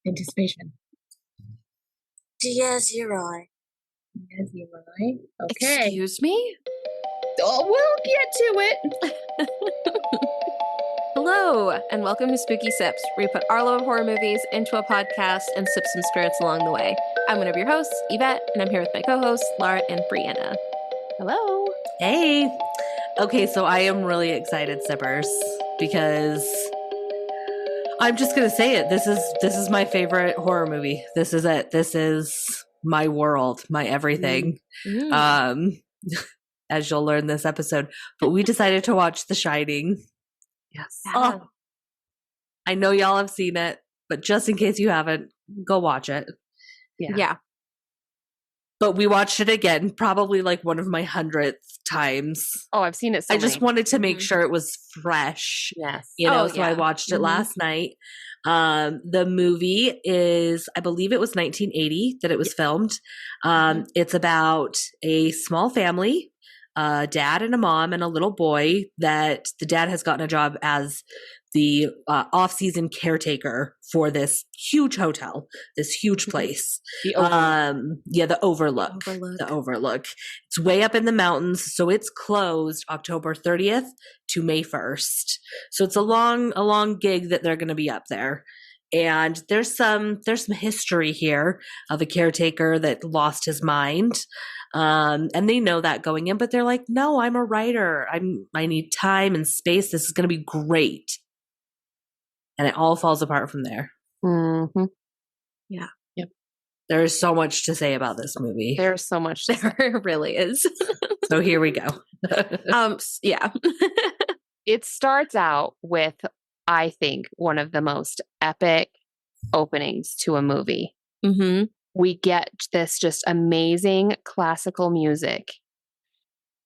Anticipation. Diaz Uri. Diaz Uri. Okay. Excuse me? Oh, we'll get to it. Hello, and welcome to Spooky Sips, where we put our love of horror movies into a podcast and sip some spirits along the way. I'm one of your hosts, Ivette, and I'm here with my co-hosts, Laura and Brianna. Hello. Hey. Okay, so I am really excited, sippers, because I'm just gonna say it. This is my favorite horror movie. This is it. This is my world, my everything. As you'll learn this episode. But we decided to watch The Shining. Yes. Oh, I know y'all have seen it, but just in case you haven't, go watch it. Yeah. But we watched it again, probably like one of my 100th times. Oh, I've seen it so I just wanted to make sure it was fresh. Yes. So I watched it last night. The movie is, I believe it was 1980 that it was filmed. It's about a small family, a dad and a mom and a little boy, that the dad has gotten a job as the off-season caretaker for this huge hotel, this huge place. The Overlook. The Overlook. It's way up in the mountains, so it's closed October 30th to May 1st. So it's a long gig that they're going to be up there. And there's some history here of a caretaker that lost his mind. And they know that going in, but they're like, no, I'm a writer. I need time and space. This is going to be great. And it all falls apart from there. Mm-hmm. Yeah. Yep. There is so much to say about this movie. There's so much there really is. So here we go. Yeah. It starts out with, I think, one of the most epic openings to a movie. Mm-hmm. We get this just amazing classical music,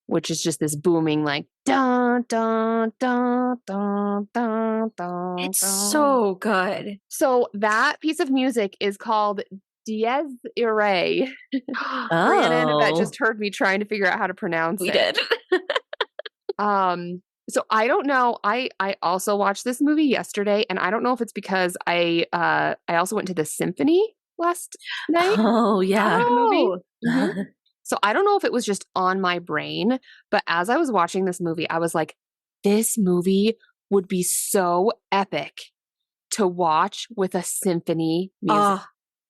which is just this booming, like, dun, dun, dun, dun, dun, dun. It's so good. So that piece of music is called Dies Irae. Brianna and Ivette just heard me trying to figure out how to pronounce it. We did. So I don't know. I also watched this movie yesterday, and I don't know if it's because I also went to the symphony last night. Oh, yeah. The movie. Mm-hmm. So I don't know if it was just on my brain, but as I was watching this movie, I was like, this movie would be so epic to watch with a symphony music.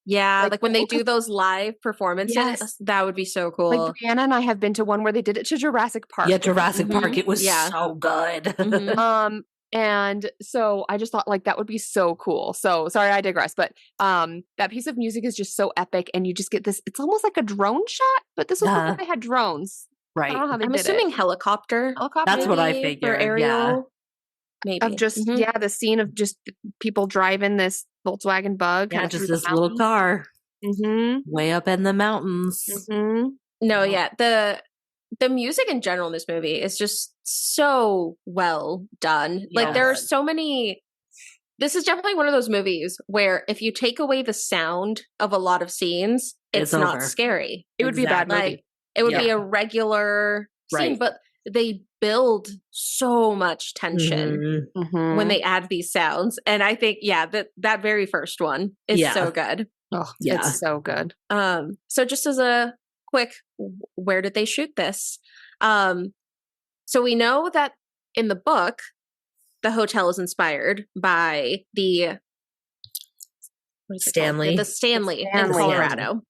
Yeah, like when they do those live performances, that would be so cool. Like Brianna and I have been to one where they did it to Jurassic Park. Yeah, Jurassic Park. It was so good. Mm-hmm. And so I just thought like that would be so cool. So sorry, I digress. But that piece of music is just so epic, and you just get this. It's almost like a drone shot, but this was before they had drones. Right. I don't know how they I'm did assuming it. Helicopter. That's what I figured. For aerial. Maybe. Of just the scene of just people driving this Volkswagen Bug. Yeah, just this little car. Mm-hmm. Way up in the mountains. Mm-hmm. No, yeah. The music in general in this movie is just so well done. Yeah. Like there are so many. This is definitely one of those movies where if you take away the sound of a lot of scenes, it's not scary. It would be a bad movie. Like it would be a regular scene, but they build so much tension when they add these sounds. And I think, that very first one is so good. Oh, it's so good. So just as a quick, where did they shoot this? So we know that in the book, the hotel is inspired by the Stanley in Colorado.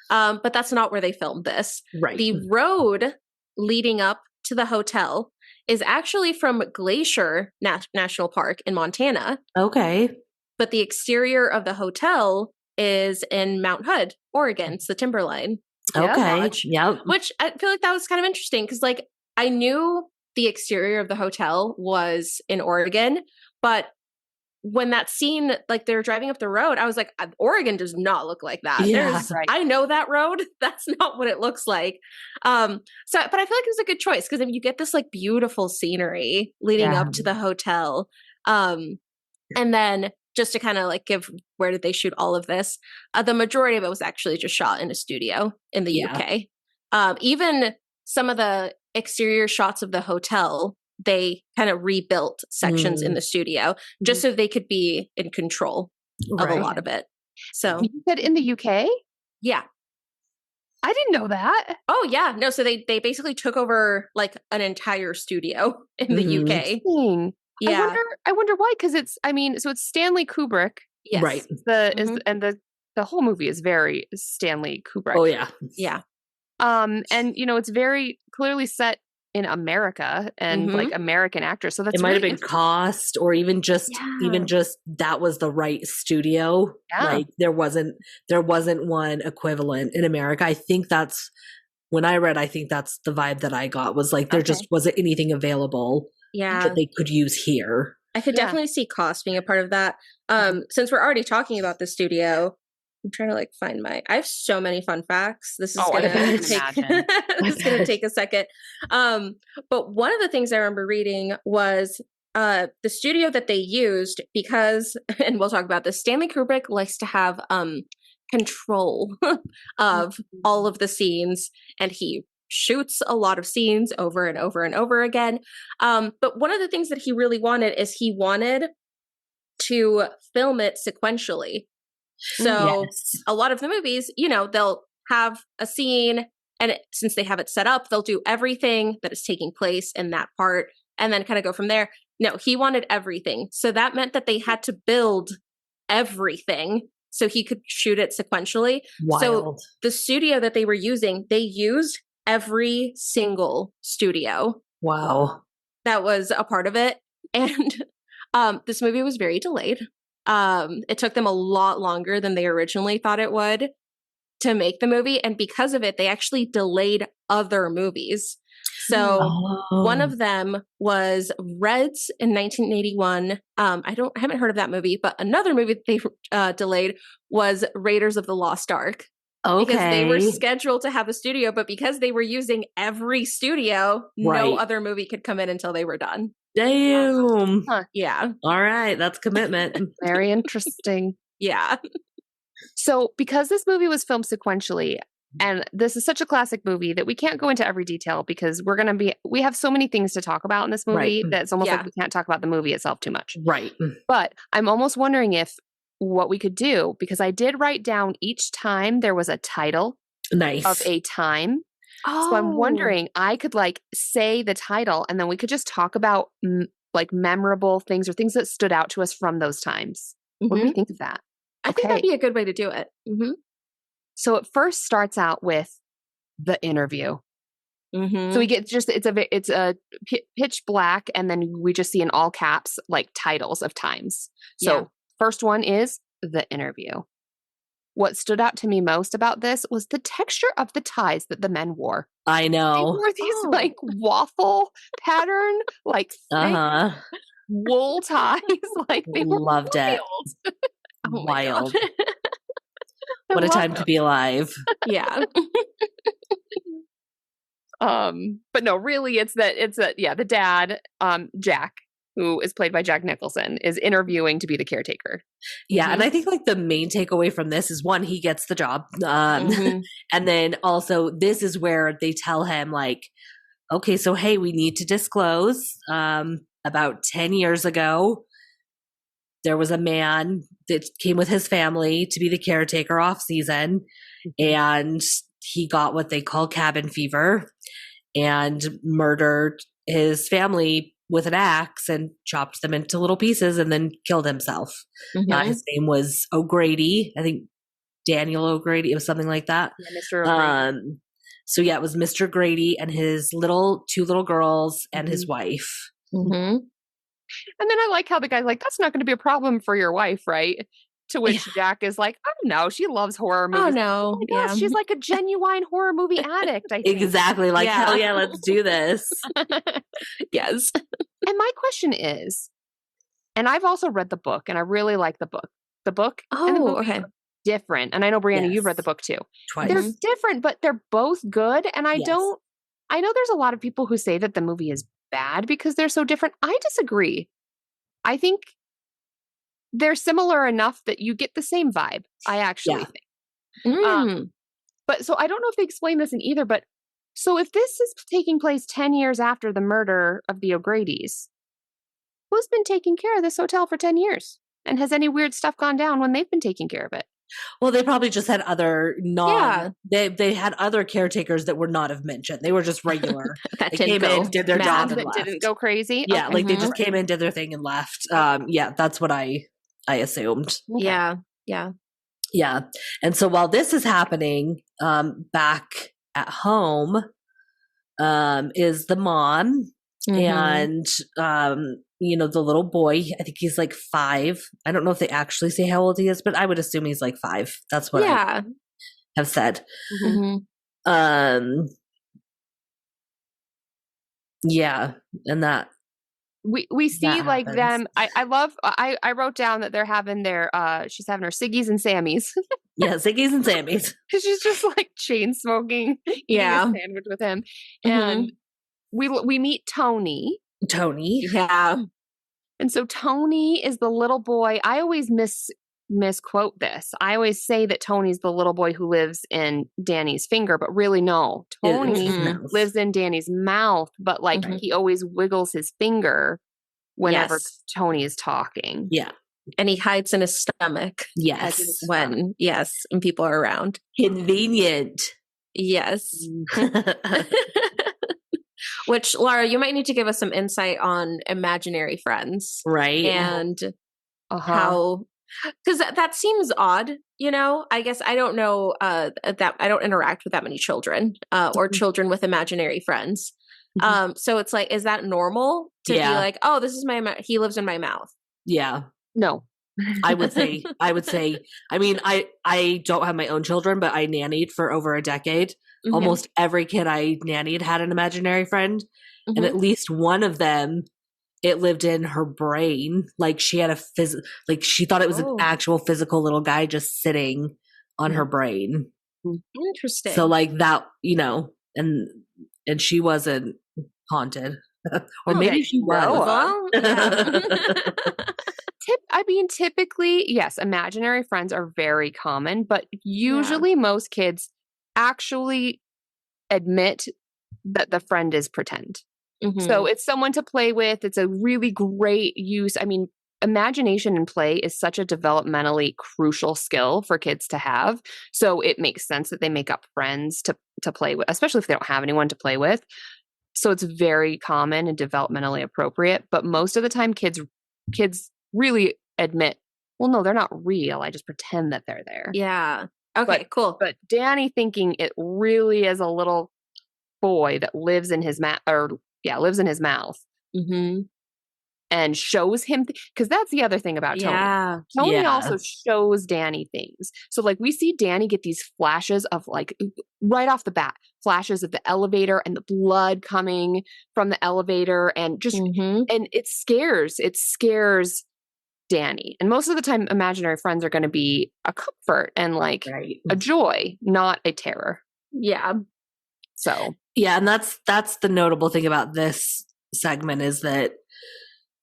But that's not where they filmed this. Right. The road leading up to the hotel is actually from Glacier National Park in Montana. Okay. But the exterior of the hotel is in Mount Hood, Oregon. It's the timberline. Okay. Yep. Which I feel like that was kind of interesting because, like, I knew the exterior of the hotel was in Oregon, but when that scene, like they were driving up the road, I was like, Oregon does not look like that. Yeah, I know that road. That's not what it looks like. But I feel like it was a good choice because you get this like beautiful scenery leading up to the hotel. And then just to kind of like give, where did they shoot all of this? The majority of it was actually just shot in a studio in the UK. Even some of the exterior shots of the hotel, they kind of rebuilt sections in the studio just so they could be in control of a lot of it. So You said in the UK? yeah. I didn't know that. Oh yeah. No, so they basically took over like an entire studio in the UK. Interesting. Yeah. I wonder why, because it's Stanley Kubrick. Yes. Right. And the whole movie is very Stanley Kubrick. Oh yeah. Yeah. And it's very clearly set in America and like American actors. So that's it might have been cost, or even just that was the right studio. Yeah. Like there wasn't one equivalent in America. I think that's when I read. I think that's the vibe that I got, was like there just wasn't anything available that they could use here. I could definitely see cost being a part of that. Since we're already talking about the studio, I'm trying to like find I have so many fun facts. This is gonna take a second. But one of the things I remember reading was the studio that they used, because, and we'll talk about this, Stanley Kubrick likes to have control of all of the scenes, and he shoots a lot of scenes over and over and over again. But one of the things that he really wanted is he wanted to film it sequentially. So a lot of the movies, they'll have a scene, and since they have it set up, they'll do everything that is taking place in that part and then kind of go from there. No, he wanted everything. So that meant that they had to build everything so he could shoot it sequentially. Wild. So the studio that they were using, they used every single studio. Wow. That was a part of it. And this movie was very delayed. It took them a lot longer than they originally thought it would to make the movie. And because of it, they actually delayed other movies. So one of them was Reds in 1981. I haven't heard of that movie, but another movie that they delayed was Raiders of the Lost Ark. Okay. Because they were scheduled to have a studio, but because they were using every studio, no other movie could come in until they were done. Damn. Huh. Yeah. All right. That's commitment. Very interesting. Yeah. So because this movie was filmed sequentially, and this is such a classic movie that we can't go into every detail because we have so many things to talk about in this movie that it's almost like we can't talk about the movie itself too much. Right. But I'm almost wondering if what we could do, because I did write down each time there was a title of a time. So I'm wondering, I could like say the title and then we could just talk about like memorable things or things that stood out to us from those times. What do you think of that? I think that'd be a good way to do it. So it first starts out with the interview. So we get it's a pitch black, and then we just see in all caps like titles of times. So first one is the interview. What stood out to me most about this was the texture of the ties that the men wore. I know. They wore these like waffle pattern, like wool ties. Like they loved it. Wild. What a time to be alive. Yeah. But no, really the dad, Jack, who is played by Jack Nicholson, is interviewing to be the caretaker. Yeah. And I think like the main takeaway from this is, one, he gets the job. And then also this is where they tell him like, okay, so, hey, we need to disclose, about 10 years ago, there was a man that came with his family to be the caretaker off season, and he got what they call cabin fever and murdered his family with an axe and chopped them into little pieces and then killed himself. His name was O'Grady. I think Daniel O'Grady. It was something like that. Yeah, Mr. O'Grady. So yeah, it was Mr. Grady and his two little girls and his wife. And then I like how the guy's like, that's not going to be a problem for your wife, right? To which Jack is like, I don't know. She loves horror movies. Oh, no. Oh she's like a genuine horror movie addict, I think. Exactly. Like, hell yeah, let's do this. Yes. And my question is, and I've also read the book, and I really like the book. The book and the movie are different. And I know, Brianna, you've read the book too. Twice. They're different, but they're both good. And I know there's a lot of people who say that the movie is bad because they're so different. I disagree. I think they're similar enough that you get the same vibe. I actually think. But so I don't know if they explain this in either, but so if this is taking place 10 years after the murder of the O'Grady's, who's been taking care of this hotel for 10 years? And has any weird stuff gone down when they've been taking care of it? Well, they probably just had other they had other caretakers that were not of mentioned. They were just regular. That They didn't came in, go did their job, and that left. didn't go crazy. Yeah, Okay. like they just came in, did their thing, and left. Yeah, that's what I assumed. Yeah. Yeah. And so while this is happening, back at home, is the mom and, the little boy. I think he's like 5. I don't know if they actually say how old he is, but I would assume he's like 5. That's what I have said. Yeah. And that. We see like them. I wrote down that they're having she's having her Siggies and Sammies. Yeah, Siggies and Sammies. Because she's just like chain smoking, eating a sandwich with him. And we meet Tony. Yeah. And so Tony is the little boy. I always misquote this. I always say that Tony's the little boy who lives in Danny's finger, but really no. Tony lives in Danny's mouth, but like he always wiggles his finger whenever Tony is talking. Yeah. And he hides in his stomach. Yes. When people are around. Convenient. Yes. Which, Laura, you might need to give us some insight on imaginary friends. Right. And how, because that seems odd, I guess I don't know that I don't interact with that many children or children with imaginary friends. So it's like, is that normal to be like, oh, this is he lives in my mouth? Yeah. No. I would say, I mean, I don't have my own children, but I nannied for over a decade. Almost every kid I nannied had an imaginary friend. And at least one of them, it lived in her brain. Like she had she thought it was an actual physical little guy just sitting on her brain. Interesting. So like that, and she wasn't haunted. Or maybe she was. Typically, yes, imaginary friends are very common, but usually most kids actually admit that the friend is pretend. So it's someone to play with. It's a really great use. I mean, imagination and play is such a developmentally crucial skill for kids to have. So it makes sense that they make up friends to play with, especially if they don't have anyone to play with. So it's very common and developmentally appropriate. But most of the time, kids really admit, well, no, they're not real. I just pretend that they're there. Yeah. Okay, cool. But Danny thinking it really is a little boy that lives in his mouth, lives in his mouth, and shows him because that's the other thing about Tony. Yeah. Tony also shows Danny things. So like we see Danny get these flashes of like right off the bat, flashes of the elevator and the blood coming from the elevator, and just and it scares Danny. And most of the time, imaginary friends are going to be a comfort and like a joy, not a terror. Yeah. So yeah, and that's the notable thing about this segment is that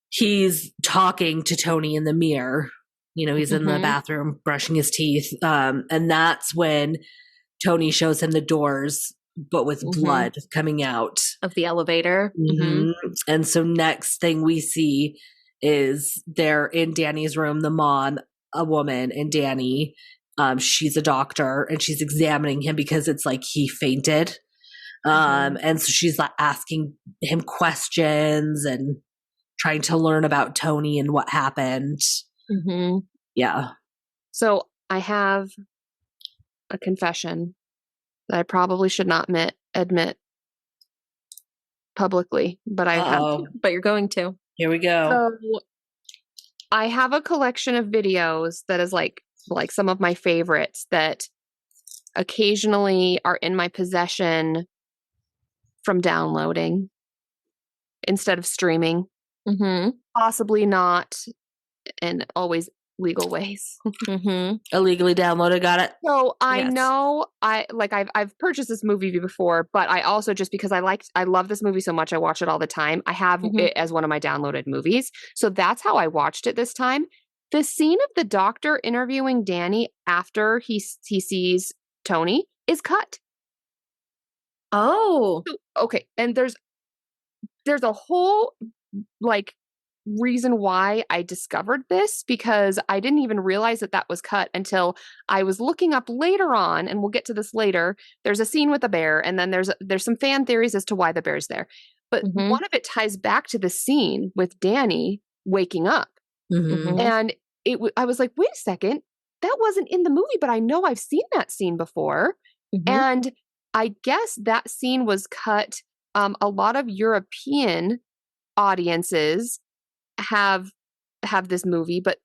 he's talking to Tony in the mirror. He's in the bathroom brushing his teeth, and that's when Tony shows him the doors, but with blood coming out of the elevator. And so next thing we see is they're in Danny's room, the mom, a woman, and Danny. She's a doctor and she's examining him because it's like he fainted. And so she's like asking him questions and trying to learn about Tony and what happened. Yeah. So I have a confession that I probably should not admit publicly, but I have. But you're going to. Here we go. So I have a collection of videos that is like some of my favorites that occasionally are in my possession from downloading instead of streaming. Possibly not in always legal ways. Illegally downloaded, got it. So I know I've purchased this movie before, but I also, just because I love this movie so much, I watch it all the time. I have it as one of my downloaded movies. So that's how I watched it this time. The scene of the doctor interviewing Danny after he sees Tony is cut. Oh. Okay. And there's a whole reason why I discovered this, because I didn't even realize that that was cut until I was looking up later on, and we'll get to this later. There's a scene with a bear, and then there's some fan theories as to why the bear's there. But one of it ties back to the scene with Danny waking up. And I was like, wait a second, that wasn't in the movie, but I know I've seen that scene before. And I guess that scene was cut. A lot of European audiences have this movie, but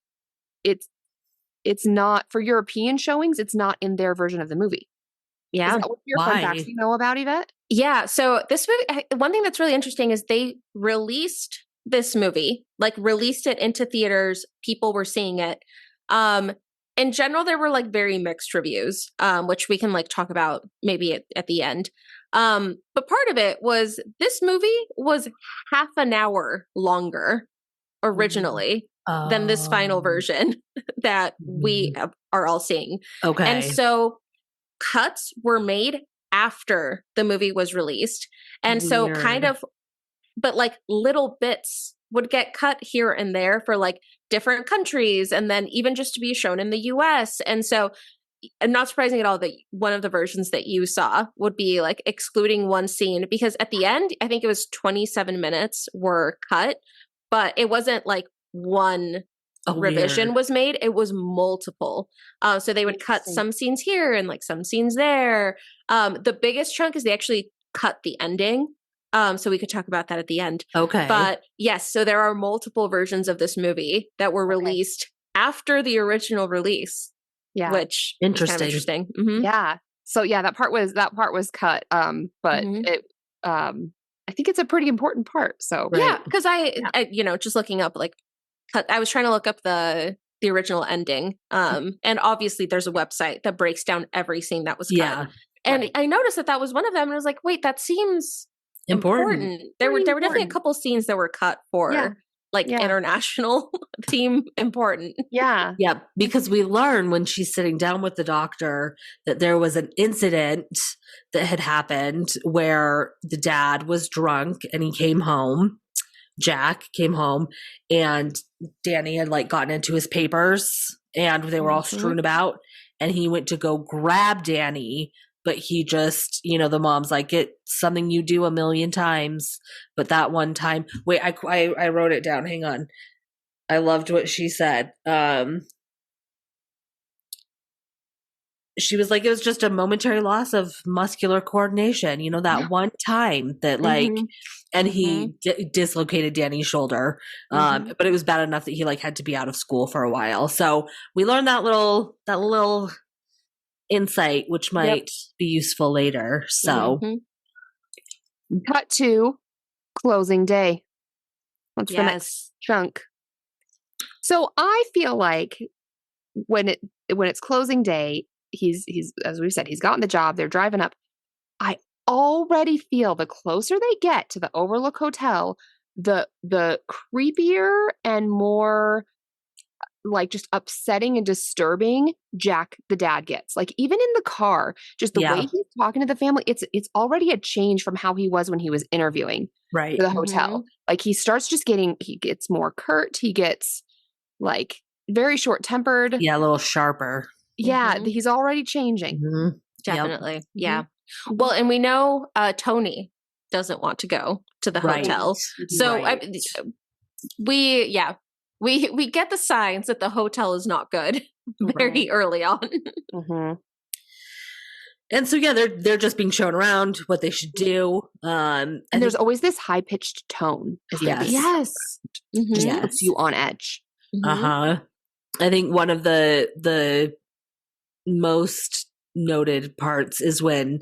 it's not for European showings. It's not in their version of the movie. Yeah. Is that what your fun facts you know about, Ivette? Yeah. So this movie, one thing that's really interesting is they released this movie, like released it into theaters. People were seeing it. In general, there were like very mixed reviews, which we can like talk about maybe at the end. But part of it was this movie was half an hour longer originally than this final version that we are all seeing. Okay. And so cuts were made after the movie was released. And so kind of, but like little bits would get cut here and there for like different countries, and then even just to be shown in the US. And so, and not surprising at all that one of the versions that you saw would be like excluding one scene, because at the end, I think it was 27 minutes were cut, but it wasn't like one revision was made. It was multiple. So they would cut some scenes here and like some scenes there. The biggest chunk is they actually cut the ending. So we could talk about that at the end. Okay. But yes, so there are multiple versions of this movie that were released after the original release. Yeah. Which interesting. Is kind of interesting. Yeah. So yeah, that part was cut. But it I think it's a pretty important part. So yeah, because I you know, just looking up like I was trying to look up the original ending. And obviously there's a website that breaks down every scene that was cut. Yeah. And I noticed that was one of them, and I was like, wait, that seems important. There were definitely a couple scenes that were cut for international theme important. Yeah. Yeah. Because we learn when she's sitting down with the doctor that there was an incident that had happened where the dad was drunk and he came home. Jack came home and Danny had like gotten into his papers and they were all strewn about, and he went to go grab Danny. But he just, you know, the mom's like, it's something you do a million times. But that one time, wait, I wrote it down. Hang on. I loved what she said. She was like, it was just a momentary loss of muscular coordination. You know, that one time that like, and he dislocated Danny's shoulder. But it was bad enough that he like had to be out of school for a while. So we learned that little insight, which might be useful later. So cut to closing day. What's the next chunk? So I feel like when it's closing day, he's as we said, he's gotten the job, they're driving up. I already feel the closer they get to the Overlook Hotel, the creepier and more like just upsetting and disturbing Jack the dad gets. Like even in the car, just the way he's talking to the family, it's already a change from how he was when he was interviewing for the hotel. Like he gets more curt, he gets like very short-tempered. Yeah, a little sharper. Yeah, he's already changing. Definitely. Yeah. Well, and we know Tony doesn't want to go to the hotel. So we get the signs that the hotel is not good very early on. And so they're just being shown around what they should do. And there's always this high pitched tone. Yes. Puts you on edge. I think one of the most noted parts is when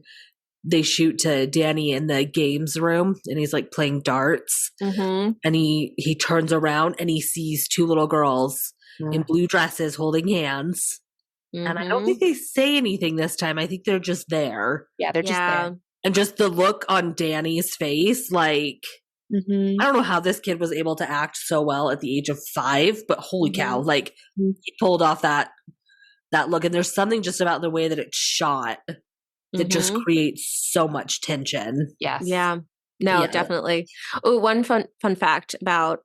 they shoot to Danny in the games room and he's like playing darts, and he turns around and he sees two little girls in blue dresses holding hands. And I don't think they say anything this time. I think they're just there. Yeah, they're just there. And just the look on Danny's face, like, I don't know how this kid was able to act so well at the age of 5, but holy cow, like he pulled off that look. And there's something just about the way that it's shot that just creates so much tension. Yes. Yeah. No, definitely. Oh, one fun fact about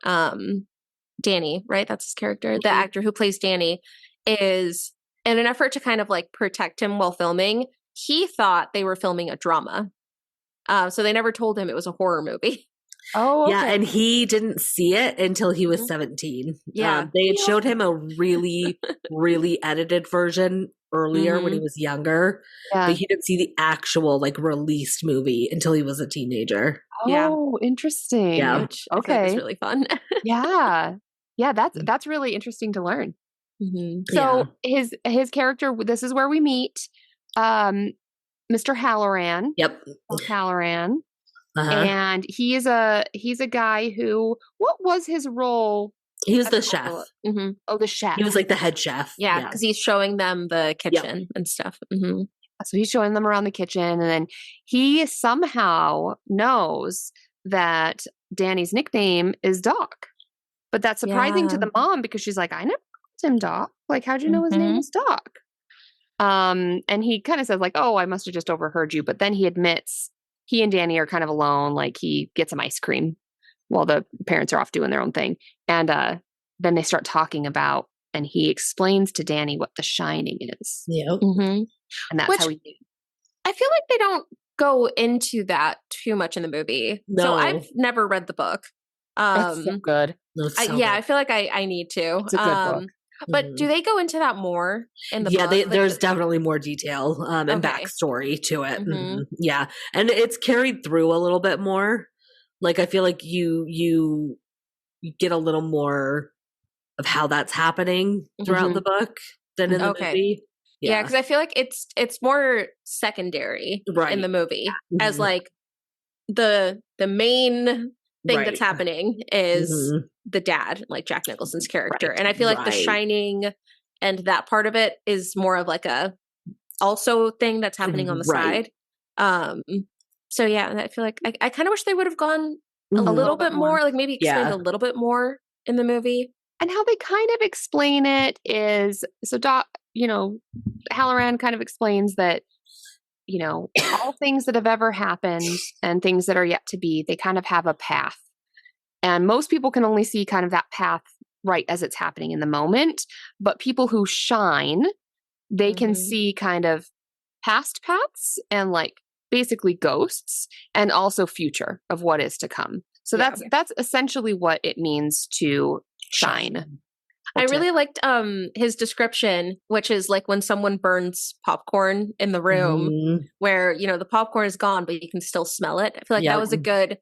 Danny, right? That's his character. The actor who plays Danny is, in an effort to kind of like protect him while filming, he thought they were filming a drama. So they never told him it was a horror movie. Oh, okay. Yeah, and he didn't see it until he was 17. Yeah. They had showed him a really, really edited version earlier when he was younger, but he didn't see the actual like released movie until he was a teenager. Oh, interesting. Yeah. Which I feel like is really fun. Yeah. Yeah, that's really interesting to learn. So his character, this is where we meet Mr. Halloran. Yep. Halloran. And he's a guy who, what was his role? He was the chef. Oh, the chef. He was like the head chef. Yeah, because he's showing them the kitchen and stuff. So he's showing them around the kitchen, and then he somehow knows that Danny's nickname is Doc. But that's surprising to the mom because she's like, I never called him Doc. Like, how'd you know his name was Doc? And he kind of says like, oh, I must have just overheard you. But then he admits he and Danny are kind of alone. Like he gets some ice cream while the parents are off doing their own thing. And then they start talking about, and he explains to Danny what The Shining is. Yep. And that's how he knew. I feel like they don't go into that too much in the movie. No. So I've never read the book. It's so good. I feel like I need to. It's a good book. But do they go into that more in the book? Yeah, there's definitely more detail and backstory to it. Yeah, and it's carried through a little bit more. Like I feel like you get a little more of how that's happening throughout the book than in the movie. Yeah, because I feel like it's more secondary in the movie, as like the main thing that's happening is the dad, like Jack Nicholson's character. And I feel like The Shining and that part of it is more of like a also thing that's happening on the side. So yeah, I feel like I kind of wish they would have gone a little bit more, like maybe explained a little bit more in the movie. And how they kind of explain it is, so Doc, Halloran kind of explains that, all things that have ever happened and things that are yet to be, they kind of have a path. And most people can only see kind of that path right as it's happening in the moment. But people who shine, they can see kind of past paths and like basically ghosts and also future of what is to come. So that's essentially what it means to shine. I really liked his description, which is like when someone burns popcorn in the room where, the popcorn is gone, but you can still smell it. I feel like that was a good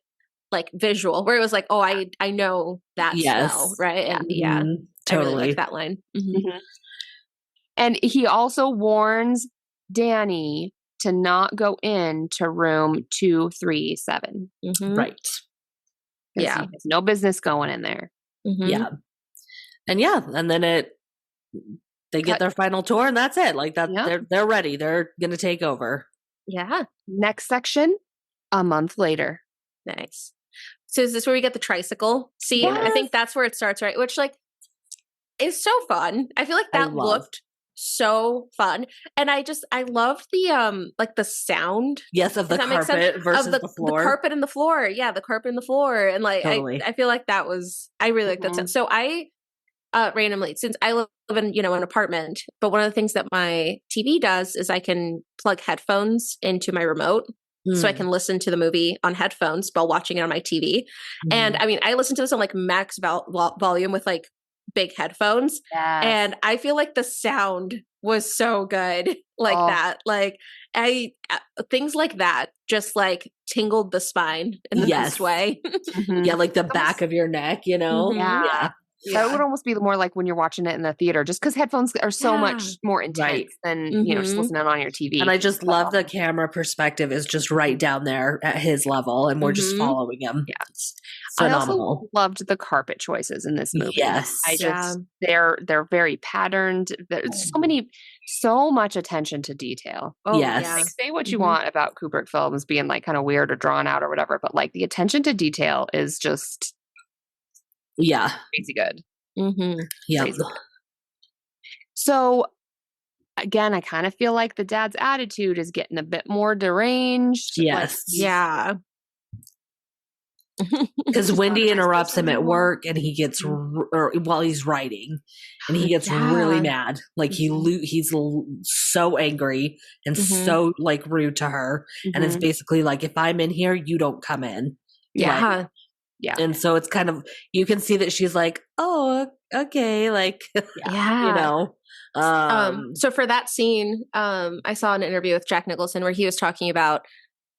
like visual where it was like, oh, I know that smell, right? And totally. I really like that line. And he also warns Danny to not go into room 237. Right. Yeah. He has no business going in there. Yeah. And then they get their final tour and that's it. Like that they're ready. They're going to take over. Yeah. Next section, a month later. Nice. So is this where we get the tricycle scene? Yes. I think that's where it starts, right? Which like is so fun. I feel like that looked so fun. And I loved the like the sound. Yes, of the carpet versus the floor. The carpet and the floor. Yeah, the carpet and the floor. And like I feel like that was I really like that sound. So I randomly, since I live in, an apartment, but one of the things that my TV does is I can plug headphones into my remote so I can listen to the movie on headphones while watching it on my TV. And I mean, I listen to this on like max volume with like big headphones. And I feel like the sound was so good like that. Like things like that just like tingled the spine in the best way. Yeah, like the back of your neck, Yeah. That would almost be more like when you're watching it in the theater, just because headphones are so much more intense than just listening on your TV. And I just love the camera perspective is just right down there at his level, and we're just following him. Yeah, phenomenal. I also loved the carpet choices in this movie. Yes, they're very patterned. There's so much attention to detail. Yes, like, say what you want about Kubrick films being like kind of weird or drawn out or whatever, but like the attention to detail is just. Yeah. Crazy good. Yeah. Crazy good. So again, I kind of feel like the dad's attitude is getting a bit more deranged. Yes. Yeah. Because Wendy interrupts him at work, and he gets or while he's writing, and he gets really mad. Like he's so angry and so like rude to her, and it's basically like, if I'm in here, you don't come in. Yeah. Yeah. And so it's kind of, you can see that she's like, oh, okay, like, you know. So for that scene, I saw an interview with Jack Nicholson where he was talking about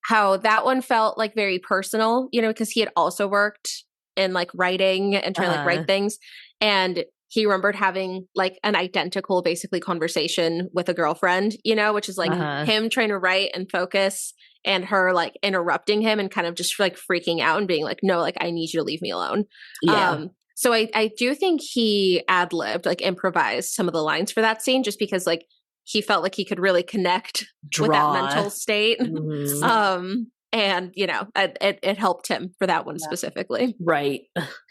how that one felt like very personal, you know, because he had also worked in like writing and trying to like write things. And he remembered having like an identical basically conversation with a girlfriend, you know, which is like him trying to write and focus and her like interrupting him and kind of just like freaking out and being like, no, like I need you to leave me alone. Yeah. So I do think he ad-libbed, like improvised some of the lines for that scene just because like he felt like he could really connect with that mental state. And, you know, it helped him for that one specifically. Right.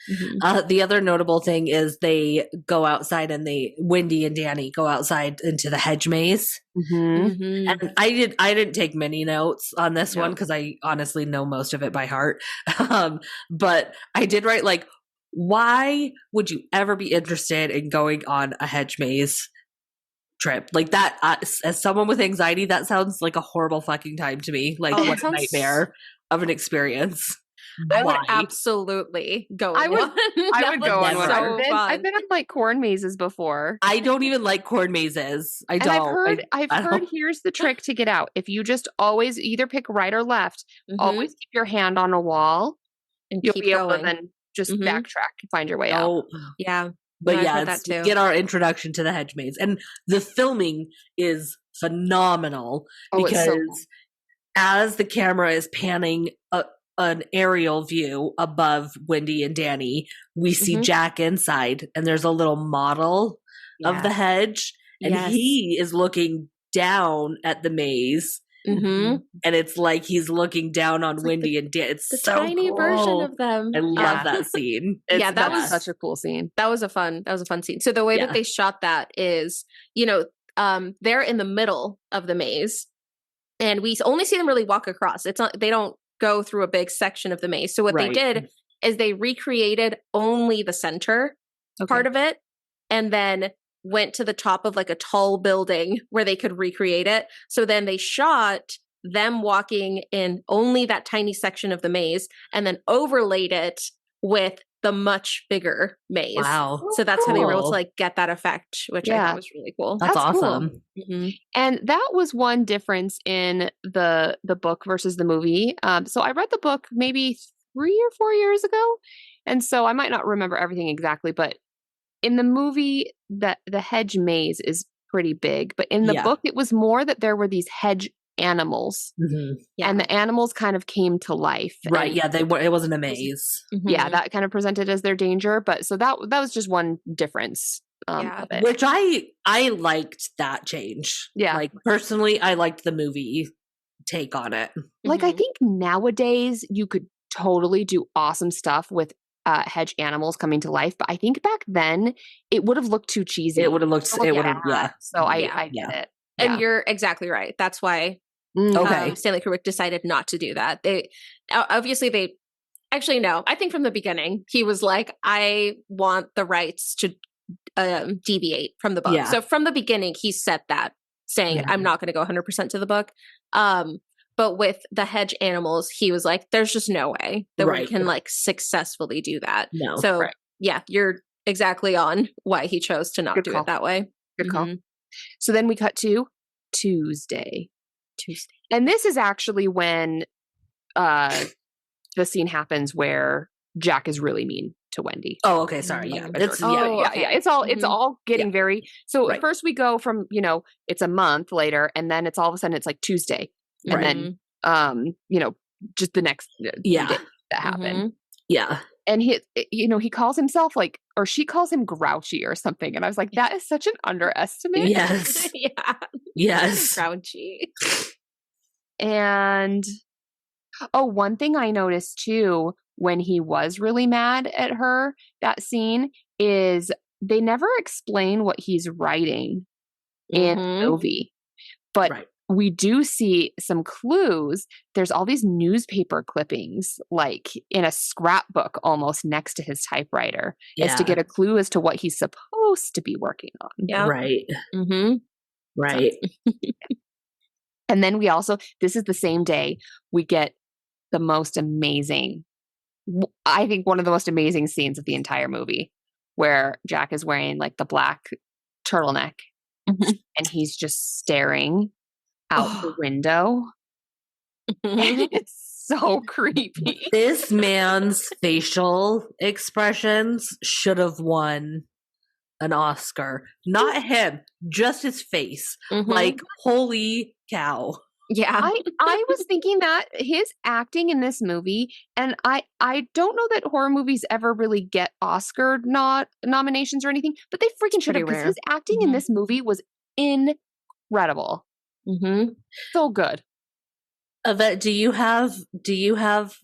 The other notable thing is they go outside and Wendy and Danny go outside into the hedge maze. And I didn't take many notes on this one because I honestly know most of it by heart. But I did write like, why would you ever be interested in going on a hedge maze trip like that? As someone with anxiety, that sounds like a horrible fucking time to me. Like what a nightmare of an experience. I would absolutely go. I would go on one. So I've been on like corn mazes before. I don't even like corn mazes. I don't. I've heard here's the trick to get out. If you just always either pick right or left, always keep your hand on a wall, and you'll be able to then just backtrack and find your way out. Yeah. But get our introduction to the hedge maze. And the filming is phenomenal because so cool. As the camera is panning an aerial view above Wendy and Danny, we see Jack inside, and there's a little model of the hedge, and he is looking down at the maze. And it's like he's looking down on Wendy and Dan. It's the so tiny cool. version of them. I love that scene. That was such a cool scene. That was a fun scene. So the way that they shot that is, you know, they're in the middle of the maze, and we only see them really walk across. It's not, they don't go through a big section of the maze. So what they did is they recreated only the center part of it, and then went to the top of like a tall building where they could recreate it. So then they shot them walking in only that tiny section of the maze and then overlaid it with the much bigger maze. Wow. So that's how they were able to like get that effect, which I thought was really cool. That's awesome. Cool. And that was one difference in the book versus the movie. So I read the book maybe 3 or 4 years ago. And so I might not remember everything exactly, but in the movie, the hedge maze is pretty big, but in the book, it was more that there were these hedge animals, and the animals kind of came to life. Right? Yeah, they were. It wasn't a maze. Yeah, that kind of presented as their danger. But so that was just one difference. Of it. Which I liked that change. Yeah, like personally, I liked the movie take on it. Like I think nowadays you could totally do awesome stuff with hedge animals coming to life, but I think back then it would have looked too cheesy. It would have looked. It would have. So I get it, and you're exactly right. That's why. Stanley Kubrick decided not to do that. They actually no. I think from the beginning he was like, I want the rights to deviate from the book. Yeah. So from the beginning he said that, saying I'm not going to go 100% to the book. But with the hedge animals, he was like, there's just no way that we can like successfully do that. No. So you're exactly on why he chose to not do it that way. Good call. So then we cut to Tuesday. And this is actually when the scene happens where Jack is really mean to Wendy. Oh, okay. Sorry. Yeah. It's all getting very, so at first we go from, you know, it's a month later, and then it's all of a sudden it's like Tuesday. And then, you know, just the next day that happened. Yeah. And he, you know, he calls himself like, or she calls him grouchy or something. And I was like, that is such an underestimate. Yes. Yes. Grouchy. And, one thing I noticed too, when he was really mad at her, that scene is they never explain what he's writing in the movie. But we do see some clues. There's all these newspaper clippings, like in a scrapbook almost next to his typewriter, as to get a clue as to what he's supposed to be working on. Yeah. Right. Mm-hmm. Right. And then we also, this is the same day, we get the most amazing, I think one of the most amazing scenes of the entire movie, where Jack is wearing like the black turtleneck and he's just staring out the window. And it's so creepy. This man's facial expressions should have won an Oscar. Not him, just his face. Like, holy cow. Yeah. I was thinking that his acting in this movie, and I don't know that horror movies ever really get Oscar nominations or anything, but they freaking should have, because his acting in this movie was incredible. So good. Ivette, do you have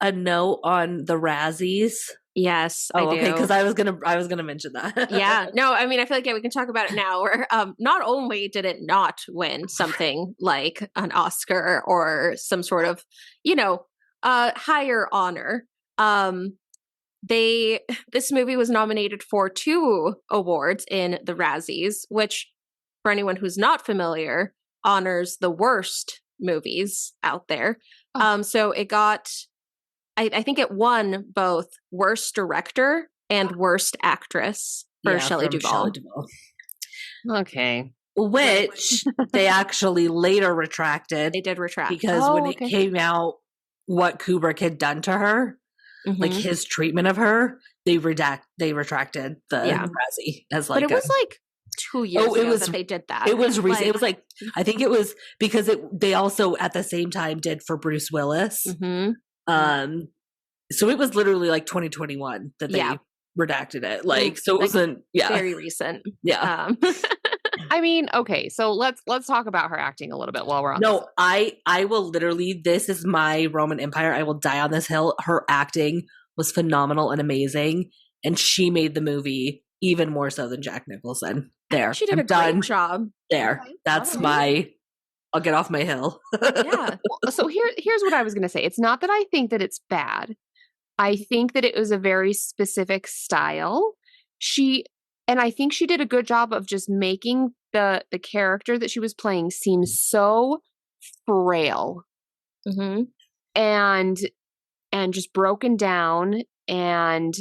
a note on the Razzies? Yes, I do. Okay, because I was gonna mention that. Yeah, no, I mean, I feel like we can talk about it now. Where not only did it not win something like an Oscar or some sort of, higher honor. This movie was nominated for 2 awards in the Razzies, which, for anyone who's not familiar, honors the worst movies out there. So it got, I think it won both worst director and worst actress for Shelley Duvall. Okay. Which they actually later retracted. They did retract. Because when it came out what Kubrick had done to her, like his treatment of her, they retracted the Razzie as like. But it was like 2 years ago that they did that. It was recent. It was like, I think it was because they also at the same time did for Bruce Willis. So it was literally like 2021 that they redacted it. Like, so it wasn't very recent. Yeah. I mean, okay, so let's talk about her acting a little bit while we're on. No, I will literally, this is my Roman Empire. I will die on this hill. Her acting was phenomenal and amazing, and she made the movie even more so than Jack Nicholson. There, she did a great job. There, that's I'll get off my hill. Yeah. So here's what I was going to say. It's not that I think that it's bad. I think that it was a very specific style. And I think she did a good job of just making the character that she was playing seem so frail and just broken down and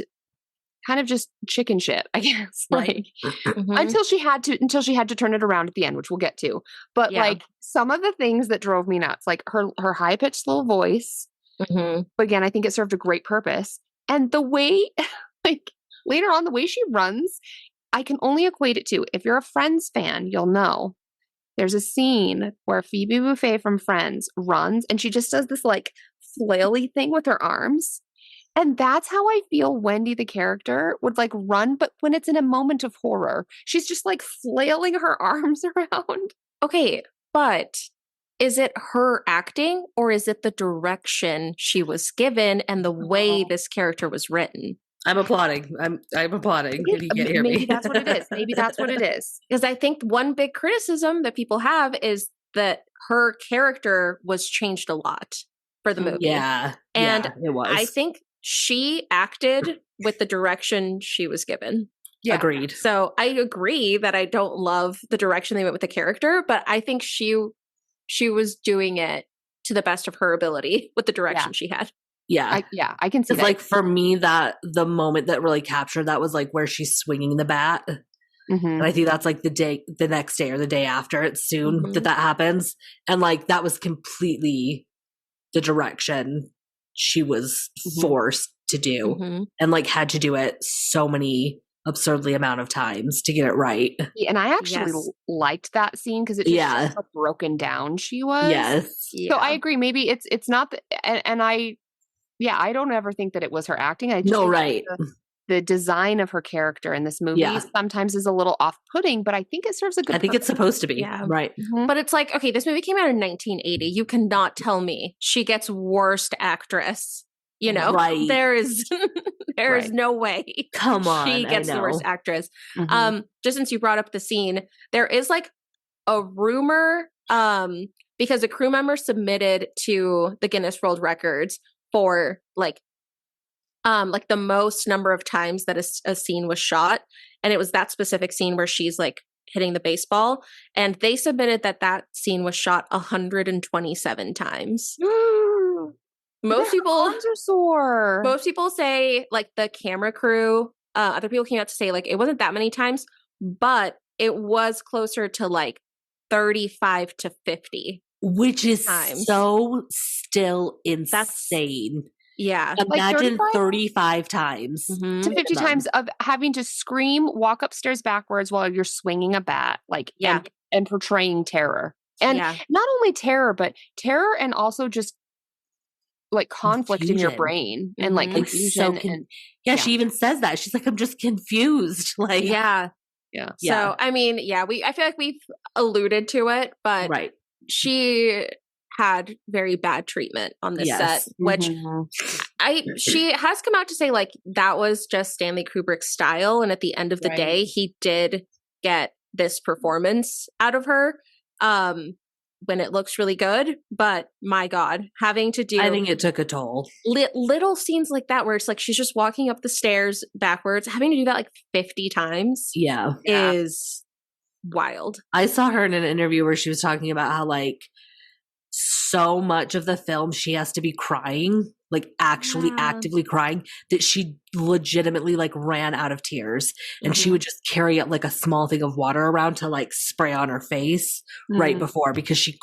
kind of just chicken shit, I guess. Like until she had to turn it around at the end, which we'll get to. But like some of the things that drove me nuts, like her high pitched little voice. But again, I think it served a great purpose. And the way, like later on, the way she runs, I can only equate it to, if you're a Friends fan, you'll know. There's a scene where Phoebe Buffay from Friends runs and she just does this like flaily thing with her arms. And that's how I feel Wendy, the character, would like run, but when it's in a moment of horror, she's just like flailing her arms around. Okay, but is it her acting or is it the direction she was given and the way this character was written? I'm applauding. I'm applauding. If you can't hear me. Maybe that's what it is. Maybe that's what it is. Because I think one big criticism that people have is that her character was changed a lot for the movie. Yeah. And it was. I think she acted with the direction she was given. Yeah. Agreed. So I agree that I don't love the direction they went with the character, but I think she was doing it to the best of her ability with the direction she had. Yeah. I can see it's that. like for me, that the moment that really captured that was like where she's swinging the bat. And I think that's like the next day or the day after. It's soon that happens. And like that was completely the direction she was forced to do and like had to do it so many absurdly amount of times to get it right. And I actually liked that scene because it just shows how broken down she was. Yes. So I agree. Maybe it's not and I don't ever think that it was her acting. I just think the design of her character in this movie sometimes is a little off-putting, but I think it serves a good purpose. It's supposed to be. Yeah. Right. But it's like, okay, this movie came out in 1980. You cannot tell me she gets worst actress. You know, there is no way. Come on, she gets the worst actress. Just since you brought up the scene, there is like a rumor because a crew member submitted to the Guinness World Records for like the most number of times that a scene was shot, and it was that specific scene where she's like hitting the baseball, and they submitted that scene was shot 127 times. Most people say like the camera crew, other people came out to say like it wasn't that many times, but it was closer to like 35 to 50, which is times. So still insane. Yeah. Imagine like 35 times to 50 times of having to scream, walk upstairs backwards while you're swinging a bat, like, and portraying terror. And not only terror, but terror and also just like conflict in your brain and like confusion. She even says that. She's like, I'm just confused. Like, yeah. So, I mean, I feel like we've alluded to it, but she had very bad treatment on this set, which she has come out to say like that was just Stanley Kubrick's style, and at the end of the day he did get this performance out of her when it looks really good, but my god, having to do, I think it took a toll. Little scenes like that where it's like she's just walking up the stairs backwards, having to do that like 50 times is wild. I saw her in an interview where she was talking about how like so much of the film she has to be crying, like actually actively crying, that she legitimately like ran out of tears, and she would just carry up like a small thing of water around to like spray on her face right before, because she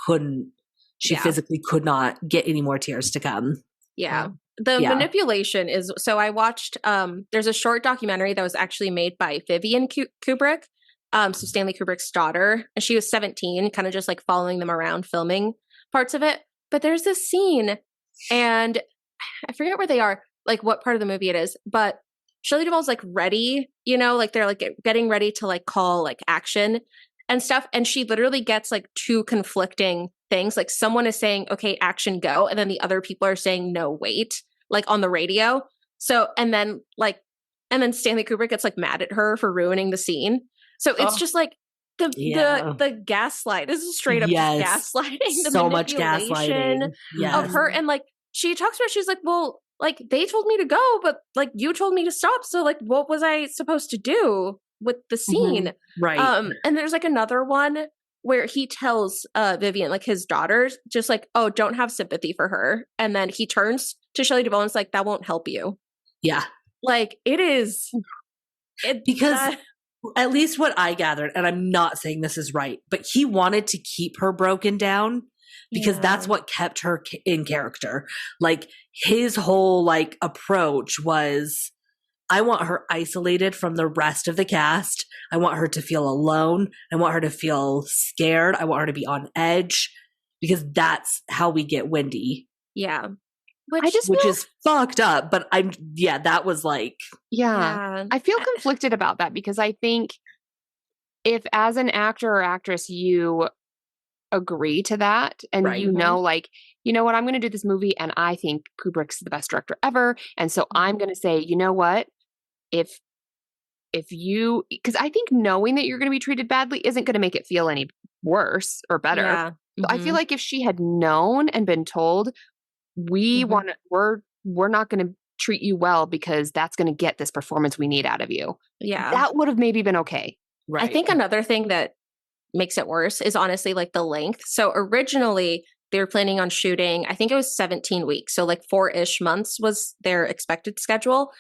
physically could not get any more tears to come. The manipulation is, so I watched there's a short documentary that was actually made by Vivian Kubrick, so Stanley Kubrick's daughter, and she was 17, kind of just like following them around filming parts of it. But there's this scene, and I forget where they are, like what part of the movie it is, but Shelley Duvall's like ready, you know, like they're like getting ready to like call like action and stuff, and she literally gets like two conflicting things. Like someone is saying, okay, action, go, and then the other people are saying, no, wait, like on the radio. So and then Stanley Kubrick gets like mad at her for ruining the scene. So it's just like the gaslight. This is straight up just gaslighting. The so much gaslighting of her, and like she talks about, she's like, well, like they told me to go, but like you told me to stop. So like, what was I supposed to do with the scene? Right. And there's like another one where he tells Vivian, like his daughters, just like, oh, don't have sympathy for her. And then he turns to Shelley Duvall and is like, that won't help you. Yeah. Like it is. Because at least what I gathered, and I'm not saying this is right, but he wanted to keep her broken down because that's what kept her in character. Like his whole like approach was, I want her isolated from the rest of the cast. I want her to feel alone. I want her to feel scared. I want her to be on edge, because that's how we get Wendy. Yeah. Which is fucked up, but that was like, I feel conflicted about that, because I think if as an actor or actress you agree to that and you know, like, you know what, I'm going to do this movie and I think Kubrick's the best director ever, and so I'm going to say, you know what, if you, because I think knowing that you're going to be treated badly isn't going to make it feel any worse or better. So I feel like if she had known and been told, we're not going to treat you well because that's going to get this performance we need out of you. Yeah. That would have maybe been okay. Right. I think another thing that makes it worse is honestly like the length. So originally they were planning on shooting, I think it was 17 weeks. So like 4-ish months was their expected schedule.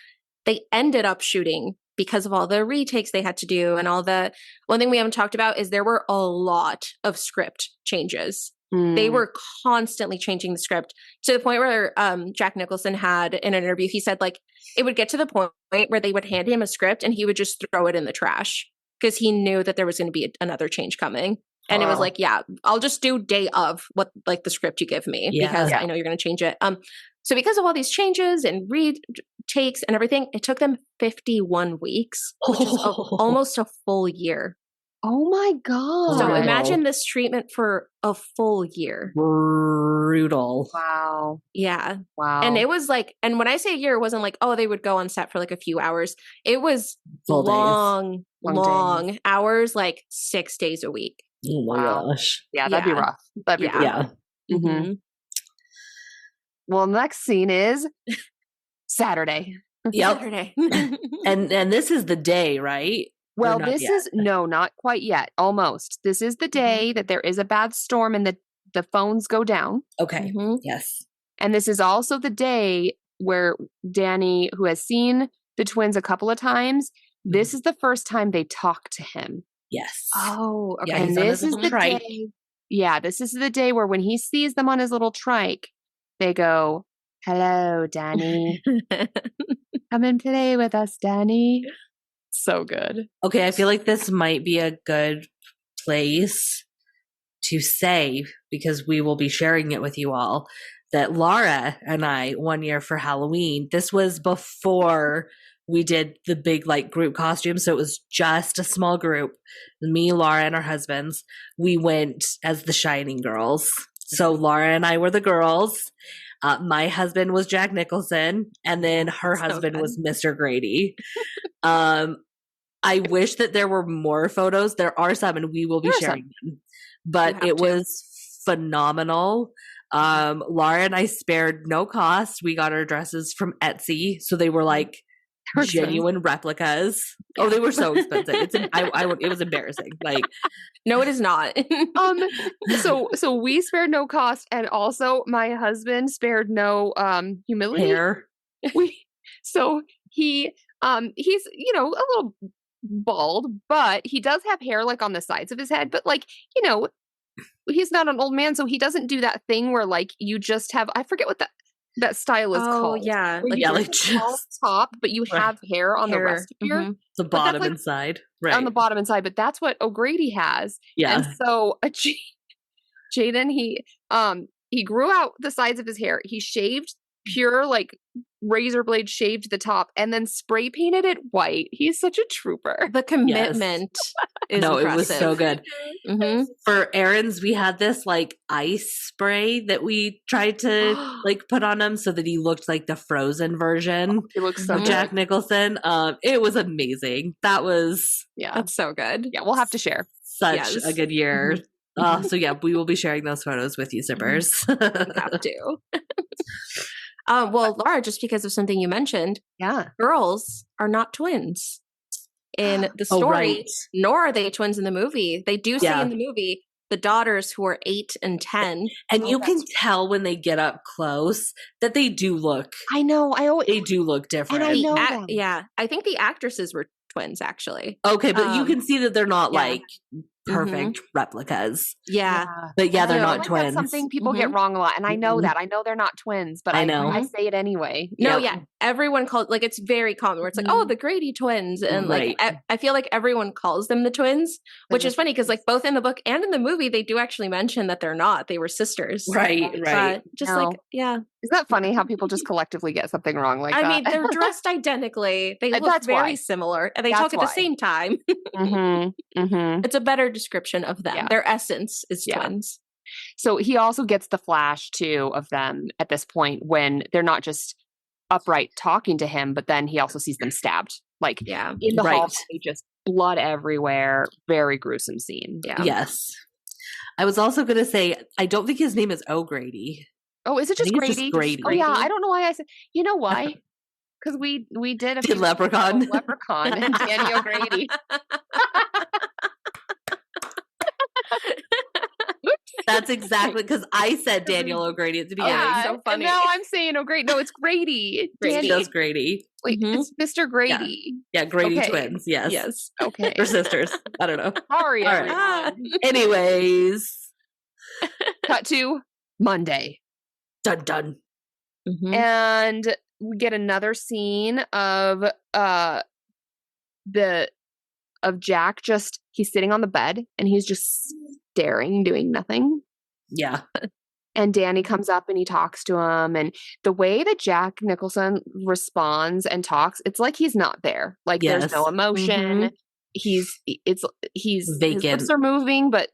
They ended up shooting, because of all the retakes they had to do and all the, one thing we haven't talked about is there were a lot of script changes. They were constantly changing the script to the point where Jack Nicholson had in an interview, he said like it would get to the point where they would hand him a script and he would just throw it in the trash because he knew that there was going to be another change coming. And it was like, yeah, I'll just do day of what like the script you give me because I know you're going to change it. So because of all these changes and retakes and everything, it took them 51 weeks, which is almost a full year. Oh my God. So imagine this treatment for a full year. Brutal. Wow. Yeah. Wow. And it was like, and when I say a year, it wasn't like, oh, they would go on set for like a few hours. It was Full long hours, like 6 days a week. Oh my gosh. Yeah, that'd be rough. That'd be Yeah. Mm-hmm. Well, next scene is Saturday. Yep. Saturday. And this is the day, right? Well, not quite yet. Almost. This is the day that there is a bad storm and the phones go down. Okay. Yes. And this is also the day where Danny, who has seen the twins a couple of times, this is the first time they talk to him. Yes. Oh, okay. Yeah, And this is the trike. day. Yeah, this is the day where when he sees them on his little trike, they go, "Hello, Danny. Come and play with us, Danny." So good. Okay, I feel like this might be a good place to say, because we will be sharing it with you all, that Laura and I, one year for Halloween, this was before we did the big like group costume. So it was just a small group. Me, Laura, and our husbands. We went as the Shining Girls. So Laura and I were the girls. My husband was Jack Nicholson, and then her husband was Mr. Grady. I wish that there were more photos. There are some, and we will be sharing them. But it was phenomenal. Laura and I spared no cost. We got our dresses from Etsy, so they were like genuine replicas. Oh, they were so expensive. It was embarrassing. Like, no, it is not. So we spared no cost, and also my husband spared no humility. Hair. So he's a little bald, but he does have hair like on the sides of his head, but like, he's not an old man, so he doesn't do that thing where like you just have, I forget what that style is called. Yeah. Like just top, but you have hair on the rest of your the bottom and side. Right. On the bottom and side, but that's what O'Grady has. Yeah. And so Jaden, he grew out the sides of his hair. He shaved pure like razor blade shaved the top and then spray painted it white. He's such a trooper. The commitment is impressive. It was so good. For errands, we had this like ice spray that we tried to like put on him so that he looked like the frozen version of Jack Nicholson. It was amazing. That was that's so good. Yeah, we'll have to share. Such a good year. So yeah, we will be sharing those photos with you, sippers. We have to. Well, Laura, just because of something you mentioned, girls are not twins in the story, nor are they twins in the movie. They do say in the movie the daughters who are 8 and 10. And you can tell when they get up close that they do look. I know. They do look different. And I know them. Yeah. I think the actresses were twins, actually. Okay, but you can see that they're not like perfect replicas. Yeah. But they're not twins. That's something people get wrong a lot. And I know that. I know they're not twins, but I say it anyway. No, everyone calls, like, it's very common where it's like, oh, the Grady twins. And like, I feel like everyone calls them the twins, which is funny because like both in the book and in the movie, they do actually mention that they're not. They were sisters. Right. Like, Isn't that funny how people just collectively get something wrong like that? I mean, they're dressed identically. They look very similar and they talk at the same time. It's a better description of them. Yeah. Their essence is twins. So he also gets the flash too of them at this point when they're not just upright talking to him, but then he also sees them stabbed. Like in the hall, just blood everywhere. Very gruesome scene. Yeah. Yes. I was also going to say, I don't think his name is O'Grady. Oh, is it just Grady? Just Grady? Oh yeah, I don't know why I said. You know why? Because we did a Leprechaun, and Danny O'Grady. That's exactly because I said Daniel O'Grady at the beginning. So funny. Now I'm saying O'Grady. No, it's Grady. Grady does Grady. Wait, it's Mr. Grady. Yeah, Grady twins. Yes. Okay. They're sisters. I don't know. Sorry. Right. Anyways, cut to Monday. Dun dun. And we get another scene of Jack he's sitting on the bed and he's just staring, doing nothing. Yeah. And Danny comes up and he talks to him, and the way that Jack Nicholson responds and talks, it's like he's not there. Like there's no emotion. He's vacant. His lips are moving, but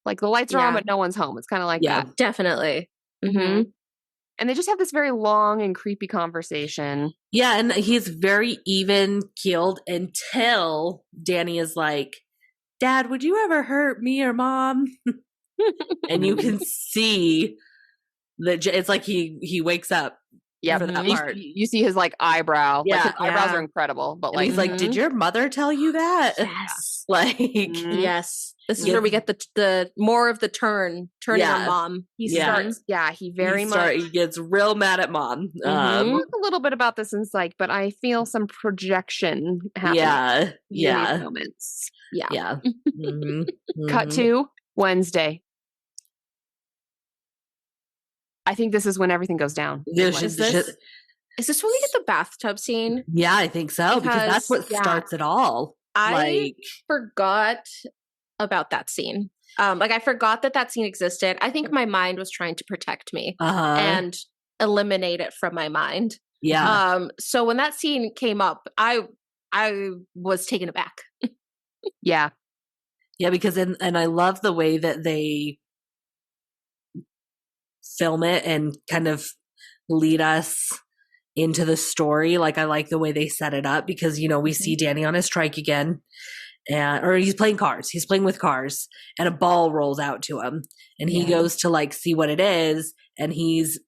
like the lights are on, but no one's home. It's kind of like that. Definitely. And they just have this very long and creepy conversation. Yeah, and he's very even keeled until Danny is like, Dad, would you ever hurt me or Mom? And you can see that it's like he wakes up. Yeah, for that part. You see his like eyebrow. Yeah. Like his eyebrows are incredible, but And like he's like, did your mother tell you that? Yes. Like, Yes. This is Yeah. where we get the more of the turning Yeah. on Mom. he Yeah. starts. Yeah, he very much. he gets real mad at Mom. Mhm. Talk a little bit about this in psych, but I feel some projection happening Yeah. in Yeah. these moments. Yeah. Yeah. Mhm, Cut mhm. to Wednesday. I think this is when everything goes down. There's Is just- this- Is this when we get the bathtub scene? Yeah, I think so. Because that's what yeah. starts it all. I Like, forgot about that scene. Like I forgot that scene existed. I think my mind was trying to protect me and eliminate it from my mind. yeah. So when that scene came up, I was taken aback. Yeah. Yeah, because and I love the way that they film it and kind of lead us into the story. Like I like the way they set it up because we see Danny on his trike again, or he's playing cards. He's playing with cars, and a ball rolls out to him, and he goes to like see what it is, and he's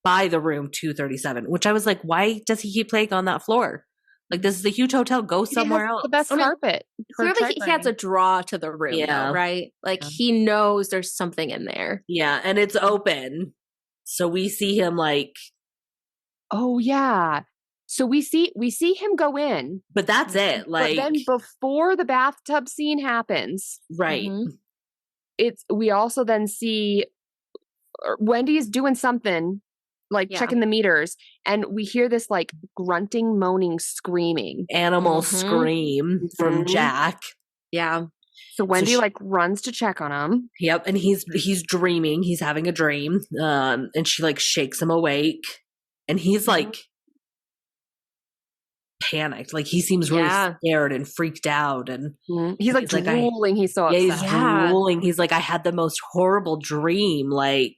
by the room 237. Which I was like, why does he keep playing on that floor? Like this is a huge hotel. Go somewhere else. The best carpet. Clearly, he has a draw to the room, though, right? Like he knows there's something in there. Yeah, and it's open, so we see him like. Oh yeah. So we see him go in, But that's it. Like, but then before the bathtub scene happens, right. Mhm. We also then see Wendy's doing something like checking the meters, and we hear this like grunting, moaning, screaming Animal Mhm. scream from Mhm. Jack. Yeah. So Wendy like runs to check on him. Yep, and he's dreaming. He's having a dream. And she like shakes him awake, and he's like panicked. Like he seems really scared and freaked out, and He's like drooling. He's so upset. he's drooling. He's like, I had the most horrible dream, like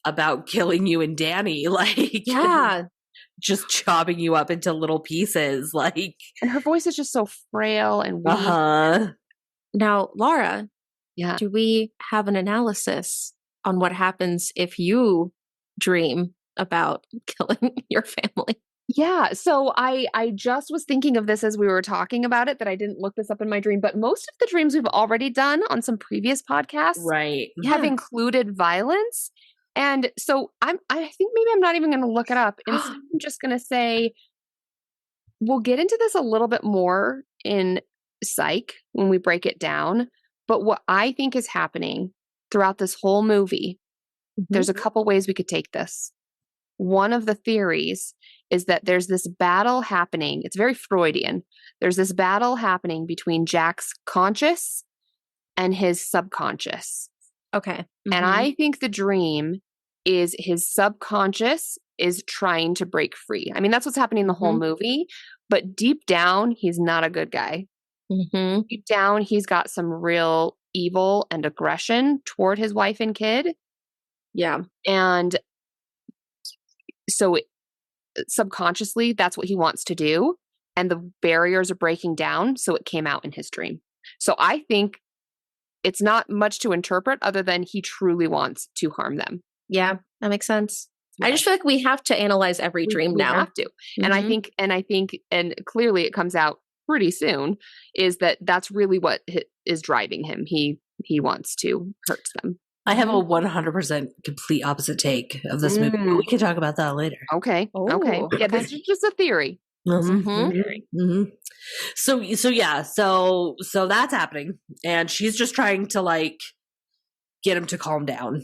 about killing you and Danny, like just chopping you up into little pieces, like. And her voice is just so frail and weak. Now, Laura, Yeah. do we have an analysis on what happens if you dream about killing your family? Yeah. So I just was thinking of this as we were talking about it, that I didn't look this up in my dream, but most of the dreams we've already done on some previous podcasts Right. have included violence. And so I think maybe I'm not even going to look it up. Instead, I'm just going to say, we'll get into this a little bit more in psych when we break it down. But what I think is happening throughout this whole movie, there's a couple ways we could take this. One of the theories is that there's this battle happening. It's very Freudian. There's this battle happening between Jack's conscious and his subconscious. Okay. And I think the dream is his subconscious is trying to break free. I mean, that's what's happening in the whole movie. But deep down, he's not a good guy. Deep down, he's got some real evil and aggression toward his wife and kid. Yeah. And so subconsciously, that's what he wants to do. And the barriers are breaking down. So it came out in his dream. So I think it's not much to interpret other than he truly wants to harm them. Yeah, that makes sense. I just feel like we have to analyze every dream we now. have to. And I think, and clearly it comes out pretty soon, is that that's really what is driving him. He wants to hurt them. I have a 100% complete opposite take of this movie. But we can talk about that later. Okay. Okay. Oh, Yeah, this is just a theory. So that's happening, and she's just trying to like get him to calm down.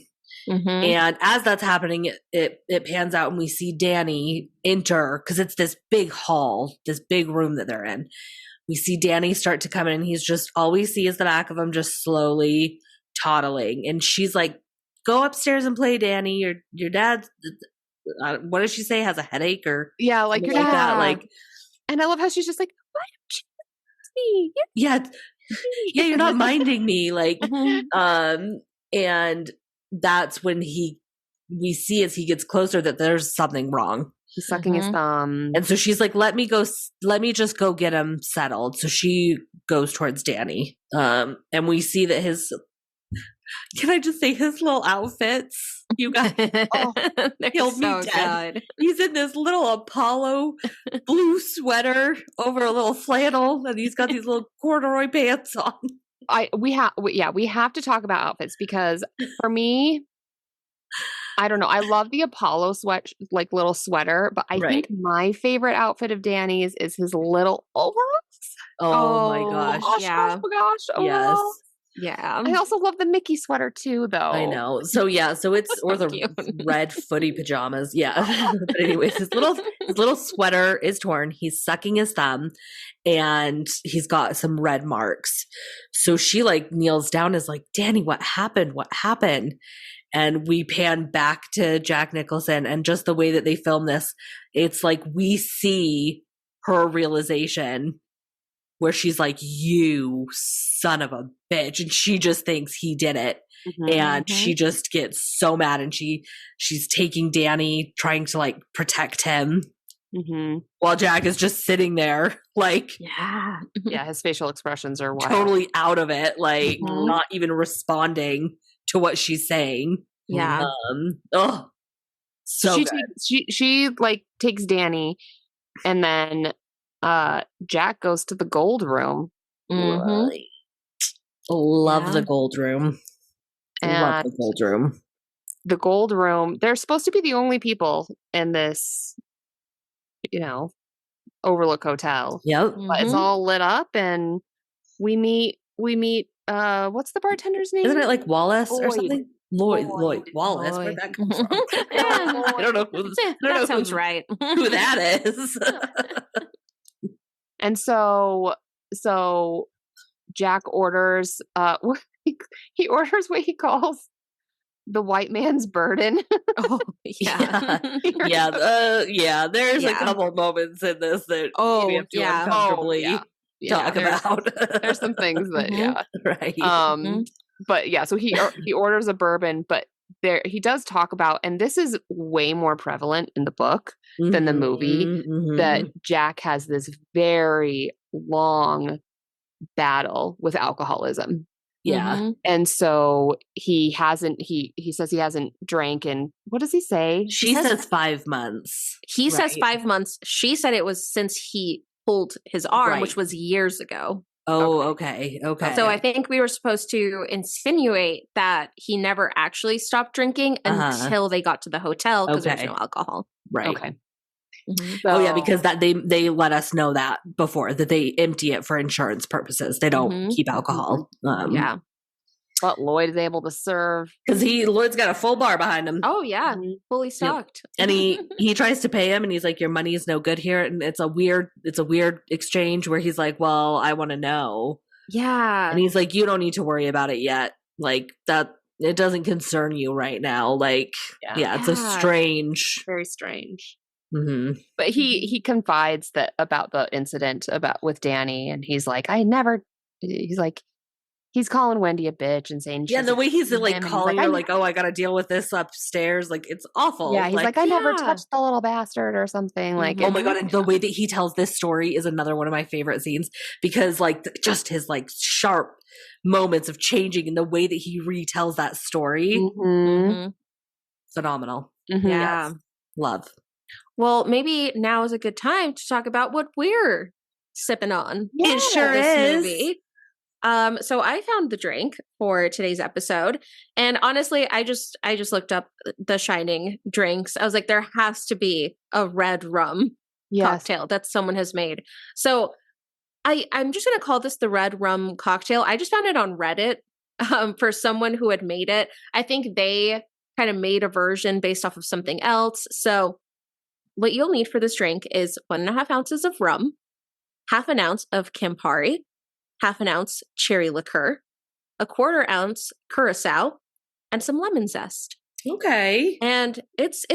And as that's happening, it pans out, and we see Danny enter, because it's this big hall, this big room that they're in. We see Danny start to come in, and he's just, all we see is the back of him just slowly toddling, and she's like, "Go upstairs and play, Danny. Your dad, what does she say, has a headache or like your like dad." that, like. And I love how she's just like, "Why don't you see?" Yeah, you're not minding me, like. And that's when we see as he gets closer that there's something wrong. He's sucking his thumb. And so she's like, let me just go get him settled. So she goes towards Danny. And we see that can I just say his little outfits? You guys, he'll so be dead. good. He's in this little Apollo blue sweater over a little flannel, and he's got these little corduroy pants on. We have to talk about outfits because for me, I don't know. I love the Apollo little sweater, but I think my favorite outfit of Danny's is his little overalls. Oh my gosh. Gosh, overalls. Yes. Yeah. I also love the Mickey sweater too, though. I know. So it's or the cute. red footy pajamas. Yeah. But anyways, his little sweater is torn. He's sucking his thumb and he's got some red marks. So she like kneels down and is like, Danny, what happened? What happened? And we pan back to Jack Nicholson, and just the way that they film this, it's like we see her realization where she's like, you son of a bitch. And she just thinks he did it. And she just gets so mad, and she's taking Danny, trying to like protect him. While Jack is just sitting there like, his facial expressions are wild. Totally out of it, like not even responding to what she's saying. Yeah. So she like takes Danny, and then Jack goes to the gold room. Right. Love the gold room. Love the gold room. The gold room. They're supposed to be the only people in this, Overlook Hotel. Yep. But it's all lit up, and we meet. What's the bartender's name? Isn't it like Wallace or something? Lloyd Wallace. Lloyd. Where'd that come from? I don't know. That sounds right. Who that is? And so Jack orders. He orders what he calls the white man's burden. Yeah. There's a couple moments in this that we have to uncomfortably talk about. There's some things that right. But so he orders a bourbon, but he does talk about, and this is way more prevalent in the book than the movie, that Jack has this very long battle with alcoholism. Yeah. And so he says he hasn't drank in, what does he say? She says 5 months. He says 5 months. She said it was since he pulled his arm, which was years ago. Oh, okay. So I think we were supposed to insinuate that he never actually stopped drinking until they got to the hotel because there was no alcohol. Right. Okay. So, because that they let us know that before, that they empty it for insurance purposes. They don't keep alcohol. But Lloyd is able to serve because Lloyd's got a full bar behind him. Oh yeah, fully stocked. Yep. And he tries to pay him, and he's like, "Your money is no good here." And it's a weird exchange where he's like, "Well, I want to know." Yeah, and he's like, "You don't need to worry about it yet. Like that, it doesn't concern you right now." Like, it's a strange, very strange. But he confides about the incident with Danny, and he's like, he's calling Wendy a bitch and saying, the way he's like calling her, like, "Oh, I got to deal with this upstairs." Like, it's awful. Yeah, he's like, "I never touched the little bastard," or something. Like, oh my god! And the way that he tells this story is another one of my favorite scenes because, like, just his like sharp moments of changing and the way that he retells that story, phenomenal. Yeah, yes. Love. Well, maybe now is a good time to talk about what we're sipping on. It sure is. Movie. So I found the drink for today's episode, and honestly, I just looked up the Shining drinks. I was like, there has to be a red rum cocktail that someone has made. So I'm just going to call this the Red Rum Cocktail. I just found it on Reddit for someone who had made it. I think they kind of made a version based off of something else. So what you'll need for this drink is 1.5 ounces of rum, 1/2 ounce of Campari, 1/2 ounce Cherry Liquer, 1/4 ounce Curacao, and some lemon zest. Okay. And it's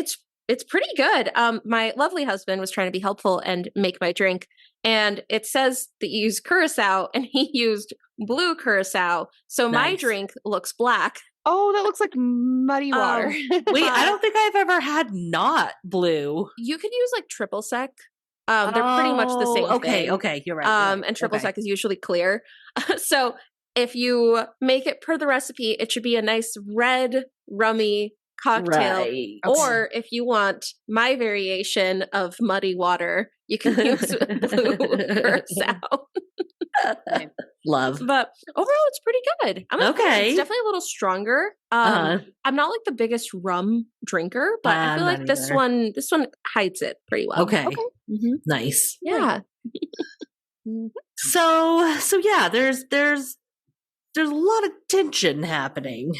pretty good. My lovely husband was trying to be helpful and make my drink, And it says that you use Curacao, and he used blue Curacao. So my Nice. drink looks black. Oh, that looks like muddy water. Wait, I don't think I've ever had not blue. You could use like triple sec. They're pretty much the same thing. Okay, you're right. And triple sec is usually clear. So if you make it per the recipe, it should be a nice red rummy cocktail. Right. Or if you want my variation of muddy water, you can use blue Curacao. Love. But overall, it's pretty good. Okay. It's definitely a little stronger. I'm not like the biggest rum drinker, but I feel like this one hides it pretty well. Okay. Nice. Yeah. So yeah, there's a lot of tension happening.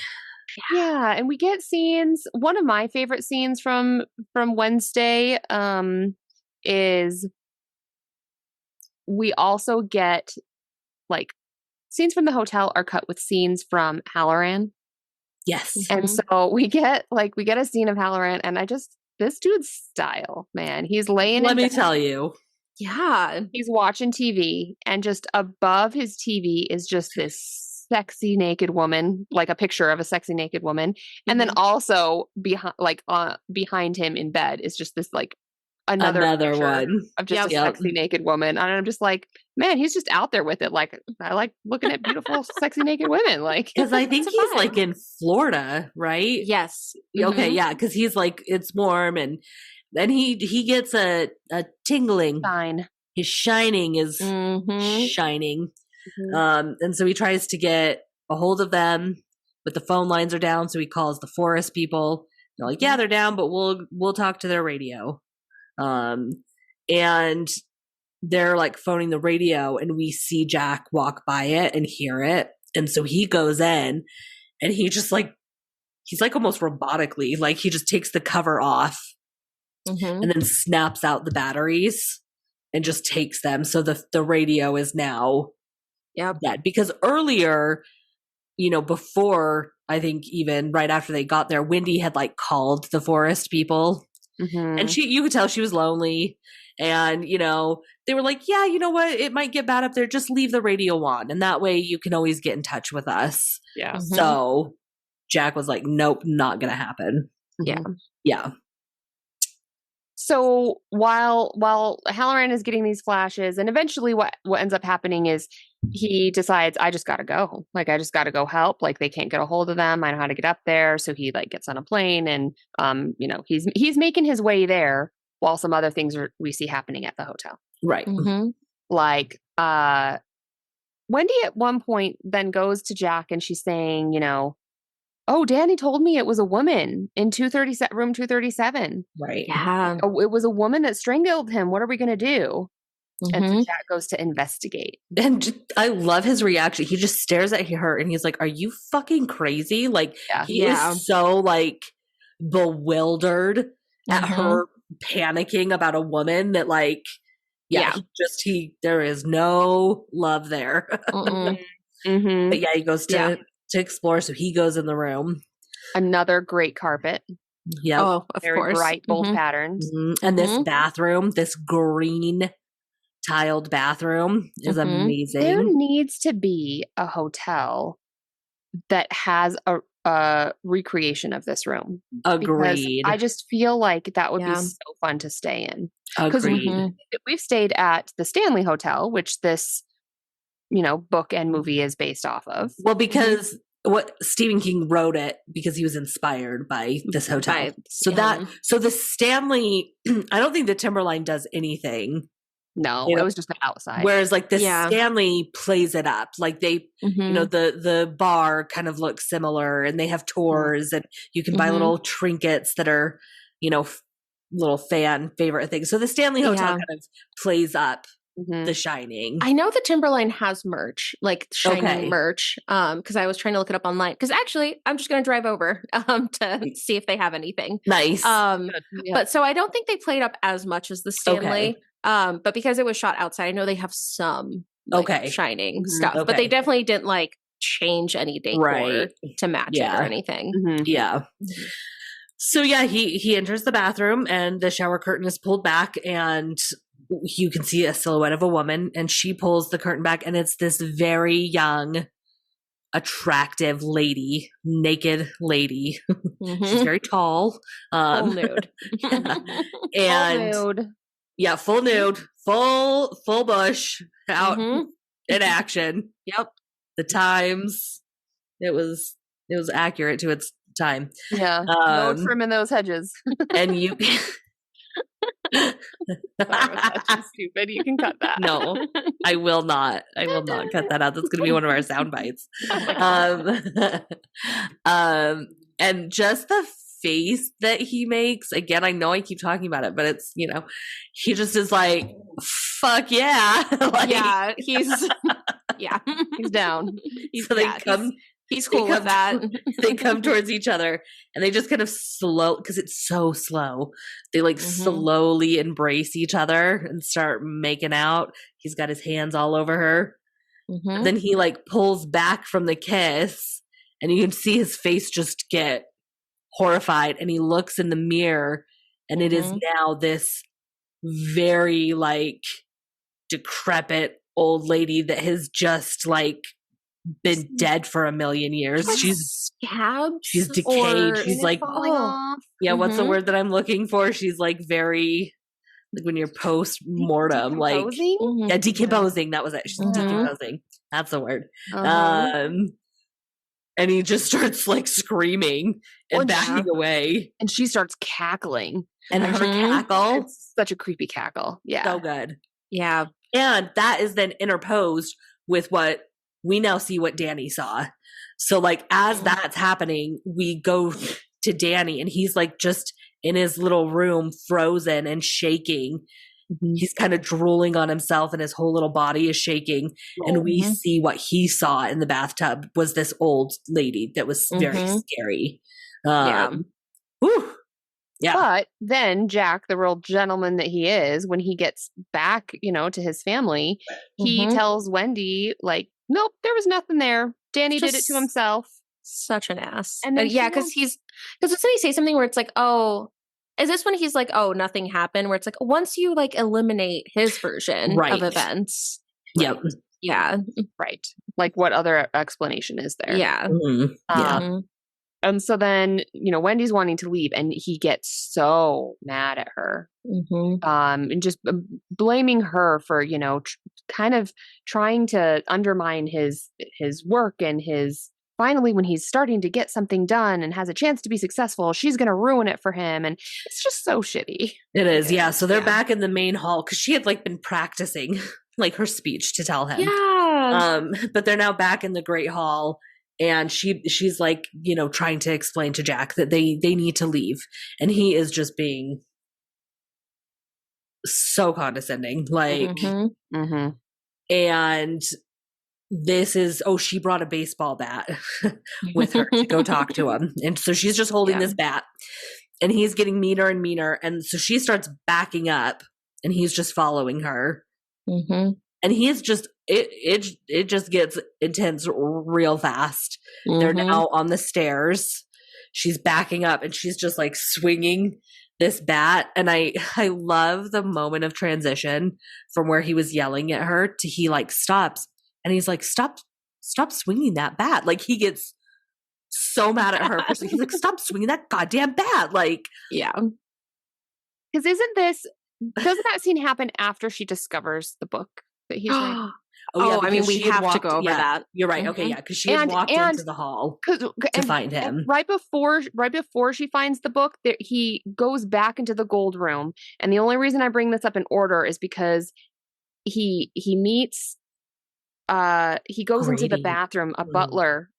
Yeah, and we get scenes. One of my favorite scenes from Wednesday is we also get like scenes from the hotel are cut with scenes from Halloran. Yes. And so we get a scene of Halloran, and this dude's style, man. He's laying Let me tell you. Yeah. He's watching TV, and just above his TV is just this sexy naked woman, like a picture of a sexy naked woman. And then also behind him in bed is just this like another one of just a sexy naked woman. And I'm just like, man, he's just out there with it. Like, I like looking at beautiful, sexy naked women. Like, because I think he's like in Florida, right? Yes. Okay, yeah, because he's like, it's warm, and then he gets a tingling sign. His shining is shining. And so he tries to get a hold of them, but the phone lines are down. So he calls the forest people. They're like, yeah, they're down, but we'll talk to their radio. And they're like phoning the radio, and we see Jack walk by it and hear it. And so he goes in, and he's like almost robotically, like he just takes the cover off and then snaps out the batteries and just takes them. So the radio is now dead. Because earlier, before, I think even right after they got there, Wendy had like called the forest people, and you could tell she was lonely. And, they were like, yeah, you know what? It might get bad up there. Just leave the radio on. And that way you can always get in touch with us. Yeah. So Jack was like, nope, not going to happen. Yeah. Yeah. So while Halloran is getting these flashes, and eventually what ends up happening is he decides, I just got to go. Like, I just got to go help. Like, they can't get a hold of them. I know how to get up there. So he like gets on a plane, and he's making his way there while some other things we see happening at the hotel. Right. Like Wendy at one point then goes to Jack, and she's saying, oh, Danny told me it was a woman in room 237. Right. Yeah. Oh, it was a woman that strangled him. What are we going to do? And so Jack goes to investigate. And I love his reaction. He just stares at her, and he's like, are you fucking crazy? Like, he is so like bewildered at her panicking about a woman that like, there is no love there. But yeah, he goes to explore. So he goes in the room. Another great carpet. Yeah. Oh, of very course. bright, bold patterns. And this bathroom, this green tiled bathroom is amazing. There needs to be a hotel that has a recreation of this room. Agreed. I just feel like that would be so fun to stay in. Agreed. We've stayed at the Stanley Hotel, which this, book and movie is based off of. Well, because what Stephen King wrote it because he was inspired by this hotel. So the Stanley, I don't think the Timberline does anything. No, it was just the outside. Whereas like the Stanley plays it up. Like they, the bar kind of looks similar, and they have tours, and you can buy little trinkets that are, little fan favorite things. So the Stanley Hotel kind of plays up The Shining. I know the Timberline has merch, like Shining merch, because I was trying to look it up online. Because actually, I'm just going to drive over to see if they have anything. Nice. But so I don't think they played up as much as the Stanley. But because it was shot outside, I know they have some Shining stuff. But they definitely didn't like change any decor to match it or anything. Yeah. So yeah, he enters the bathroom, and the shower curtain is pulled back, and you can see a silhouette of a woman, and she pulls the curtain back, and it's this very young, attractive lady, naked lady. She's very tall. Full nude. Yeah. And Full nude. yeah, full nude, full bush out in action. Yep. The times, it was accurate to its time. Yeah. No trim in those hedges. And you Sorry, that's just stupid. You can cut that. No, I will not. I will not cut that out. That's going to be one of our sound bites. And just the face that he makes, again, I know I keep talking about it, but it's, he just is like, fuck yeah. Like, yeah, he's down. He's cool with that. They come towards each other, and they just kind of because it's so slow. They like slowly embrace each other and start making out. He's got his hands all over her. Then he like pulls back from the kiss, and you can see his face just get horrified, and he looks in the mirror, and it is now this very like decrepit old lady that has just like been dead for a million years. She's scabs. She's decayed. She's like falling off. Yeah, what's the word that I'm looking for? She's like very like when you're post mortem, like decomposing. That was it. She's decomposing. That's the word. And he just starts like screaming and backing away, and she starts cackling. And her cackle, it's such a creepy cackle. Yeah, so good. Yeah, and that is then interposed with what we now see what Danny saw. So like as that's happening, we go to Danny, and he's like just in his little room, frozen and shaking. He's kind of drooling on himself, and his whole little body is shaking. And we see what he saw in the bathtub was this old lady that was very scary. Yeah. But then Jack, the real gentleman that he is, when he gets back, to his family, he tells Wendy, like, nope, there was nothing there. Danny did it to himself. Such an ass. And then because doesn't he say something where it's like, oh, is this when he's like, oh, nothing happened? Where it's like, once you like eliminate his version of events. Yep. Yeah. Right. Like what other explanation is there? Yeah. And so then, Wendy's wanting to leave, and he gets so mad at her, and just blaming her for, kind of trying to undermine his work and finally, when he's starting to get something done and has a chance to be successful, she's going to ruin it for him. And it's just so shitty. It is. Yeah. So they're back in the main hall because she had like been practicing like her speech to tell him. Yeah. But they're now back in the Great Hall. And she's like, trying to explain to Jack that they need to leave. And he is just being so condescending. Like, and this is, she brought a baseball bat with her to go talk to him. And so she's just holding this bat, and he's getting meaner and meaner. And so she starts backing up, and he's just following her. And he is just, it just gets intense real fast. They're now on the stairs. She's backing up, and she's just like swinging this bat. And I love the moment of transition from where he was yelling at her to he like stops, and he's like, stop swinging that bat. Like he gets so mad at her. He's like, stop swinging that goddamn bat. Like, yeah. Because doesn't that scene happen after she discovers the book that he's writing? I mean, we have to go over that. You're right. Okay, yeah, because she had walked into the hall to find him. Right before she finds the book, he goes back into the gold room. And the only reason I bring this up in order is because he meets, he goes into the bathroom, a butler.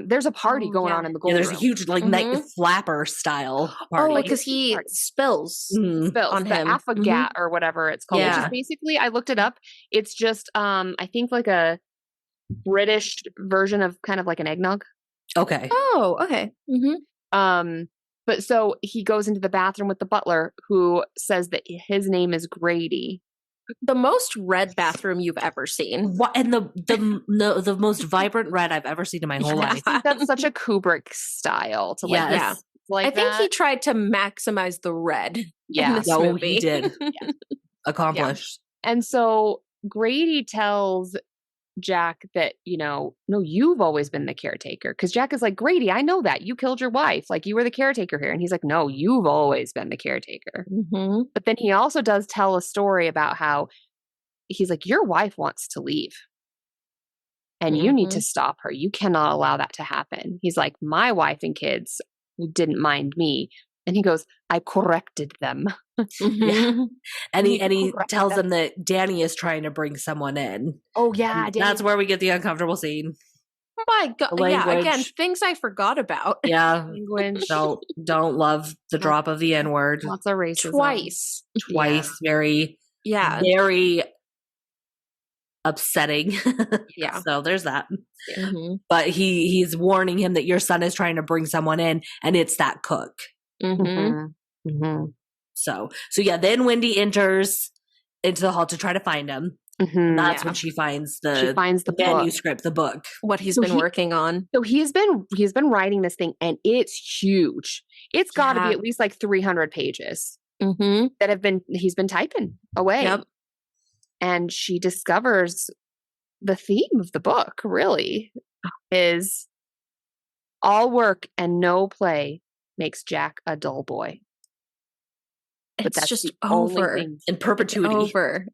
There's a party going on in the gold room. There's a huge like night flapper style party. Oh, because he spills on the him. Affogat or whatever it's called. Yeah. Which is basically, I looked it up. It's just, I think like a British version of kind of like an eggnog. Okay. Oh, okay. But so he goes into the bathroom with the butler, who says that his name is Grady. The most red bathroom you've ever seen. And the most vibrant red I've ever seen in my whole life. I think that's such a Kubrick style to like. Yeah. Like I think he tried to maximize the red in this movie. He did. accomplished. And so Grady tells Jack that, no, you've always been the caretaker. Because Jack is like, Grady, I know that. You killed your wife. Like, you were the caretaker here. And he's like, no, you've always been the caretaker. Mm-hmm. But then he also does tell a story about how he's like, your wife wants to leave. And you need to stop her. You cannot allow that to happen. He's like, my wife and kids didn't mind me. And he goes, I corrected them. Yeah. And he tells them that Danny is trying to bring someone in. Oh, yeah. That's where we get the uncomfortable scene. Oh my God. Yeah, again, things I forgot about. Yeah. Language. Don't love the drop of the N-word. Lots of racism. Twice. Very, very upsetting. Yeah. So there's that. Yeah. Mm-hmm. But he's warning him that your son is trying to bring someone in, and it's that cook. Mm-hmm. Mm-hmm. So yeah, then Wendy enters into the hall to try to find him. Mm-hmm. That's when she finds the manuscript, the book, what he's been working on. So he's been writing this thing, and it's huge. It's got to be at least like 300 pages that he's been typing away. Yep. And she discovers the theme of the book really is all work and no play makes Jack a dull boy. But it's just over in perpetuity. Over.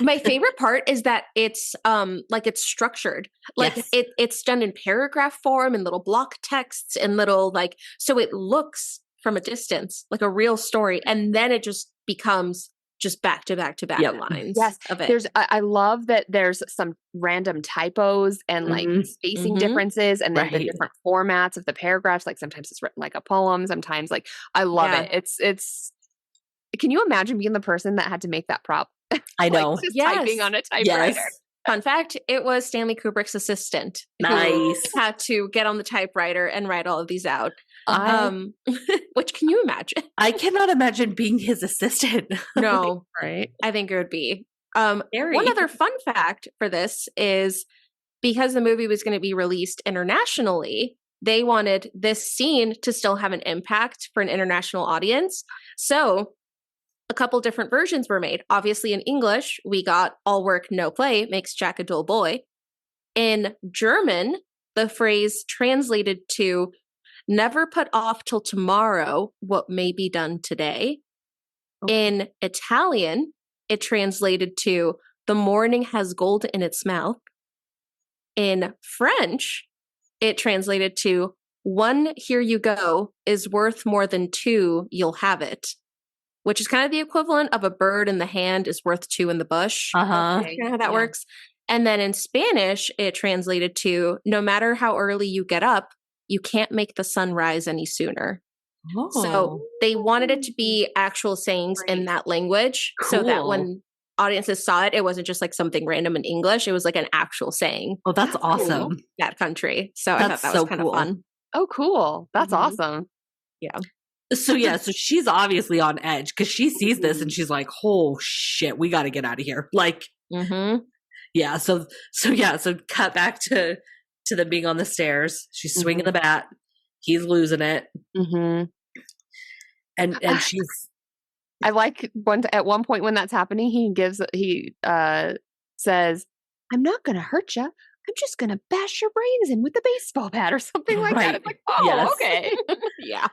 My favorite part is that it's it's structured. Like it's done in paragraph form and little block texts and little so it looks from a distance like a real story, and then it just becomes just back to back to back lines. Yes, of it. I love that there's some random typos and spacing differences, and then the different formats of the paragraphs. Like sometimes it's written like a poem, sometimes I love it. It's. Can you imagine being the person that had to make that prop? I know. Just typing on a typewriter. Yes. Fun fact, it was Stanley Kubrick's assistant. Nice. Who had to get on the typewriter and write all of these out. Which can you imagine? I cannot imagine being his assistant. No. Right. I think it would be. One other fun fact for this is because the movie was going to be released internationally, they wanted this scene to still have an impact for an international audience. So a couple different versions were made. Obviously, in English, we got all work, no play makes Jack a dull boy. In German, the phrase translated to never put off till tomorrow what may be done today. Okay. In Italian, it translated to the morning has gold in its mouth. In French, it translated to one, here you go, is worth more than two, you'll have it. Which is kind of the equivalent of a bird in the hand is worth two in the bush. Okay. You know how that works? And then in Spanish, it translated to no matter how early you get up, you can't make the sun rise any sooner. Oh. So they wanted it to be actual sayings in that language so that when audiences saw it, it wasn't just like something random in English. It was like an actual saying. Oh, that's awesome. Cool. That country. So I thought that was kind of fun. Oh, cool. That's awesome. Yeah. So she's obviously on edge because she sees this and she's like, "Oh shit, we got to get out of here!" So cut back to them being on the stairs. She's swinging the bat. He's losing it, and she's. I like at one point when that's happening, he says, "I'm not going to hurt you. I'm just going to bash your brains in with the baseball bat or something like that." It's like, okay. Yeah.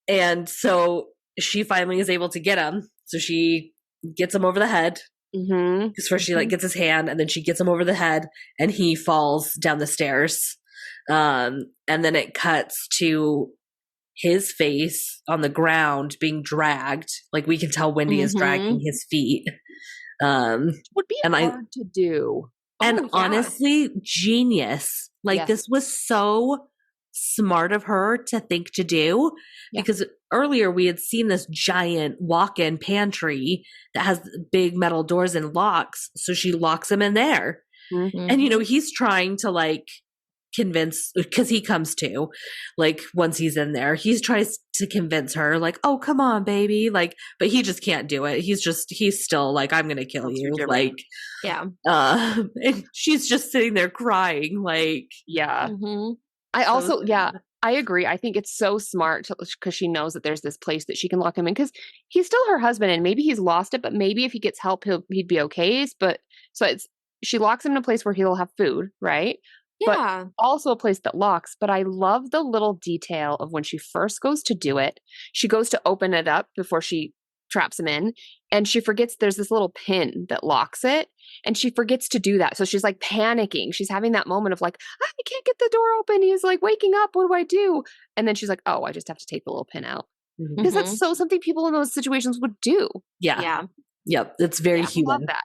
And so she finally is able to get him. So she gets him over the head. Because first she gets his hand, and then she gets him over the head, and he falls down the stairs. And then it cuts to his face on the ground being dragged. Like we can tell Wendy is dragging his feet. Would be hard to do. And honestly, genius. This was so smart of her to think to do, because earlier we had seen this giant walk-in pantry that has big metal doors and locks. So she locks him in there. And, he's trying to convince, because he comes to, once he's in there, he tries to convince her, oh, come on, baby. But he just can't do it. He's still I'm going to kill you. And she's just sitting there crying. I also, I agree. I think it's so smart because she knows that there's this place that she can lock him in because he's still her husband and maybe he's lost it, but maybe if he gets help, he'd be okay. But she locks him in a place where he'll have food, right? Yeah. But also a place that locks. But I love the little detail of when she first goes to do it. She goes to open it up before she traps him in, and she forgets there's this little pin that locks it, and she forgets to do that. So she's like panicking. She's having that moment of like, I can't get the door open. He's like waking up. What do I do? And then she's like, oh, I just have to take the little pin out. Because that's so something people in those situations would do. Yeah. Yeah. Yep. It's very human. I love that.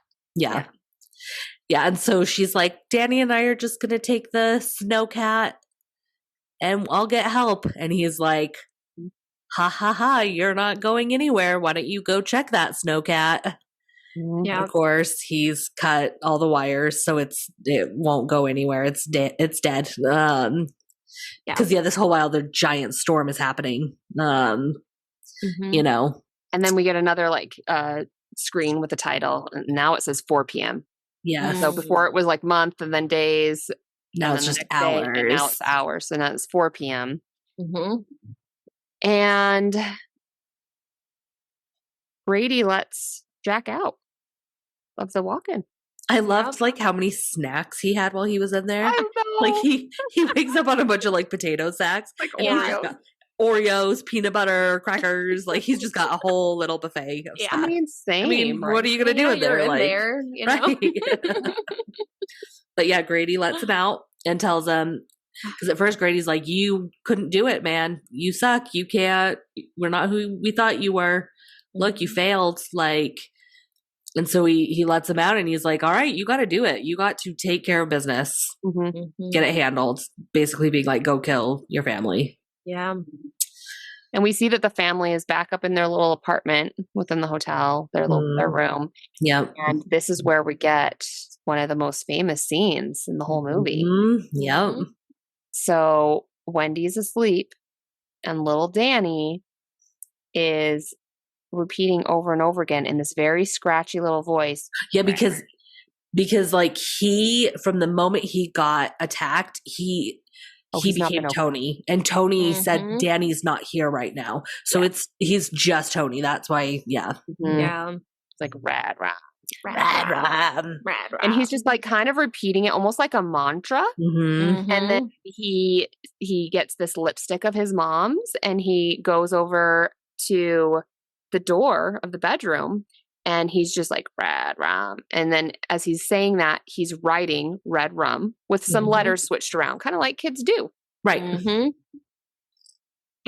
Yeah. And so she's like, Danny and I are just going to take the snowcat and I'll get help. And he's like, ha ha ha, you're not going anywhere. Why don't you go check that snowcat? Yeah. Of course, he's cut all the wires, so it won't go anywhere. It's dead. Because this whole while the giant storm is happening. You know. And then we get another screen with the title. Now it says 4 p.m. Yeah. So before it was like month and then days. Now it's just hours. And now it's hours. So now it's 4 p.m. And Brady lets Jack out of the walk-in. I loved how many snacks he had while he was in there. I know. Like he wakes up on a bunch of potato sacks, like Oreos, peanut butter, crackers. Like he's just got a whole little buffet of stuff. I mean, same. I mean, what are you gonna do in there? You know? Right? But yeah, Grady lets him out and tells him, because at first Grady's like, you couldn't do it, man. You suck. You can't. We're not who we thought you were. Look, you failed. And so he lets him out and he's like, all right, you got to do it. You got to take care of business, get it handled. Basically being like, go kill your family. Yeah. And we see that the family is back up in their little apartment within the hotel, their room. Yeah. And this is where we get one of the most famous scenes in the whole movie. Yeah. So Wendy's asleep and little Danny is repeating over and over again in this very scratchy little voice. Yeah, because he, from the moment he got attacked, he became Tony. And Tony said, Danny's not here right now. So he's just Tony. That's why, yeah. Yeah. It's like rad. And he's just kind of repeating it almost like a mantra. And then he gets this lipstick of his mom's and he goes over to the door of the bedroom and he's just like REDRUM. And then as he's saying that, he's writing REDRUM with some letters switched around, kind of like kids do. Right.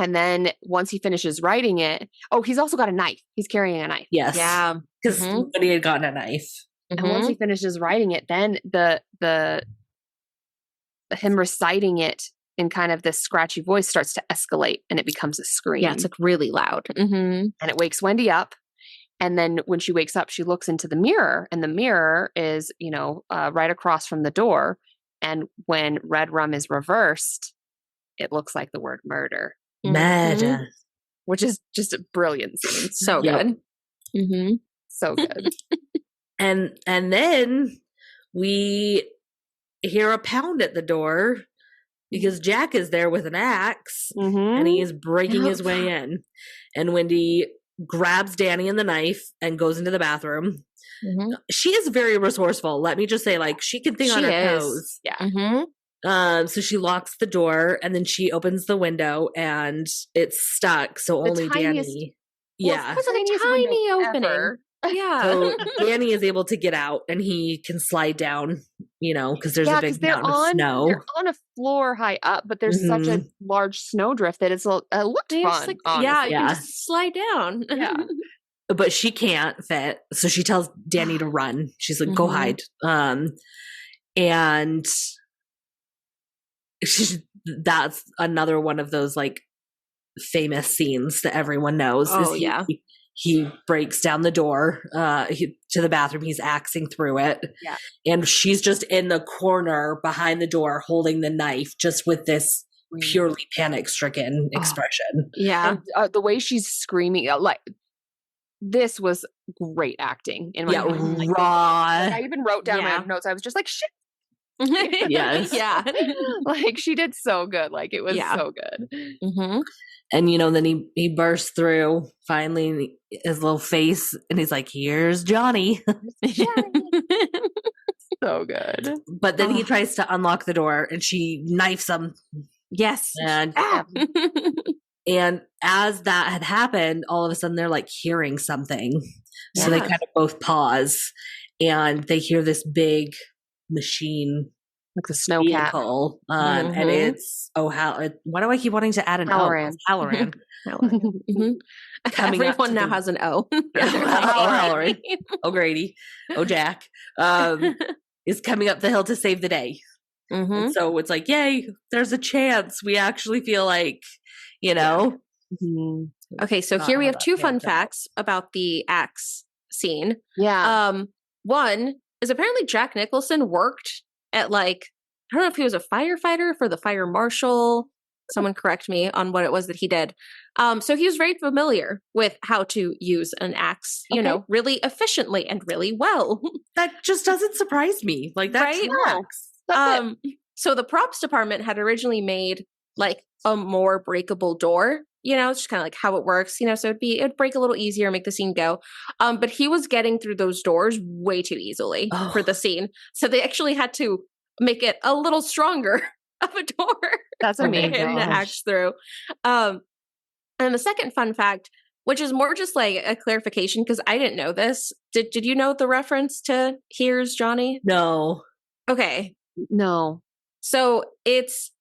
And then once he finishes writing it, he's also got a knife. He's carrying a knife. Yes. Yeah. Because he had gotten a knife. And once he finishes writing it, then the him reciting it in kind of this scratchy voice starts to escalate and it becomes a scream. Yeah, it's really loud. And it wakes Wendy up. And then when she wakes up, she looks into the mirror and the mirror is, right across from the door. And when REDRUM is reversed, it looks like the word murder. Murder. Which is just a brilliant scene. So good. So good. And then we hear a pound at the door because Jack is there with an axe and he is breaking his way in. And Wendy grabs Danny and the knife and goes into the bathroom. She is very resourceful. Let me just say, she can think on her toes. Yeah. So she locks the door and then she opens the window and it's stuck. So only Danny. Yeah. It's a tiny opening. Yeah. So Danny is able to get out and he can slide down, because there's a big mountain of snow. They're on a floor high up, but there's such a large snowdrift that it looked fun. You can just slide down. Yeah. But she can't fit. So she tells Danny to run. She's like, go hide. And that's another one of those famous scenes that everyone knows. He breaks down the door to the bathroom. He's axing through it. Yeah. And she's just in the corner behind the door holding the knife just with this purely panic-stricken expression. Yeah. And, the way she's screaming, this was great acting in my opinion. Raw. I even wrote down my notes. I was just like, shit. Yes. Yeah. Like she did so good. Like it was so good. Mm-hmm. And, you know, then he bursts through finally his little face and he's like, here's Johnny. So good. But then he tries to unlock the door and she knifes him. Yes. And and as that had happened, all of a sudden they're like hearing something. So they kind of both pause and they hear this big machine, like the snow vehicle. And it's why do I keep wanting to add an Halloran. Halloran. Mm-hmm. Everyone now has an O. Halloran. O'Grady. Jack. Is coming up the hill to save the day. And so it's like, yay, there's a chance. We actually feel like, you know. Okay, so here we have two fun facts about the axe scene. Yeah. One is apparently Jack Nicholson worked at like, I don't know if he was a firefighter for the fire marshal. Someone correct me on what it was that he did. So he was very familiar with how to use an axe, you know, really efficiently and really well. That just doesn't surprise me. Like that tracks. So the props department had originally made like a more breakable door. You know, it's just kind of like how it works, you know, so it'd break a little easier, make the scene go. But he was getting through those doors way too easily for the scene. So they actually had to make it a little stronger of a door. That's amazing. And the axe through. And the second fun fact, which is more just like a clarification, because I didn't know this. Did you know the reference to Here's Johnny? No. Okay. No. So it's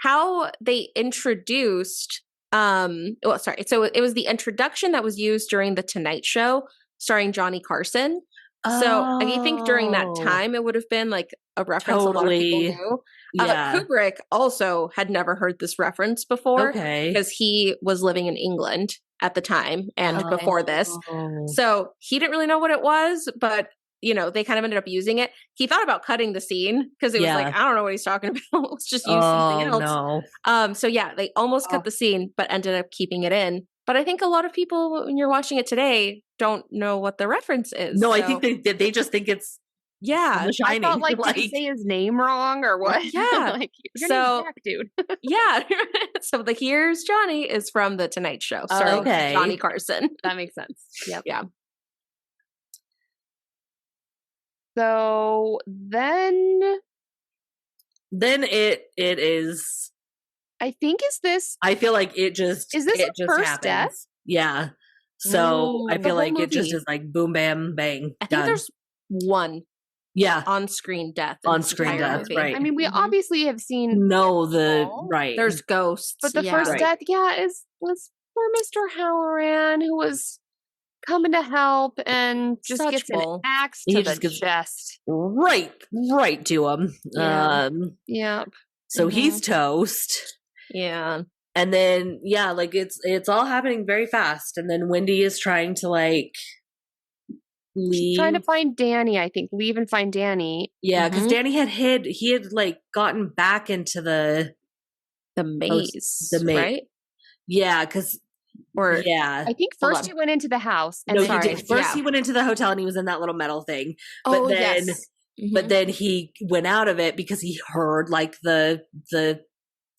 how they introduced so it was the introduction that was used during the Tonight Show starring Johnny Carson. So I think during that time it would have been like a reference a lot of people knew. Kubrick also had never heard this reference before because he was living in England at the time and before this. So he didn't really know what it was, but you know, they kind of ended up using it. He thought about cutting the scene because it was like, I don't know what he's talking about. Let's just use something else. No. So yeah, they almost cut the scene, but ended up keeping it in. But I think a lot of people, when you're watching it today, don't know what the reference is. No, so. I think they just think it's The Shining. I thought like did he say his name wrong or what? Yeah. Like your name's Jack, dude. Yeah. So the Here's Johnny is from the Tonight Show. Starring Johnny Carson. That makes sense. Yep. Yeah. So then it is. I think I feel like it just is this it a just first happens. death? Yeah. So I feel like it just is like boom, bam, bang. I think there's one. Yeah. On-screen death. On-screen death, movie. right. I mean, we obviously have seen right. There's ghosts. But the first death, was poor Mr. Halloran, who was coming to help and just gets an axe to the chest. Right to him. Yeah. So he's toast. Yeah. And then like it's all happening very fast. And then Wendy is trying to like leave. She's trying to find Danny, I think. Leave and find Danny. Yeah, because Danny he had like gotten back into the maze. Right? Yeah, because I think first he went into the house. And he did. First he went into the hotel and he was in that little metal thing. But then but then he went out of it because he heard like the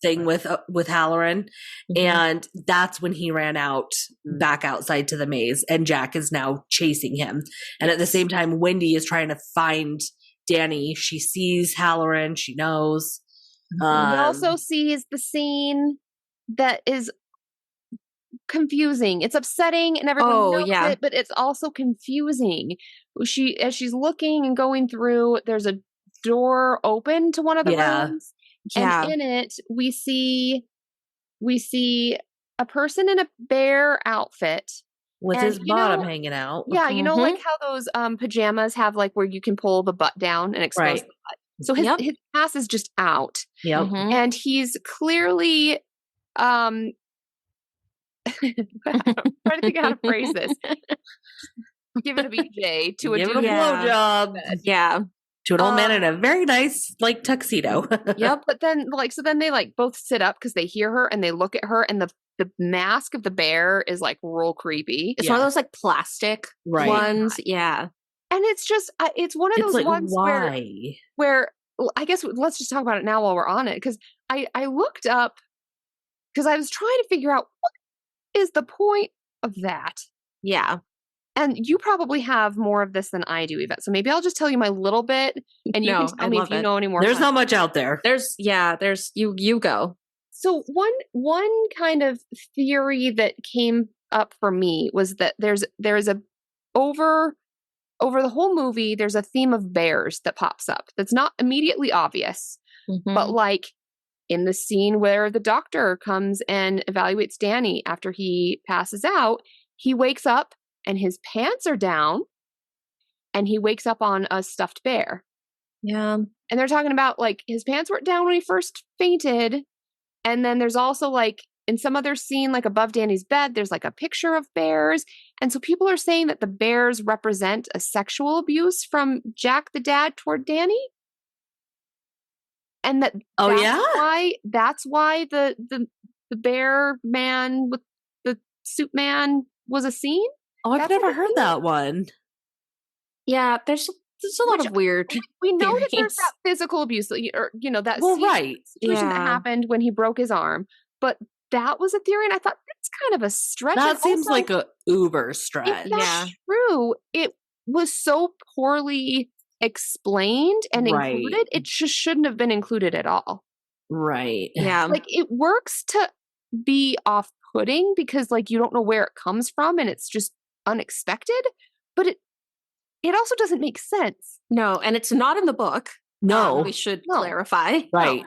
thing with Halloran, and that's when he ran out back outside to the maze, and Jack is now chasing him. And at the same time, Wendy is trying to find Danny. She sees Halloran. She knows. He also sees the scene that is confusing. It's upsetting and everyone knows it, but it's also confusing. As she's looking and going through, there's a door open to one of the rooms. Yeah. And in it, we see a person in a bear outfit with his bottom hanging out. Yeah, you know, like how those pajamas have like where you can pull the butt down and expose the butt. So his ass is just out. Yep. And he's clearly I'm trying to think how to phrase this. Give it a BJ to a blowjob. Yeah. To an old man in a very nice like tuxedo. Yep. But then then they like both sit up because they hear her and they look at her, and the mask of the bear is like real creepy. It's one of those like plastic ones. Yeah. And it's just it's one of those like, ones why? where I guess let's just talk about it now while we're on it, because I looked up, because I was trying to figure out what is the point of that. Yeah. And you probably have more of this than I do, Yvette. So maybe I'll just tell you my little bit, and you can tell me if you know any more. There's not much out there. There's you go. So one kind of theory that came up for me was that there's a over the whole movie, there's a theme of bears that pops up that's not immediately obvious, but like in the scene where the doctor comes and evaluates Danny after he passes out, he wakes up and his pants are down and he wakes up on a stuffed bear. Yeah. And they're talking about like his pants weren't down when he first fainted. And then there's also like in some other scene, like above Danny's bed, there's like a picture of bears. And so people are saying that the bears represent a sexual abuse from Jack the dad toward Danny. And that's why the bear man with the suit man was a scene. Oh, I've never heard that one. Yeah, there's a lot of weird. We know that there's that physical abuse, or that situation that happened when he broke his arm, but that was a theory, and I thought that's kind of a stretch. That seems like a uber stretch. If that's true, it was so poorly explained and included. It just shouldn't have been included at all. Right. Yeah. Like it works to be off-putting because like you don't know where it comes from and it's just unexpected, but it also doesn't make sense. No, and it's not in the book. No. We should clarify. Right.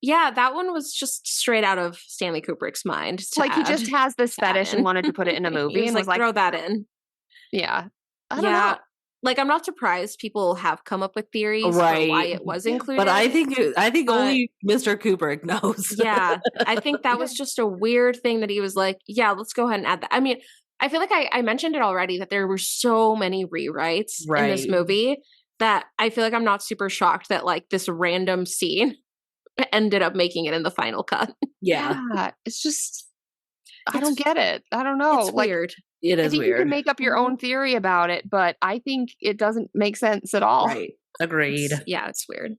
Yeah, that one was just straight out of Stanley Kubrick's mind. Like he just has this fetish and wanted to put it in a movie and was like, throw that in. Yeah. I don't know. Like I'm not surprised people have come up with theories for why it was included. But I think only Mr. Kubrick knows. Yeah. I think that was just a weird thing that he was like, yeah, let's go ahead and add that. I mean, I feel like I mentioned it already that there were so many rewrites in this movie that I feel like I'm not super shocked that like this random scene ended up making it in the final cut. Yeah. It's just, I don't get it. I don't know. It's weird. It is I think weird. You can make up your own theory about it, but I think it doesn't make sense at all. Right. Agreed. It's weird.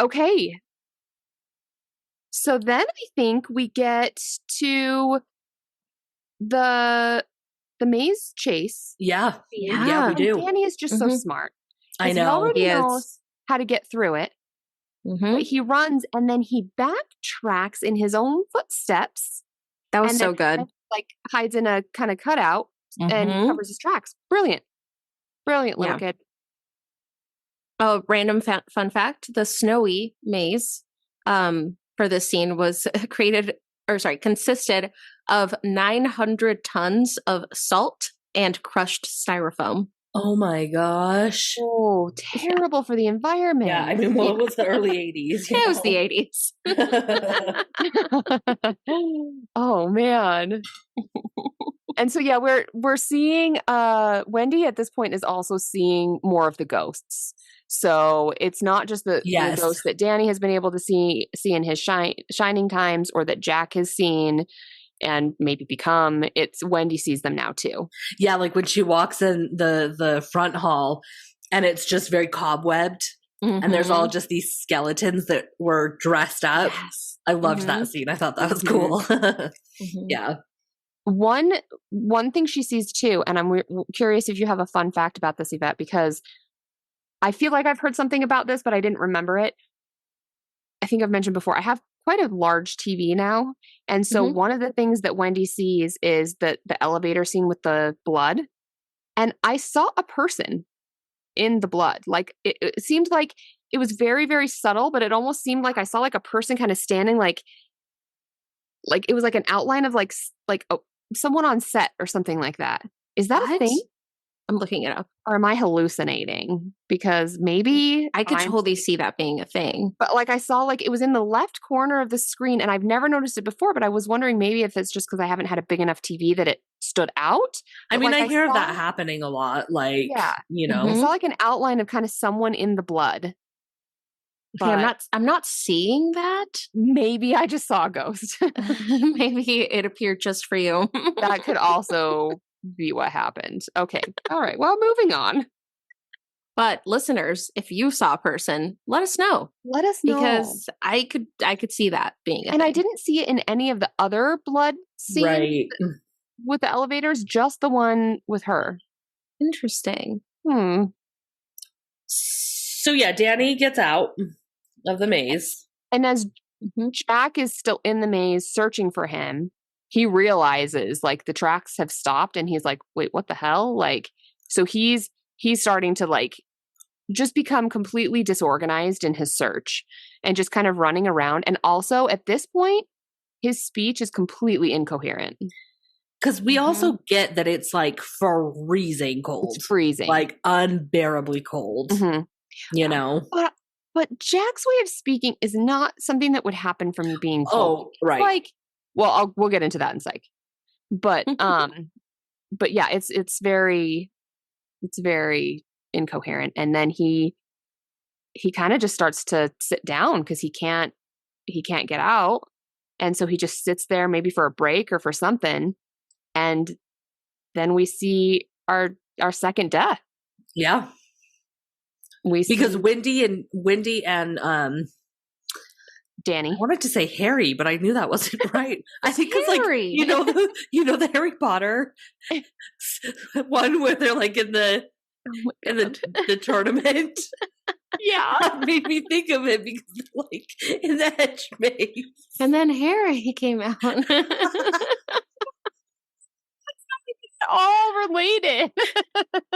Okay. So then I think we get to the maze chase. Yeah, we do. Danny is just so smart. I know. He already knows how to get through it. But he runs and then he backtracks in his own footsteps. That was so good. Like hides in a kind of cutout and covers his tracks. Brilliant little kid. Oh, random fun fact: the snowy maze for this scene was consisted of 900 tons of salt and crushed styrofoam. Oh my gosh. Oh, terrible for the environment. Yeah, I mean, it was the early 80s. It was the 80s. Oh man. And so we're seeing Wendy at this point is also seeing more of the ghosts. So it's not just the ghosts that Danny has been able to see in his shining times or that Jack has seen and maybe become. It's Wendy sees them now too. Yeah, like when she walks in the front hall and it's just very cobwebbed and there's all just these skeletons that were dressed up. Yes. I loved that scene. I thought that was cool. Yeah. One thing she sees too, and I'm curious if you have a fun fact about this, Yvette, because I feel like I've heard something about this, but I didn't remember it. I think I've mentioned before, I have quite a large TV now. And so one of the things that Wendy sees is the elevator scene with the blood. And I saw a person in the blood. Like it seemed like it was very, very subtle, but it almost seemed like I saw like a person kind of standing like it was like an outline of like someone on set or something like that. Is that a thing? I'm looking it up. Or am I hallucinating? Because maybe I could totally see that being a thing. But like I saw like it was in the left corner of the screen and I've never noticed it before, but I was wondering maybe if it's just because I haven't had a big enough TV that it stood out. I mean, I hear that happening a lot. Like, you know. I saw like an outline of kind of someone in the blood. But I'm not seeing that. Maybe I just saw a ghost. Maybe it appeared just for you. That could also be what happened. Okay. All right. Well, moving on. But listeners, if you saw a person, let us know. Let us know. Because I could see that being a And thing. I didn't see it in any of the other blood scenes with the elevators, just the one with her. Interesting. So yeah, Danny gets out of the maze. And as Jack is still in the maze searching for him, he realizes like the tracks have stopped and he's like, wait, what the hell? Like, so he's starting to like just become completely disorganized in his search and just kind of running around. And also at this point, his speech is completely incoherent. Because we also get that it's like freezing cold. It's freezing. Like unbearably cold. You know? But Jack's way of speaking is not something that would happen from being told. Oh, right. Like, well, we'll get into that in psych. But yeah, it's very incoherent. And then he kind of just starts to sit down because he can't get out. And so he just sits there maybe for a break or for something. And then we see our second death. Yeah. Because Wendy and Danny. I wanted to say Harry, but I knew that wasn't right. I think it's like the Harry Potter one where they're like in the tournament. Yeah, that made me think of it because like in the hedge maze. And then Harry came out. All related.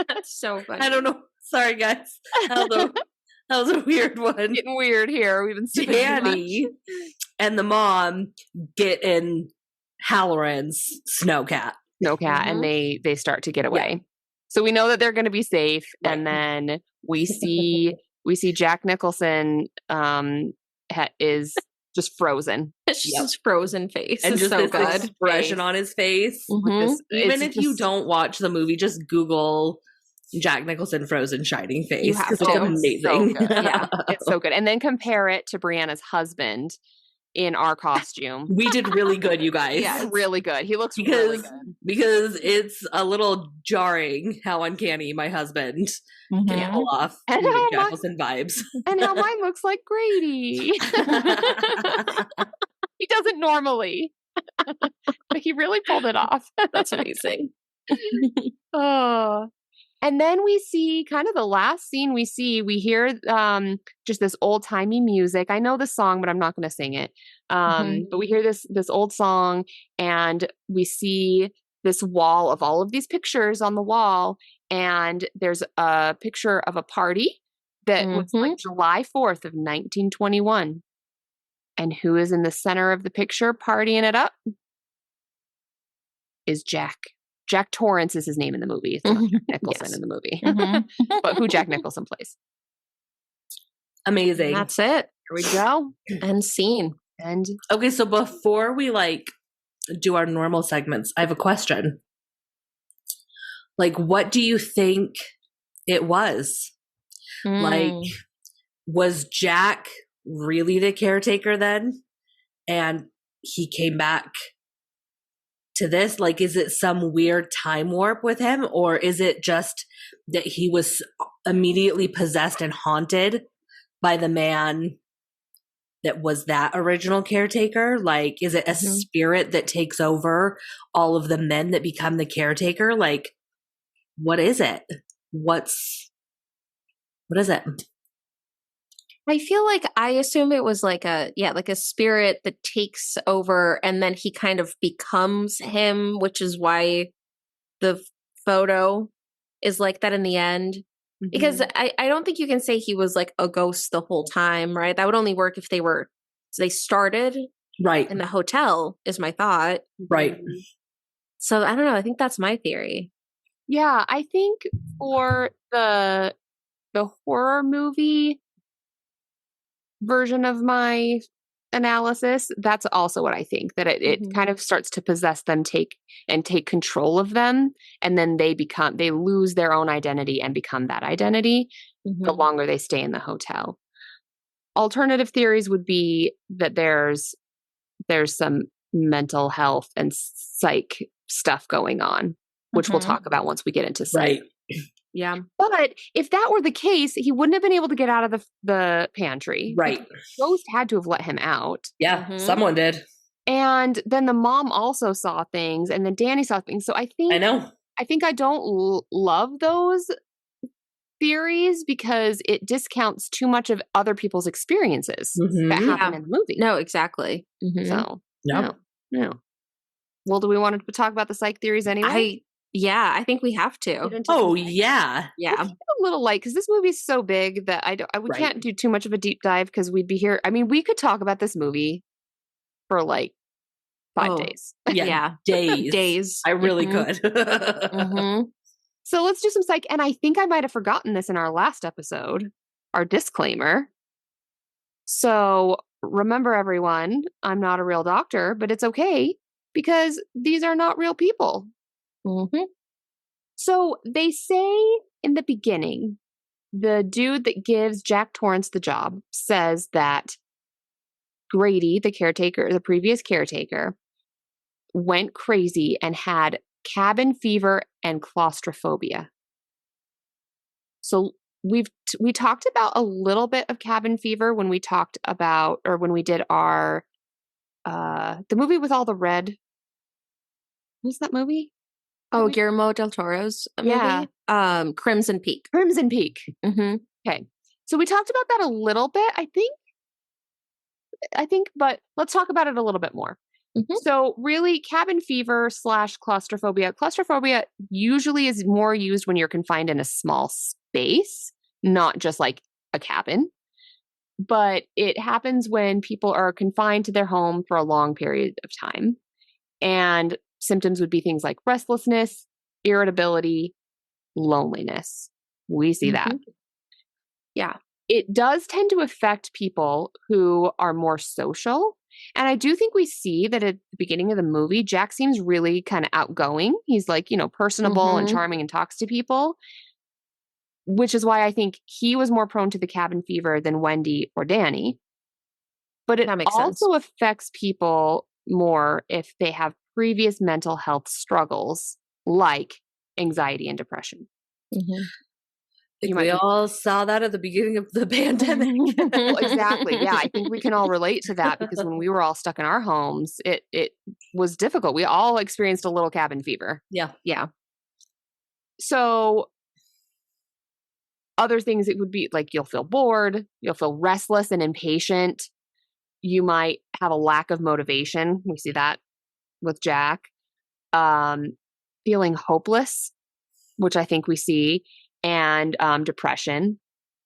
That's so funny. I don't know. Sorry, guys. That was a weird one. Getting weird here. We've been seeing Danny and the mom get in Halloran's snowcat, and they start to get away. Yeah. So we know that they're going to be safe, and then we see Jack Nicholson is just frozen. It's just frozen face. And just so this good expression on his face. Even if you don't watch the movie, just Google Jack Nicholson frozen shining face. You have to. It's amazing. So good. Yeah, it's so good. And then compare it to Brianna's husband in our costume. We did really good, you guys. Yeah, really good. He looks really good. Because it's a little jarring how uncanny my husband can pull off Jack Nicholson vibes. And how mine looks like Grady. He doesn't normally. But he really pulled it off. That's amazing. Oh. And then we see kind of the last scene we hear just this old-timey music. I know the song, but I'm not going to sing it. But we hear this old song and we see this wall of all of these pictures on the wall. And there's a picture of a party that was like July 4th of 1921. And who is in the center of the picture partying it up? Is Jack. Jack Torrance is his name in the movie. It's not Jack Nicholson in the movie. But who Jack Nicholson plays. Amazing. That's it. Here we go. End scene. And okay, so before we like do our normal segments, I have a question. Like, what do you think it was? Like, was Jack really the caretaker then? And he came back to this? Like, is it some weird time warp with him? Or is it just that he was immediately possessed and haunted by the man that was that original caretaker? Like, is it a spirit that takes over all of the men that become the caretaker? Like, what is it? What is it? I feel like I assume it was like a spirit that takes over and then he kind of becomes him, which is why the photo is like that in the end. Because I don't think you can say he was like a ghost the whole time, right? That would only work if they started right in the hotel, is my thought. Right. So I don't know. I think that's my theory. Yeah, I think for the horror movie version of my analysis, that's also what I think, that it kind of starts to possess them, take control of them, and then they lose their own identity and become that identity the longer they stay in the hotel. Alternative theories would be that there's some mental health and psych stuff going on, which we'll talk about once we get into psych. Right. Yeah. But if that were the case, he wouldn't have been able to get out of the pantry. Right. Like, Ghost had to have let him out. Yeah, someone did. And then the mom also saw things, and then Danny saw things. So I think I don't love those theories because it discounts too much of other people's experiences that happen in the movie. No, exactly. So, no. Well, do we want to talk about the psych theories anyway? I think we have to. Oh, yeah. Yeah. We'll keep it a little light because this movie is so big that we can't do too much of a deep dive because we'd be here. I mean, we could talk about this movie for like 5 days. Yeah. Days. I really could. So let's do some psych. And I think I might have forgotten this in our last episode, our disclaimer. So remember, everyone, I'm not a real doctor, but it's okay because these are not real people. So they say in the beginning, the dude that gives Jack Torrance the job says that Grady, the caretaker, the previous caretaker, went crazy and had cabin fever and claustrophobia. So we talked about a little bit of cabin fever when we talked about, or when we did our the movie with all the red. What's that movie? Oh, Guillermo del Toro's movie? Yeah. Crimson Peak. Crimson Peak. Okay. So we talked about that a little bit, I think, but let's talk about it a little bit more. So really, cabin fever / claustrophobia. Claustrophobia usually is more used when you're confined in a small space, not just like a cabin. But it happens when people are confined to their home for a long period of time. And symptoms would be things like restlessness, irritability, loneliness. We see that. Yeah. It does tend to affect people who are more social. And I do think we see that at the beginning of the movie, Jack seems really kind of outgoing. He's like, personable and charming and talks to people, which is why I think he was more prone to the cabin fever than Wendy or Danny. But it also affects people more if they have previous mental health struggles like anxiety and depression. We all saw that at the beginning of the pandemic. Well, exactly. Yeah, I think we can all relate to that because when we were all stuck in our homes, it was difficult. We all experienced a little cabin fever. Yeah. So other things, it would be like you'll feel bored, you'll feel restless and impatient. You might have a lack of motivation. We see that with Jack. Feeling hopeless, which I think we see, and depression.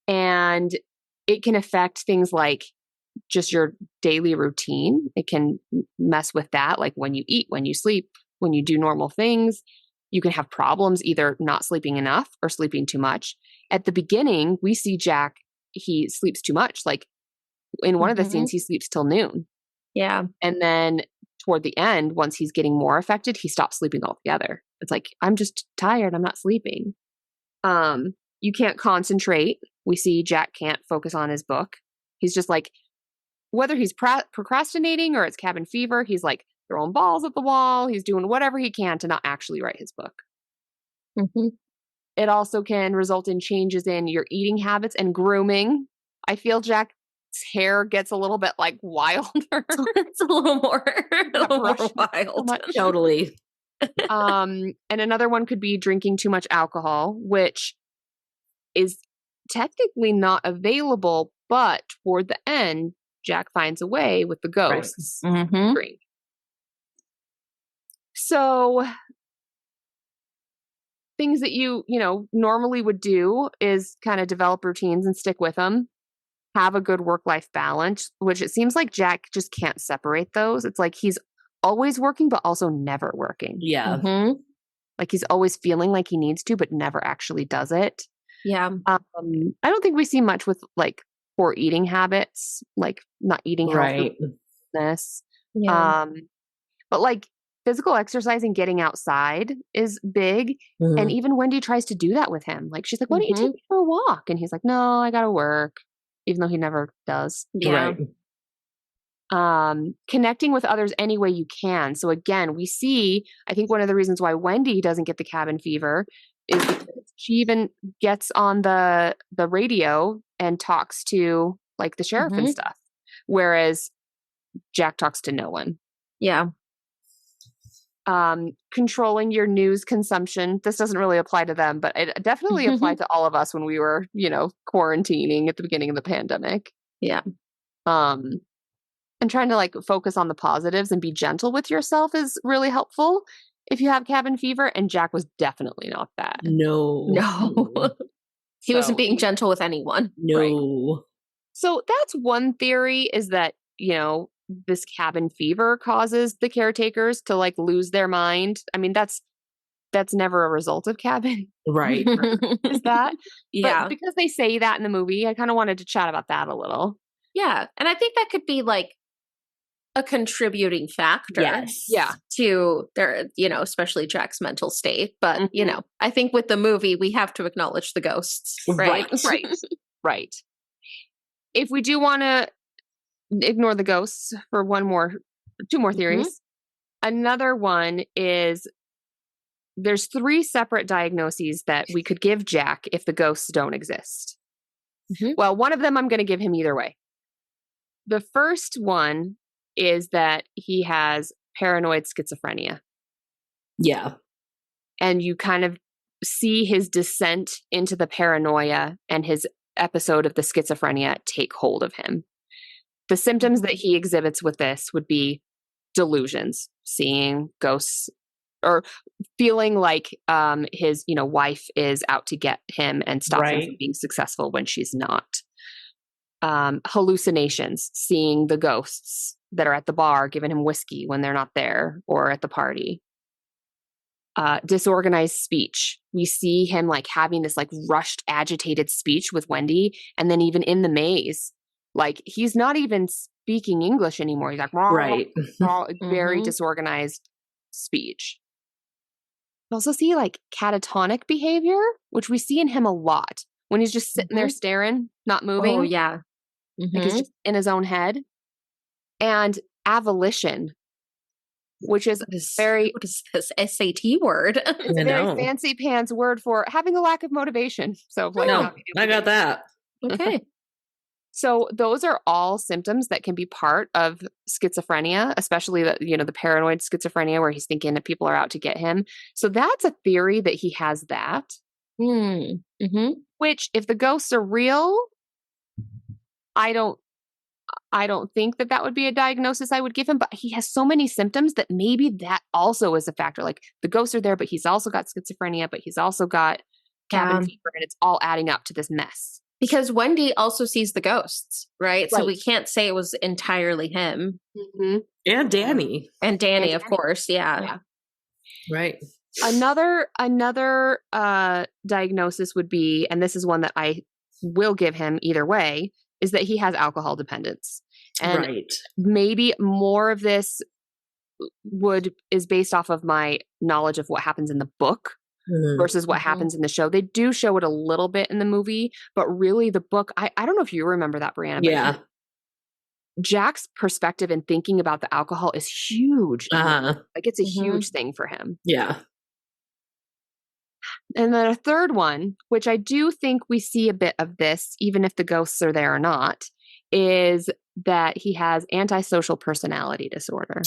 And it can affect things like just your daily routine. It can mess with that, like when you eat, when you sleep, when you do normal things. You can have problems either not sleeping enough or sleeping too much. At the beginning, we see Jack, he sleeps too much. Like in one of the scenes, he sleeps till noon. Yeah. And then toward the end, once he's getting more affected, he stops sleeping altogether. It's like, I'm just tired. I'm not sleeping. You can't concentrate. We see Jack can't focus on his book. He's just like, whether he's procrastinating or it's cabin fever, he's like throwing balls at the wall. He's doing whatever he can to not actually write his book. It also can result in changes in your eating habits and grooming. I feel Jack's hair gets a little bit like wilder. It's a little more wild. Totally. And another one could be drinking too much alcohol, which is technically not available, but toward the end, Jack finds a way with the ghosts to drink. So things that you normally would do is kind of develop routines and stick with them. Have a good work-life balance, which it seems like Jack just can't separate those. It's like he's always working, but also never working. Yeah. Like he's always feeling like he needs to, but never actually does it. Yeah. I don't think we see much with like poor eating habits, like not eating healthy. Yeah. But like physical exercise and getting outside is big. And even Wendy tries to do that with him. Like she's like, why don't you take me for a walk? And he's like, no, I gotta work. Even though he never does. Yeah. Connecting with others any way you can. So again, we see, I think one of the reasons why Wendy doesn't get the cabin fever is because she even gets on the radio and talks to like the sheriff and stuff, whereas Jack talks to no one. Yeah. Controlling your news consumption. This doesn't really apply to them, but it definitely applied to all of us when we were, quarantining at the beginning of the pandemic. Yeah. And trying to like focus on the positives and be gentle with yourself is really helpful if you have cabin fever. And Jack was definitely not that. No. He wasn't being gentle with anyone. No. Right. So that's one theory, is that, this cabin fever causes the caretakers to like lose their mind. I mean, that's never a result of cabin. Right. Is that? Yeah. But because they say that in the movie, I kind of wanted to chat about that a little. Yeah. And I think that could be like a contributing factor. Yes. Yeah. To their, especially Jack's mental state. But, I think with the movie, we have to acknowledge the ghosts. Right. Right. If we do want to ignore the ghosts for two more theories. Another one is there's 3 separate diagnoses that we could give Jack if the ghosts don't exist. Well, one of them I'm going to give him either way. The first one is that he has paranoid schizophrenia. Yeah. And you kind of see his descent into the paranoia and his episode of the schizophrenia take hold of him. The symptoms that he exhibits with this would be delusions, seeing ghosts, or feeling like his wife is out to get him and stop him from being successful when she's not. Hallucinations, seeing the ghosts that are at the bar giving him whiskey when they're not there or at the party. Disorganized speech. We see him like having this like rushed, agitated speech with Wendy, and then even in the maze, like he's not even speaking English anymore. He's like, very disorganized speech. We also see like catatonic behavior, which we see in him a lot when he's just sitting there staring, not moving. Oh yeah. Like he's just in his own head. And avolition, which is what is this SAT word? It's a very fancy pants word for having a lack of motivation. So like, I got that. Okay. So those are all symptoms that can be part of schizophrenia, especially the paranoid schizophrenia where he's thinking that people are out to get him. So that's a theory that he has that. Which, if the ghosts are real, I don't think that would be a diagnosis I would give him, but he has so many symptoms that maybe that also is a factor. Like the ghosts are there, but he's also got schizophrenia, but he's also got cabin fever, and it's all adding up to this mess. Because Wendy also sees the ghosts, right? So we can't say it was entirely him. And Danny. And Danny, of course. Yeah. Right. Another diagnosis would be, and this is one that I will give him either way, is that he has alcohol dependence. And maybe more of this is based off of my knowledge of what happens in the book versus what happens in the show. They do show it a little bit in the movie, but really the book, I don't know if you remember that, Brianna. Yeah. Jack's perspective and thinking about the alcohol is huge. Like it's a huge thing for him. Yeah. And then a third one, which I do think we see a bit of this, even if the ghosts are there or not, is that he has antisocial personality disorder.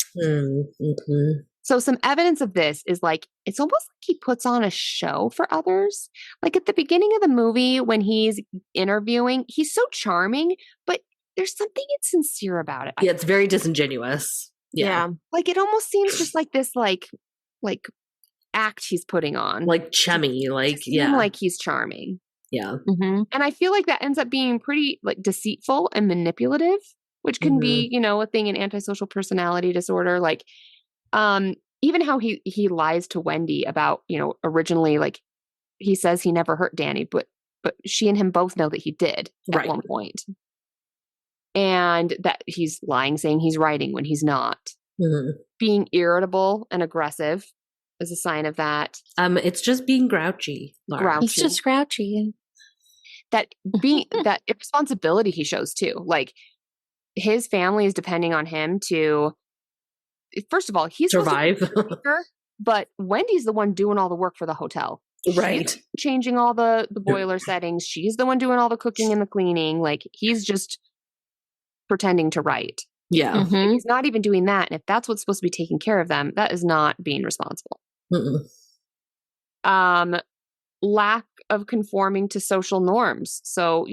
So some evidence of this is like, it's almost like he puts on a show for others. Like at the beginning of the movie, when he's interviewing, he's so charming, but there's something insincere about it. Yeah, it's very disingenuous. Yeah. Like it almost seems just like this, like act he's putting on. Like chummy, like, like he's charming. Yeah. And I feel like that ends up being pretty like deceitful and manipulative, which can be, a thing in antisocial personality disorder. Like, even how he lies to Wendy about, originally, like he says he never hurt Danny, but she and him both know that he did at one point. And that he's lying, saying he's writing when he's not. Being irritable and aggressive is a sign of that. It's just being grouchy. He's just grouchy. That irresponsibility he shows too. Like his family is depending on him to, first of all, he's survive. But Wendy's the one doing all the work for the hotel. Right. She's changing all the boiler settings. She's the one doing all the cooking and the cleaning. Like, he's just pretending to write. Yeah. And he's not even doing that. And if that's what's supposed to be taking care of them, that is not being responsible. Lack of conforming to social norms. So,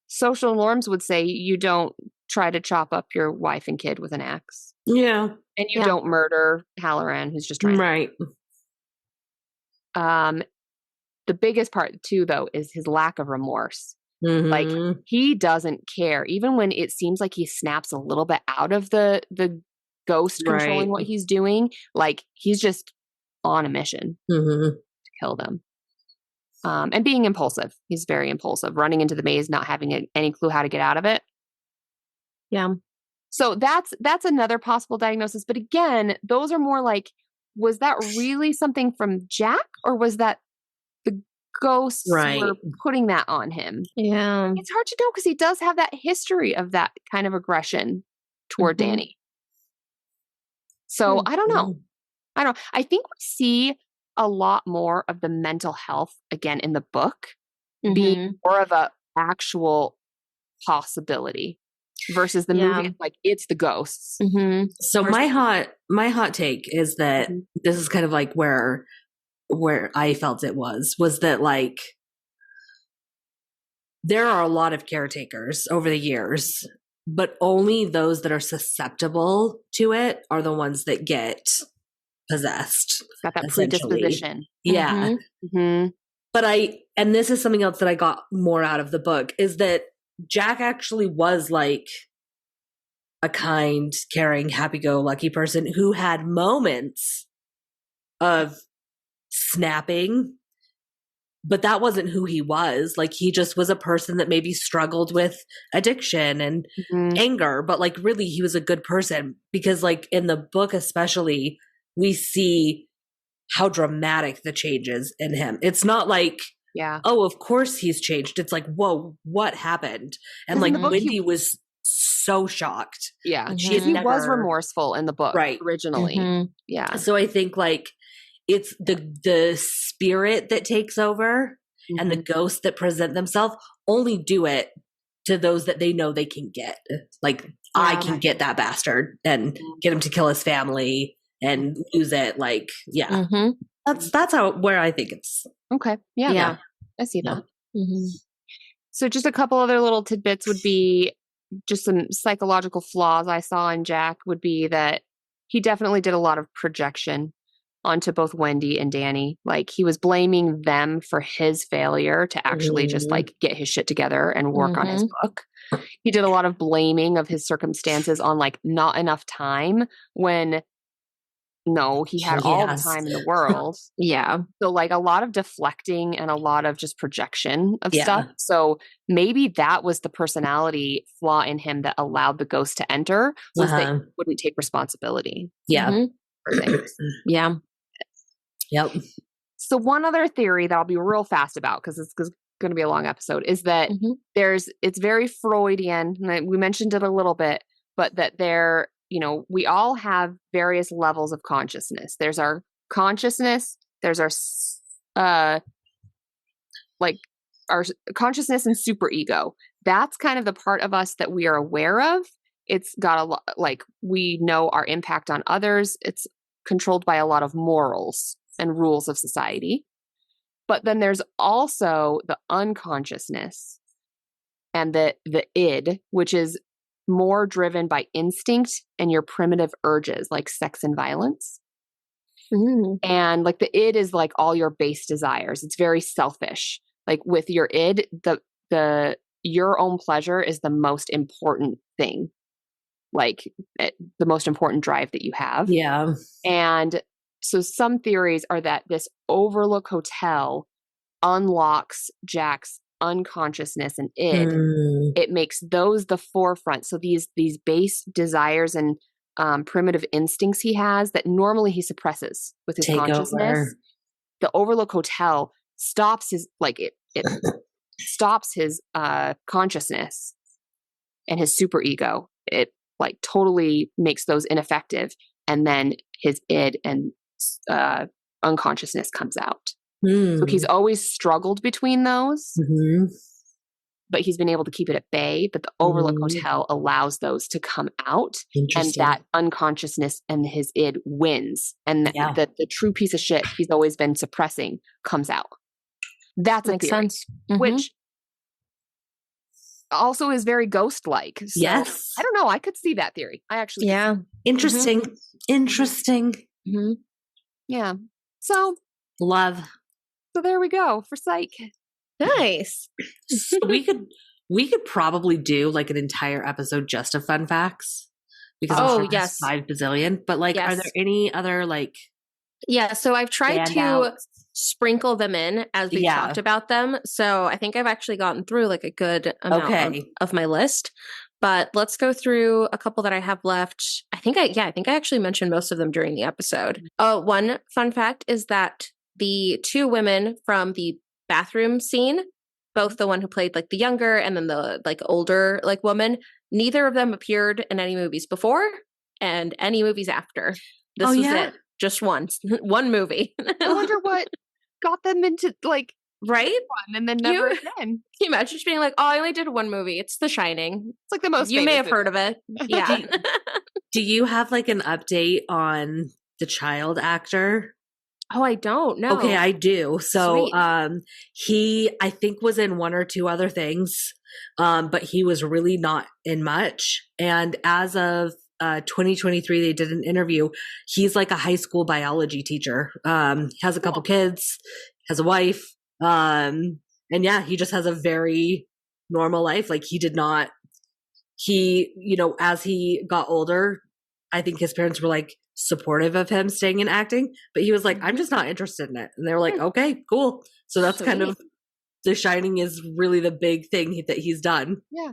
social norms would say you don't try to chop up your wife and kid with an axe. Yeah. And you don't murder Halloran, who's just trying. Right. The biggest part too, though, is his lack of remorse. Like, he doesn't care. Even when it seems like he snaps a little bit out of the ghost controlling what he's doing, like, he's just on a mission to kill them. And being impulsive. He's very impulsive. Running into the maze, not having any clue how to get out of it. Yeah. So that's another possible diagnosis. But again, those are more like, was that really something from Jack, or was that the ghosts were putting that on him? Yeah. It's hard to know because he does have that history of that kind of aggression toward Danny. So I don't know. I think we see a lot more of the mental health again in the book being more of a actual possibility versus the movie. Like, it's the ghosts. So my hot take is that this is kind of like where I felt it was that, like, there are a lot of caretakers over the years, but only those that are susceptible to it are the ones that get possessed. Got that predisposition. Yeah. But and this is something else that I got more out of the book, is that Jack actually was like a kind, caring, happy-go-lucky person who had moments of snapping, but that wasn't who he was. Like, he just was a person that maybe struggled with addiction and anger, but like, really, he was a good person, because like in the book especially, we see how dramatic the changes in him. It's not like, oh, of course he's changed. It's like, whoa, what happened? And like, Wendy was so shocked. Yeah. He was remorseful in the book originally. Yeah. So I think like it's the spirit that takes over and the ghosts that present themselves only do it to those that they know they can get. Like, I can get that bastard and get him to kill his family and use it. Like, that's where I think it's okay. Yeah. I see that. So just a couple other little tidbits would be just some psychological flaws I saw in Jack would be that he definitely did a lot of projection onto both Wendy and Danny. Like, he was blaming them for his failure to actually just like get his shit together and work on his book. He did a lot of blaming of his circumstances on like not enough time, when no, he had all the time in the world. So like a lot of deflecting and a lot of just projection of stuff. So maybe that was the personality flaw in him that allowed the ghost to enter, was that he wouldn't take responsibility. For things. So one other theory that I'll be real fast about, because it's going to be a long episode, is that it's very Freudian. And we mentioned it a little bit, but that we all have various levels of consciousness. There's our consciousness, there's our consciousness and superego. That's kind of the part of us that we are aware of. It's got a lot, like, we know our impact on others. It's controlled by a lot of morals and rules of society. But then there's also the unconsciousness and the id, which is more driven by instinct and your primitive urges like sex and violence. And like the id is like all your base desires. It's very selfish. Like with your id, the your own pleasure is the most important thing. Like the most important drive that you have. And so some theories are that this Overlook Hotel unlocks Jack's unconsciousness and id. It makes those the forefront. So these base desires and primitive instincts he has that normally he suppresses with his consciousness. Over. The Overlook Hotel stops his it stops his consciousness and his superego. It like totally makes those ineffective, and then his id and unconsciousness comes out. So he's always struggled between those, but he's been able to keep it at bay. But the Overlook Hotel allows those to come out, and that unconsciousness and his id wins. And the true piece of shit he's always been suppressing comes out. That's a theory, sense. Which also is very ghost-like. So, yes. I don't know. I could see that theory. I actually Interesting. Interesting. Yeah. So love. So there we go for Psych. Nice. So we could probably do like an entire episode just of fun facts because I'm sure there's 5 bazillion. But like, are there any other like? Yeah. So I've tried to sprinkle them in as we talked about them. So I think I've actually gotten through like a good amount of my list. But let's go through a couple that I have left. I think I actually mentioned most of them during the episode. One fun fact is that the 2 women from the bathroom scene, both the one who played like the younger and then the like older like woman, neither of them appeared in any movies before and any movies after. This was it. Just once. One movie. I wonder what got them into like right? And then never again. Can you imagine just being like, oh, I only did one movie. It's The Shining. It's like the most you may have heard of it. Yeah. Do you have like an update on the child actor? Oh, I don't know. Okay, I do. So he I think was in 1 or 2 other things. But he was really not in much. And as of 2023, they did an interview. He's like a high school biology teacher. Has a couple kids, has a wife. And yeah, he just has a very normal life. Like as he got older, I think his parents were like supportive of him staying in acting, but he was like, I'm just not interested in it. And they were like, okay, cool. So that's kind of The Shining is really the big thing that he's done. Yeah.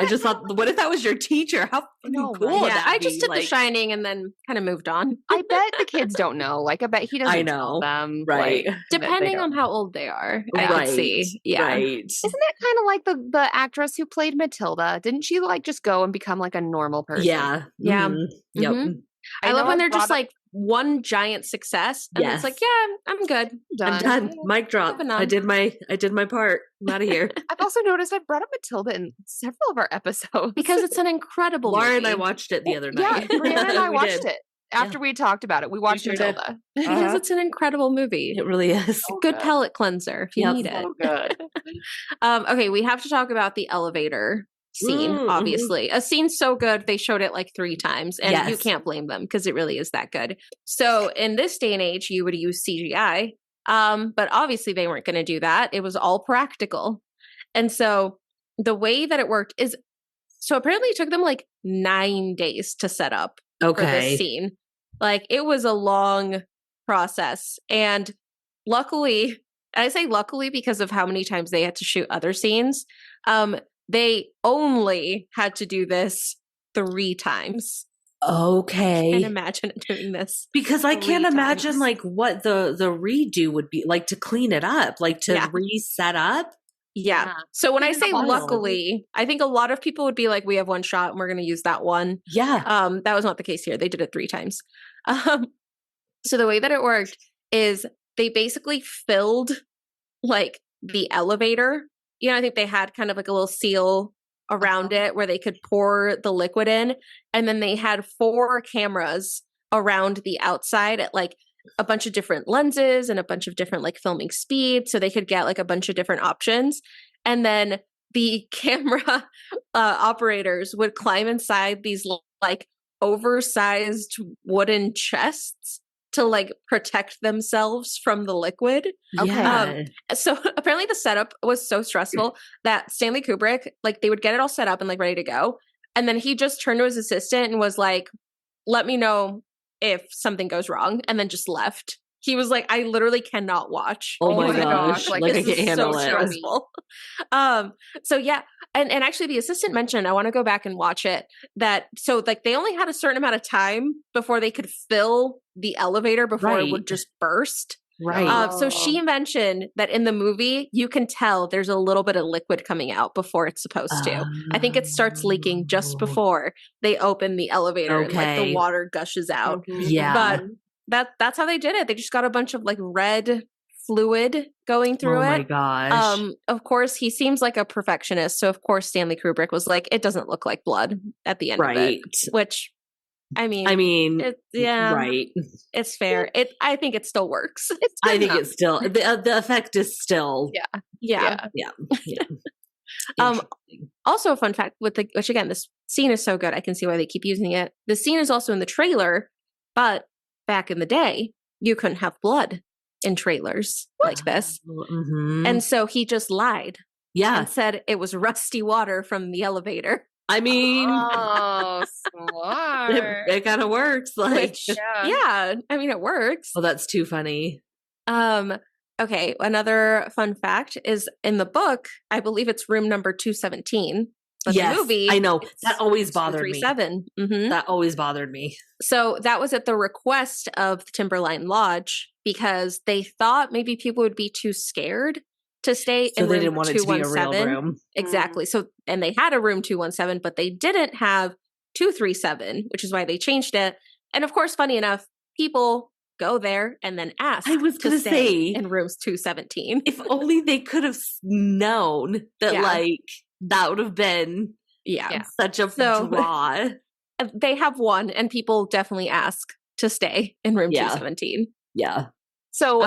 I just thought, what if that was your teacher? How cool! Right? Yeah, I just did The Shining and then kind of moved on. I bet the kids don't know. Like, I bet he doesn't tell them. Right. Like, depending on how old they are, I could see. Yeah. Right. Isn't that kind of like the actress who played Matilda? Didn't she like just go and become like a normal person? Yeah. Yeah. Mm-hmm. Yep. I love when they're just like one giant success and it's like, yeah, I'm good. I'm done. Mic drop. I did my part. I'm out of here. I've also noticed I've brought up Matilda in several of our episodes because it's an incredible Laura movie. and I watched it the other night. Yeah, Brianna and I watched it. After we talked about it, we watched Matilda. Because it's an incredible movie. It really is. Good palate cleanser if you need it. So good. Okay, we have to talk about the elevator scene, obviously. A scene so good, they showed it like 3 times, and you can't blame them because it really is that good. So in this day and age, you would use CGI, but obviously they weren't going to do that. It was all practical. And so the way that it worked is, so apparently it took them like 9 days to set up for this scene. Like it was a long process. And luckily, I say luckily because of how many times they had to shoot other scenes, they only had to do this 3 times. Okay. I can't imagine doing this. Because I can't imagine like what the redo would be like to clean it up, like to reset up. Yeah. So when I say luckily, I think a lot of people would be like, we have 1 shot and we're going to use that one. Yeah. That was not the case here. They did it 3 times. So the way that it worked is they basically filled like the elevator. You know, I think they had kind of like a little seal around it where they could pour the liquid in. And then they had 4 cameras around the outside at like a bunch of different lenses and a bunch of different like filming speed. So they could get like a bunch of different options. And then the camera operators would climb inside these like oversized wooden chests to like protect themselves from the liquid. Okay. So apparently the setup was so stressful that Stanley Kubrick, like they would get it all set up and like ready to go. And then he just turned to his assistant and was like, let me know if something goes wrong, and then just left. He was like, I literally cannot watch. Oh my gosh. Like I can't handle it. Stressful. So yeah. And actually the assistant mentioned, I want to go back and watch it, that so like they only had a certain amount of time before they could fill the elevator before it would just burst. Right. So she mentioned that in the movie, you can tell there's a little bit of liquid coming out before it's supposed to. I think it starts leaking just before they open the elevator and like the water gushes out. Yeah. But that's how they did it. They just got a bunch of like red fluid going through Oh my it. gosh. Of course, he seems like a perfectionist. So of course, Stanley Kubrick was like, it doesn't look like blood at the end of it. Which, I mean, right. It's fair. I think it still works. I think it's still, the effect is still. Yeah. Interesting. Also a fun fact which again, this scene is so good. I can see why they keep using it. The scene is also in the trailer, but back in the day, you couldn't have blood in trailers like this. Mm-hmm. And so he just lied. Yeah. And said it was rusty water from the elevator. I mean, oh, smart. it kind of works. Like, yeah, I mean, it works. Well, that's too funny. Okay, another fun fact is in the book, I believe it's room number 217. But yes, the movie, I know. That always bothered me. 237. Mm-hmm. That always bothered me. So that was at the request of the Timberline Lodge because they thought maybe people would be too scared to stay in room 217. So they didn't want it to be a real room. Exactly. So, and they had a room 217, but they didn't have 237, which is why they changed it. And of course, funny enough, people go there and then ask. I was going to say in rooms 217. If only they could have known that, like, that would have been such a draw. They have one, and people definitely ask to stay in room 217. Yeah. So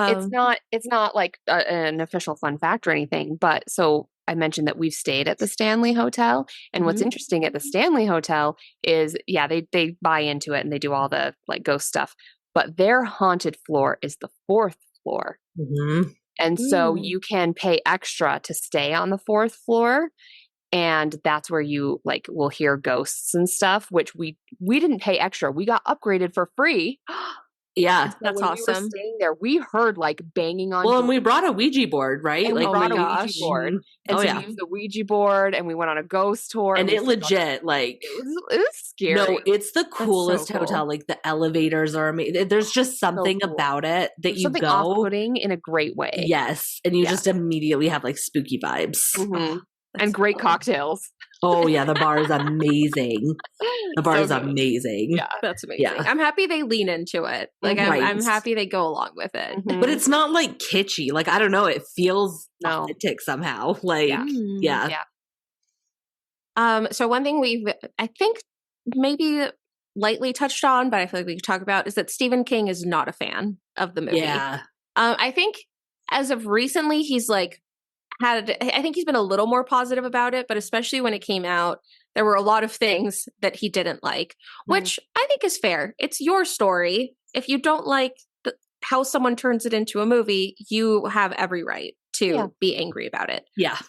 it's not like an official fun fact or anything, but so I mentioned that we've stayed at the Stanley Hotel, and what's interesting at the Stanley Hotel is, they buy into it and they do all the like ghost stuff, but their haunted floor is the 4th floor. Mm-hmm. And so you can pay extra to stay on the 4th floor. And that's where you like will hear ghosts and stuff, which we didn't pay extra. We got upgraded for free. Yeah, that's awesome. We were staying there, we heard like banging on. Well, and we brought a Ouija board, right? And like, we brought a Ouija board. And we used the Ouija board, and we went on a ghost tour. And it legit, like, it was scary. No, it's the coolest hotel. Like, the elevators are amazing. There's just something about it that you something go off-putting in a great way. Yes, and you just immediately have like spooky vibes. Mm-hmm. And great cocktails. Oh yeah, the bar is amazing. The bar is amazing. Yeah, that's amazing. Yeah. I'm happy they lean into it. Like I'm happy they go along with it. Mm-hmm. But it's not like kitschy. Like I don't know, it feels authentic somehow. Like yeah. So one thing I think maybe lightly touched on, but I feel like we could talk about is that Stephen King is not a fan of the movie. Yeah. I think as of recently he's like I think he's been a little more positive about it, but especially when it came out, there were a lot of things that he didn't like, which I think is fair. It's your story. If you don't like how someone turns it into a movie, you have every right to be angry about it. Yeah.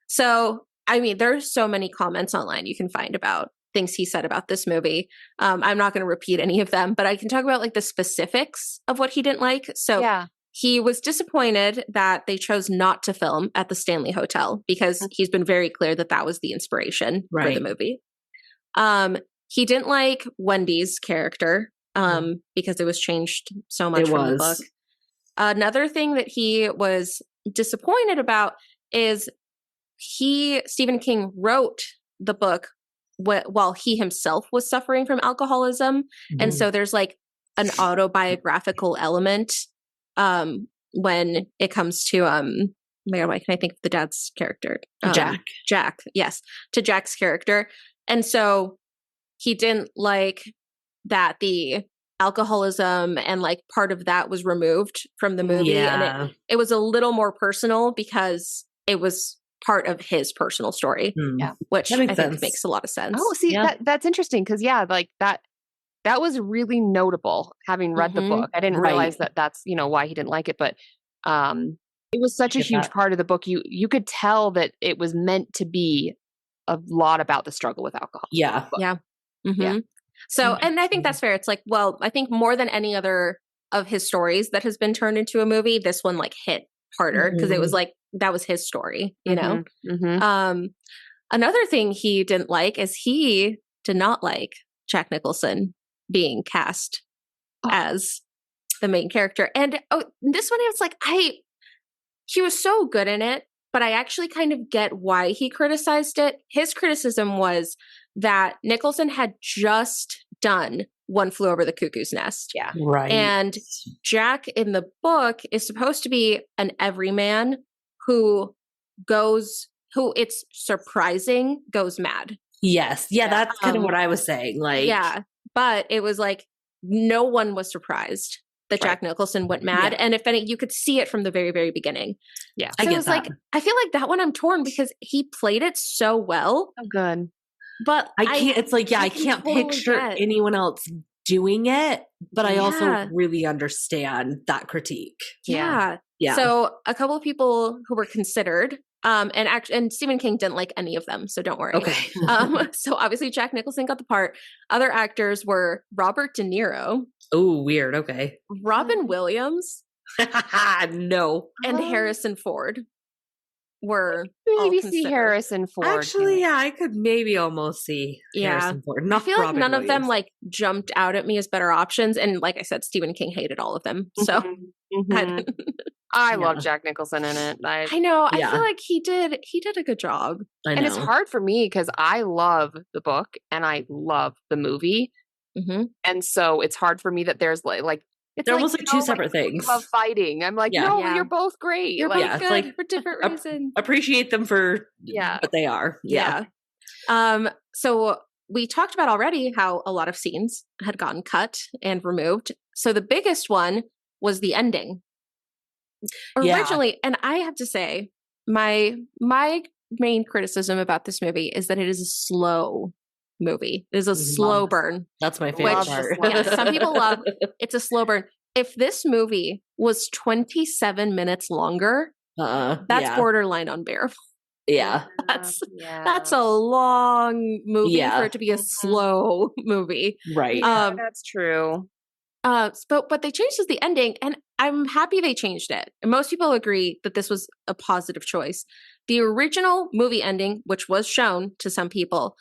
So, I mean, there's so many comments online you can find about things he said about this movie. I'm not going to repeat any of them, but I can talk about like the specifics of what he didn't like. So he was disappointed that they chose not to film at the Stanley Hotel because he's been very clear that that was the inspiration for the movie. He didn't like Wendy's character because it was changed so much from the book. Another thing that he was disappointed about is Stephen King wrote the book while he himself was suffering from alcoholism. And so there's like an autobiographical element when it comes to why can I think of the dad's character? Jack, yes, to Jack's character. And so he didn't like that the alcoholism and like part of that was removed from the movie. And it was a little more personal because it was part of his personal story, which I think makes a lot of sense. Oh, see, that's interesting because like that was really notable having read the book. I didn't realize that that's, why he didn't like it, but it was such a huge part of the book. You could tell that it was meant to be a lot about the struggle with alcohol. Yeah. Yeah. Mm-hmm. Yeah. So, and I think that's fair. It's like, well, I think more than any other of his stories that has been turned into a movie, this one like hit harder because it was like, that was his story, know? Another thing he didn't like is he did not like Jack Nicholson being cast as the main character. And this one, it's like, he was so good in it, but I actually kind of get why he criticized it. His criticism was that Nicholson had just done One Flew Over the Cuckoo's Nest. Yeah. Right. And Jack in the book is supposed to be an everyman who it's surprising goes mad. Yes. Yeah, that's kind of what I was saying. Like, yeah, but it was like no one was surprised that Jack Nicholson went mad. Yeah. And if any, you could see it from the very, very beginning. Yeah. So I get it was that. like, I feel like that one I'm torn because he played it so well. So good. But I can't, it's like, I can can't totally picture get- anyone else doing it, but I also Yeah. really understand that critique. Yeah. Yeah. So a couple of people who were considered, and Stephen King didn't like any of them, so don't worry. Okay. So obviously Jack Nicholson got the part. Other actors were Robert De Niro, Oh, weird. Okay. Robin Williams, No. and Harrison Ford were all Maybe see considered. Harrison Ford. Actually, yeah, I could maybe almost see Harrison Ford. I Not feel like Robin none of them Williams. like jumped out at me as better options. And like I said, Stephen King hated all of them. So Mhm. I Yeah. love Jack Nicholson in it. I know. I Yeah. feel like he did a good job. I know. And it's hard for me because I love the book and I love the movie. Mm-hmm. And so it's hard for me that there's like it's They're almost like you two know, separate we things. love fighting. I'm like, Yeah. no, Yeah. you're both great. You're Like, both it's good like for different ap- reasons. Appreciate them for Yeah. what they are. Yeah. So we talked about already how a lot of scenes had gotten cut and removed. So the biggest one was the ending. Yeah. Originally, and I have to say, my main criticism about this movie is that it is a slow movie. It is a slow Love burn. That's my favorite Love the part. slow- Yeah, some people love it's a slow burn. If this movie was 27 minutes longer, that's yeah. borderline unbearable. Yeah. That's a long movie Yeah. for it to be a slow movie. Right. That's true. But they changed the ending, and I'm happy they changed it. And most people agree that this was a positive choice. The original movie ending, which was shown to some people,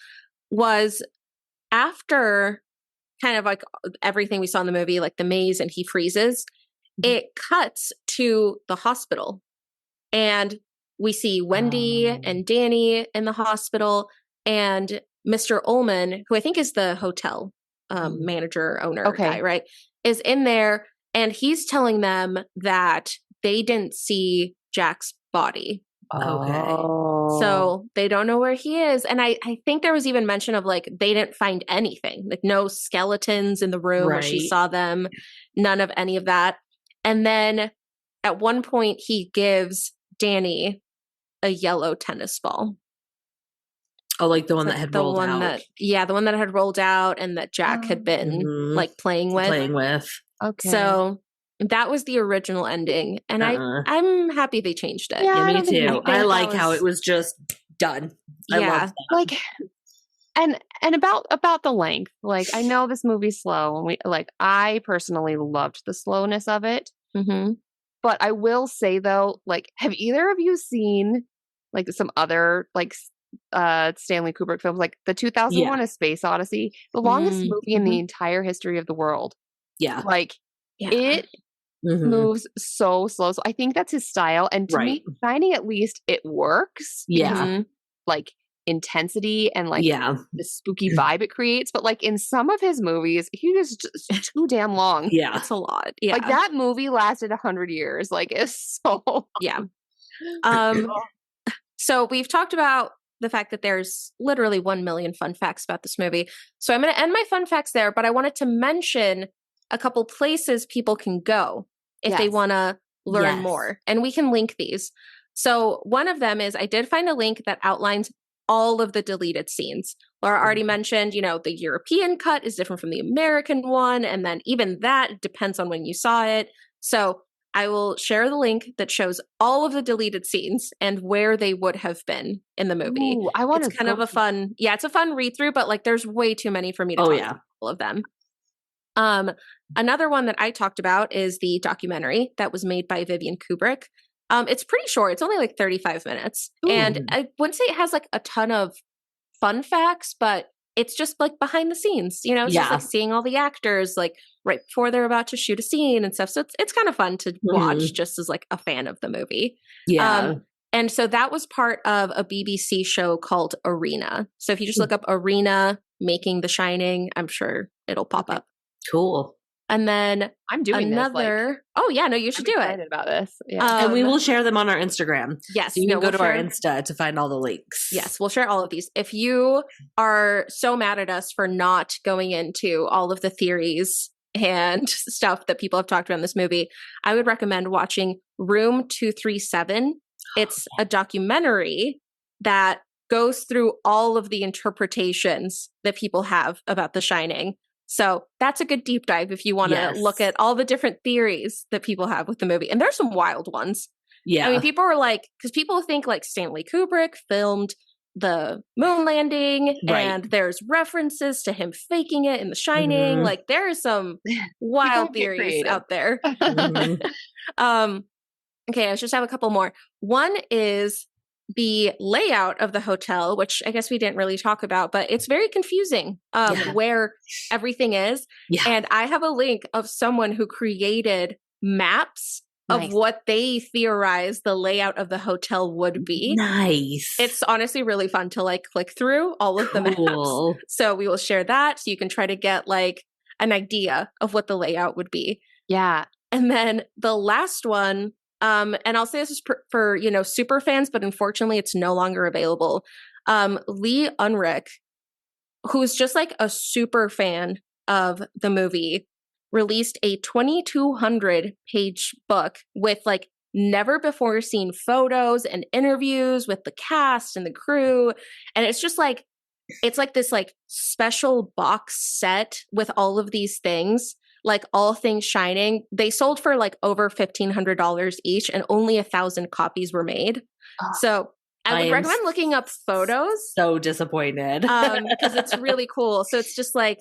was after kind of like everything we saw in the movie, like the maze and he freezes, it cuts to the hospital. And we see Wendy and Danny in the hospital, and Mr. Ullman, who I think is the hotel manager, owner guy, right, is in there, and he's telling them that they didn't see Jack's body. Okay. So they don't know where he is. And I think there was even mention of like they didn't find anything, like no skeletons in the room where she Right. saw them, none of any of that. And then at one point he gives Danny a yellow tennis ball. Oh, like the one So that had the rolled one out. the one that had rolled out and that Jack had been Mhm. like playing with. Okay. So that was the original ending, and I'm happy they changed it. Yeah, Yeah, I me don't think too. that I like how was- it was just done. I Yeah. love that. like and about the length. Like I know this movie's slow, and I personally loved the slowness of it. Mm-hmm. But I will say though, like, have either of you seen like some other like Stanley Kubrick films, like the 2001: A Space Odyssey, the longest movie in the entire history of the world? Yeah. Like it Mhm. moves so slow. So I think that's his style, and to me, Shining at least it works. Yeah. Like intensity and like Yeah. the spooky vibe it creates. But like in some of his movies, he is just too damn long. Yeah. It's a lot. Yeah. Like that movie lasted 100 years. Like it's so Yeah. So we've talked about the fact that there's literally 1 million fun facts about this movie. So I'm going to end my fun facts there, but I wanted to mention a couple places people can go if they Yes. want to learn Yes. more. And we can link these. So one of them is I did find a link that outlines all of the deleted scenes. Laura already mentioned, the European cut is different from the American one. And then even that depends on when you saw it. So I will share the link that shows all of the deleted scenes and where they would have been in the movie. Ooh, I want to It's kind of a fun, it's a fun read through, but like there's way too many for me to talk about all of them. Another one that I talked about is the documentary that was made by Vivian Kubrick. It's pretty short. It's only like 35 minutes. Ooh. And I wouldn't say it has like a ton of fun facts, but it's just like behind the scenes, it's just like seeing all the actors like right before they're about to shoot a scene and stuff. So it's kind of fun to watch just as like a fan of the movie. Yeah. And so that was part of a BBC show called Arena. So if you just look up Arena Making The Shining, I'm sure it'll pop up. Cool. And then I'm doing another. This, oh yeah, no, you should I'm do excited it. about this. Yeah. And we will share them on our Instagram. Yes, So you can go we'll to our share- Insta to find all the links. Yes, we'll share all of these. If you are so mad at us for not going into all of the theories and stuff that people have talked about in this movie, I would recommend watching Room 237. It's a documentary that goes through all of the interpretations that people have about The Shining. So that's a good deep dive if you want to look at all the different theories that people have with the movie. And there's some wild ones. Yeah. I mean, people were like, because people think like Stanley Kubrick filmed the moon landing and there's references to him faking it in The Shining. Like there are some wild theories out there. Okay, I just have a couple more. One is the layout of the hotel, which I guess we didn't really talk about, but it's very confusing where everything is. Yeah. And I have a link of someone who created maps of what they theorize the layout of the hotel would be. Nice. It's honestly really fun to like click through all of the maps. So we will share that so you can try to get like an idea of what the layout would be. Yeah. And then the last one, and I'll say this is for super fans, but unfortunately it's no longer available. Lee Unruh, who's just like a super fan of the movie, released a 2,200 page book with like never before seen photos and interviews with the cast and the crew. And it's just like, it's like this like special box set with all of these things, like all things Shining. They sold for like over $1,500 each and only 1,000 copies were made. So I would recommend looking up photos. So disappointed. Because it's really cool. So it's just like,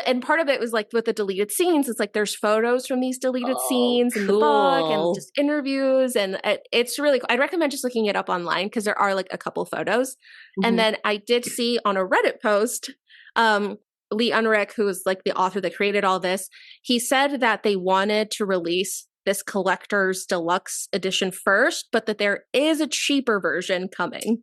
and part of it was like with the deleted scenes, it's like there's photos from these deleted scenes in the book and just interviews. And it's really cool. I'd recommend just looking it up online because there are like a couple photos. And then I did see on a Reddit post, Lee Unruh, who is like the author that created all this, he said that they wanted to release this collector's deluxe edition first, but that there is a cheaper version coming.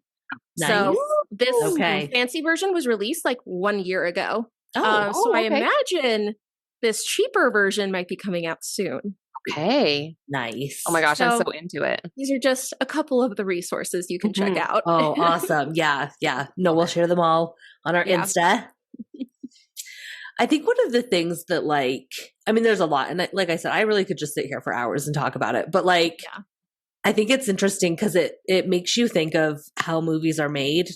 Nice. So this fancy version was released like 1 year ago. So I imagine this cheaper version might be coming out soon. Okay. Nice. Oh my gosh, I'm so into it. These are just a couple of the resources you can check out. Oh, awesome. Yeah. Yeah. No, we'll share them all on our Insta. I think one of the things that like, I mean, there's a lot. And like I said, I really could just sit here for hours and talk about it. But like, I think it's interesting because it makes you think of how movies are made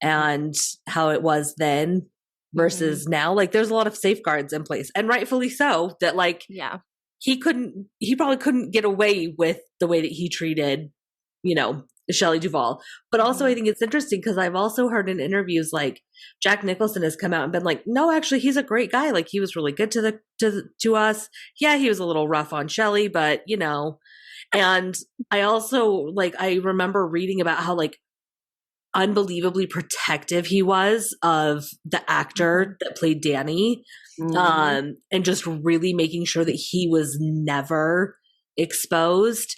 and how it was then versus now. Like there's a lot of safeguards in place, and rightfully so, that like he probably couldn't get away with the way that he treated, Shelley Duvall. But also I think it's interesting because I've also heard in interviews like Jack Nicholson has come out and been like, no, actually he's a great guy. Like he was really good to us. Yeah, he was a little rough on Shelley, but and I also like, I remember reading about how like unbelievably protective he was of the actor that played Danny, and just really making sure that he was never exposed.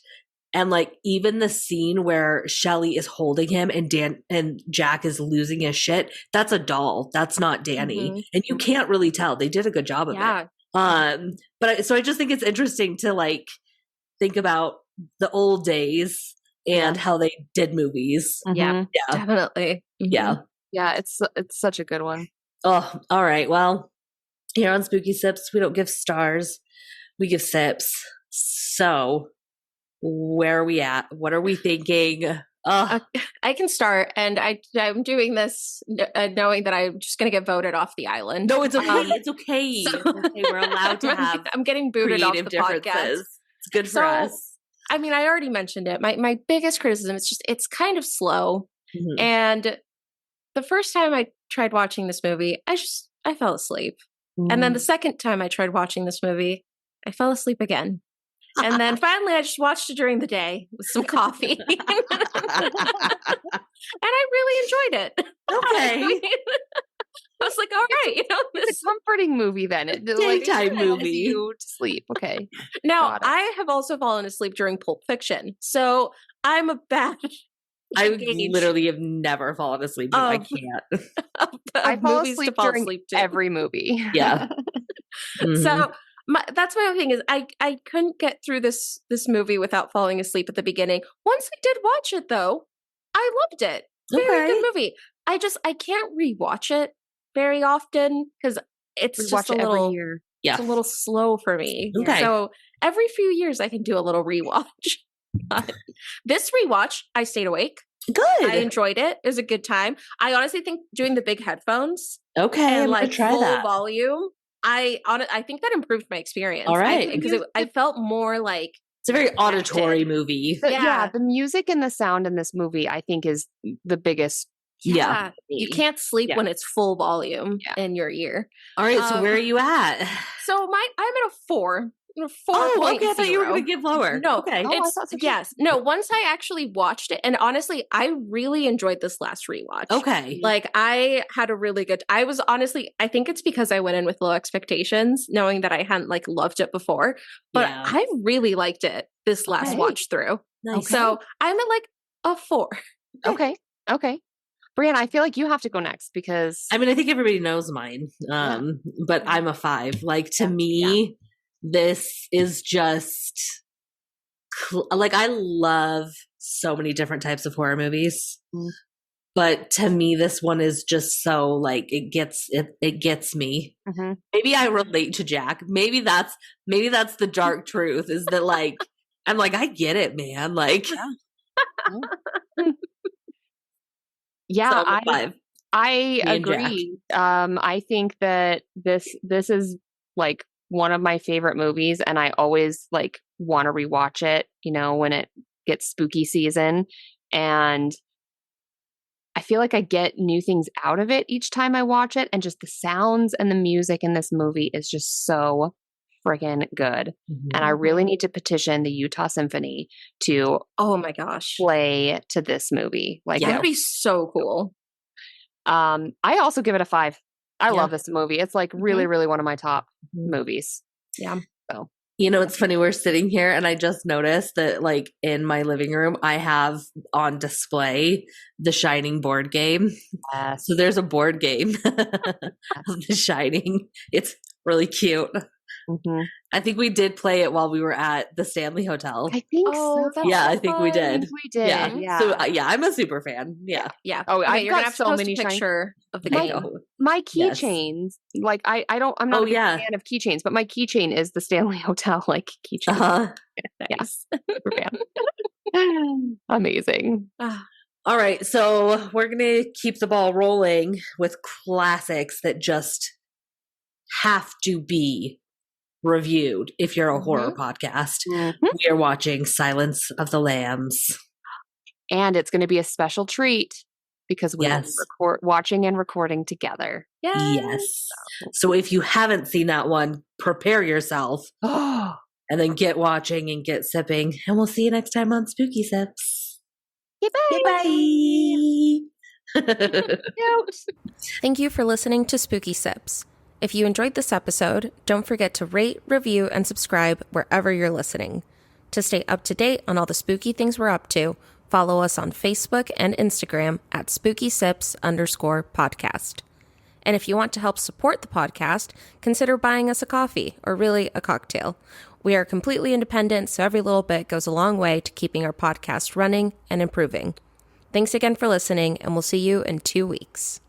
And like even the scene where Shelley is holding him and Jack is losing his shit, that's a doll. That's not Danny. And you can't really tell. They did a good job of it. But so I just think it's interesting to like think about the old days and how they did movies. Yeah, definitely. Yeah, it's such a good one. Oh, all right. Well, here on Spooky Sips, we don't give stars, we give sips. So where are we at? What are we thinking? I can start, and I'm doing this knowing that I'm just going to get voted off the island. No, it's okay. It's okay. So, it's okay. We're allowed to have. I'm getting booted off the podcast. It's good for us. I mean, I already mentioned it. My biggest criticism is just it's kind of slow. And the first time I tried watching this movie, I fell asleep. And then the second time I tried watching this movie, I fell asleep again. And then finally I just watched it during the day with some coffee. And I really enjoyed it. Okay. I was like, all right, it's a comforting movie then. Daytime movie. You to sleep. Okay. Now, I have also fallen asleep during Pulp Fiction. So I'm a bad I literally have never fallen asleep. I can't. I fall asleep during every movie. Yeah. So that's my other thing is I couldn't get through this movie without falling asleep at the beginning. Once I did watch it though, I loved it. Very good movie. I can't rewatch it very often because it's just a little every year. It's a little slow for me. Okay. So every few years I can do a little rewatch. But this rewatch, I stayed awake. Good. I enjoyed it. It was a good time. I honestly think doing the big headphones Okay, and I'm like try full that. volume, I think that improved my experience. All right. Because I felt more like It's a very auditory movie. Yeah. The music and the sound in this movie, I think, is the biggest. Yeah. You can't sleep when it's full volume in your ear. All right, so where are you at? So I'm at a 4. 4. Oh, okay. I thought you were going to give lower. No, okay. No, once I actually watched it, and honestly, I really enjoyed this last rewatch. Okay. Like I had a really good, I was honestly, I think it's because I went in with low expectations, knowing that I hadn't like loved it before, but I really liked it this last watch through. Nice. So I'm at like a 4. Okay. Brianna, I feel like you have to go next because I mean, I think everybody knows mine. But I'm a 5. Like to me, this is just like I love so many different types of horror movies. But to me, this one is just so like it gets me. Maybe I relate to Jack. Maybe that's the dark truth is that like I'm like I get it, man. Like yeah, so I agree. I think that this is like one of my favorite movies, and I always like want to rewatch it. You know, when it gets spooky season, and I feel like I get new things out of it each time I watch it, and just the sounds and the music in this movie is just so friggin' good. And I really need to petition the Utah Symphony to oh my gosh play to this movie. Like that would be so cool. I also give it a 5. I love this movie. It's like really, really one of my top movies. Yeah. So you know, it's funny. We're sitting here and I just noticed that like in my living room, I have on display the Shining board game. So there's a board game of the Shining. It's really cute. I think we did play it while we were at the Stanley Hotel. I think so. Yeah, I think we did. We did. Yeah. So I'm a super fan. Yeah. Oh, okay, you're gonna have to post a picture of the game. My keychains, like I'm not a big fan of keychains, but my keychain is the Stanley Hotel like keychain. Nice. Super fan. Amazing. All right, so we're gonna keep the ball rolling with classics that just have to be reviewed if you're a horror podcast. We are watching Silence of the Lambs. And it's going to be a special treat because we are watching and recording together. Yes. So if you haven't seen that one, prepare yourself and then get watching and get sipping. And we'll see you next time on Spooky Sips. Bye. Thank you for listening to Spooky Sips. If you enjoyed this episode, don't forget to rate, review, and subscribe wherever you're listening. To stay up to date on all the spooky things we're up to, follow us on Facebook and Instagram at SpookySips_podcast. And if you want to help support the podcast, consider buying us a coffee, or really a cocktail. We are completely independent, so every little bit goes a long way to keeping our podcast running and improving. Thanks again for listening, and we'll see you in 2 weeks.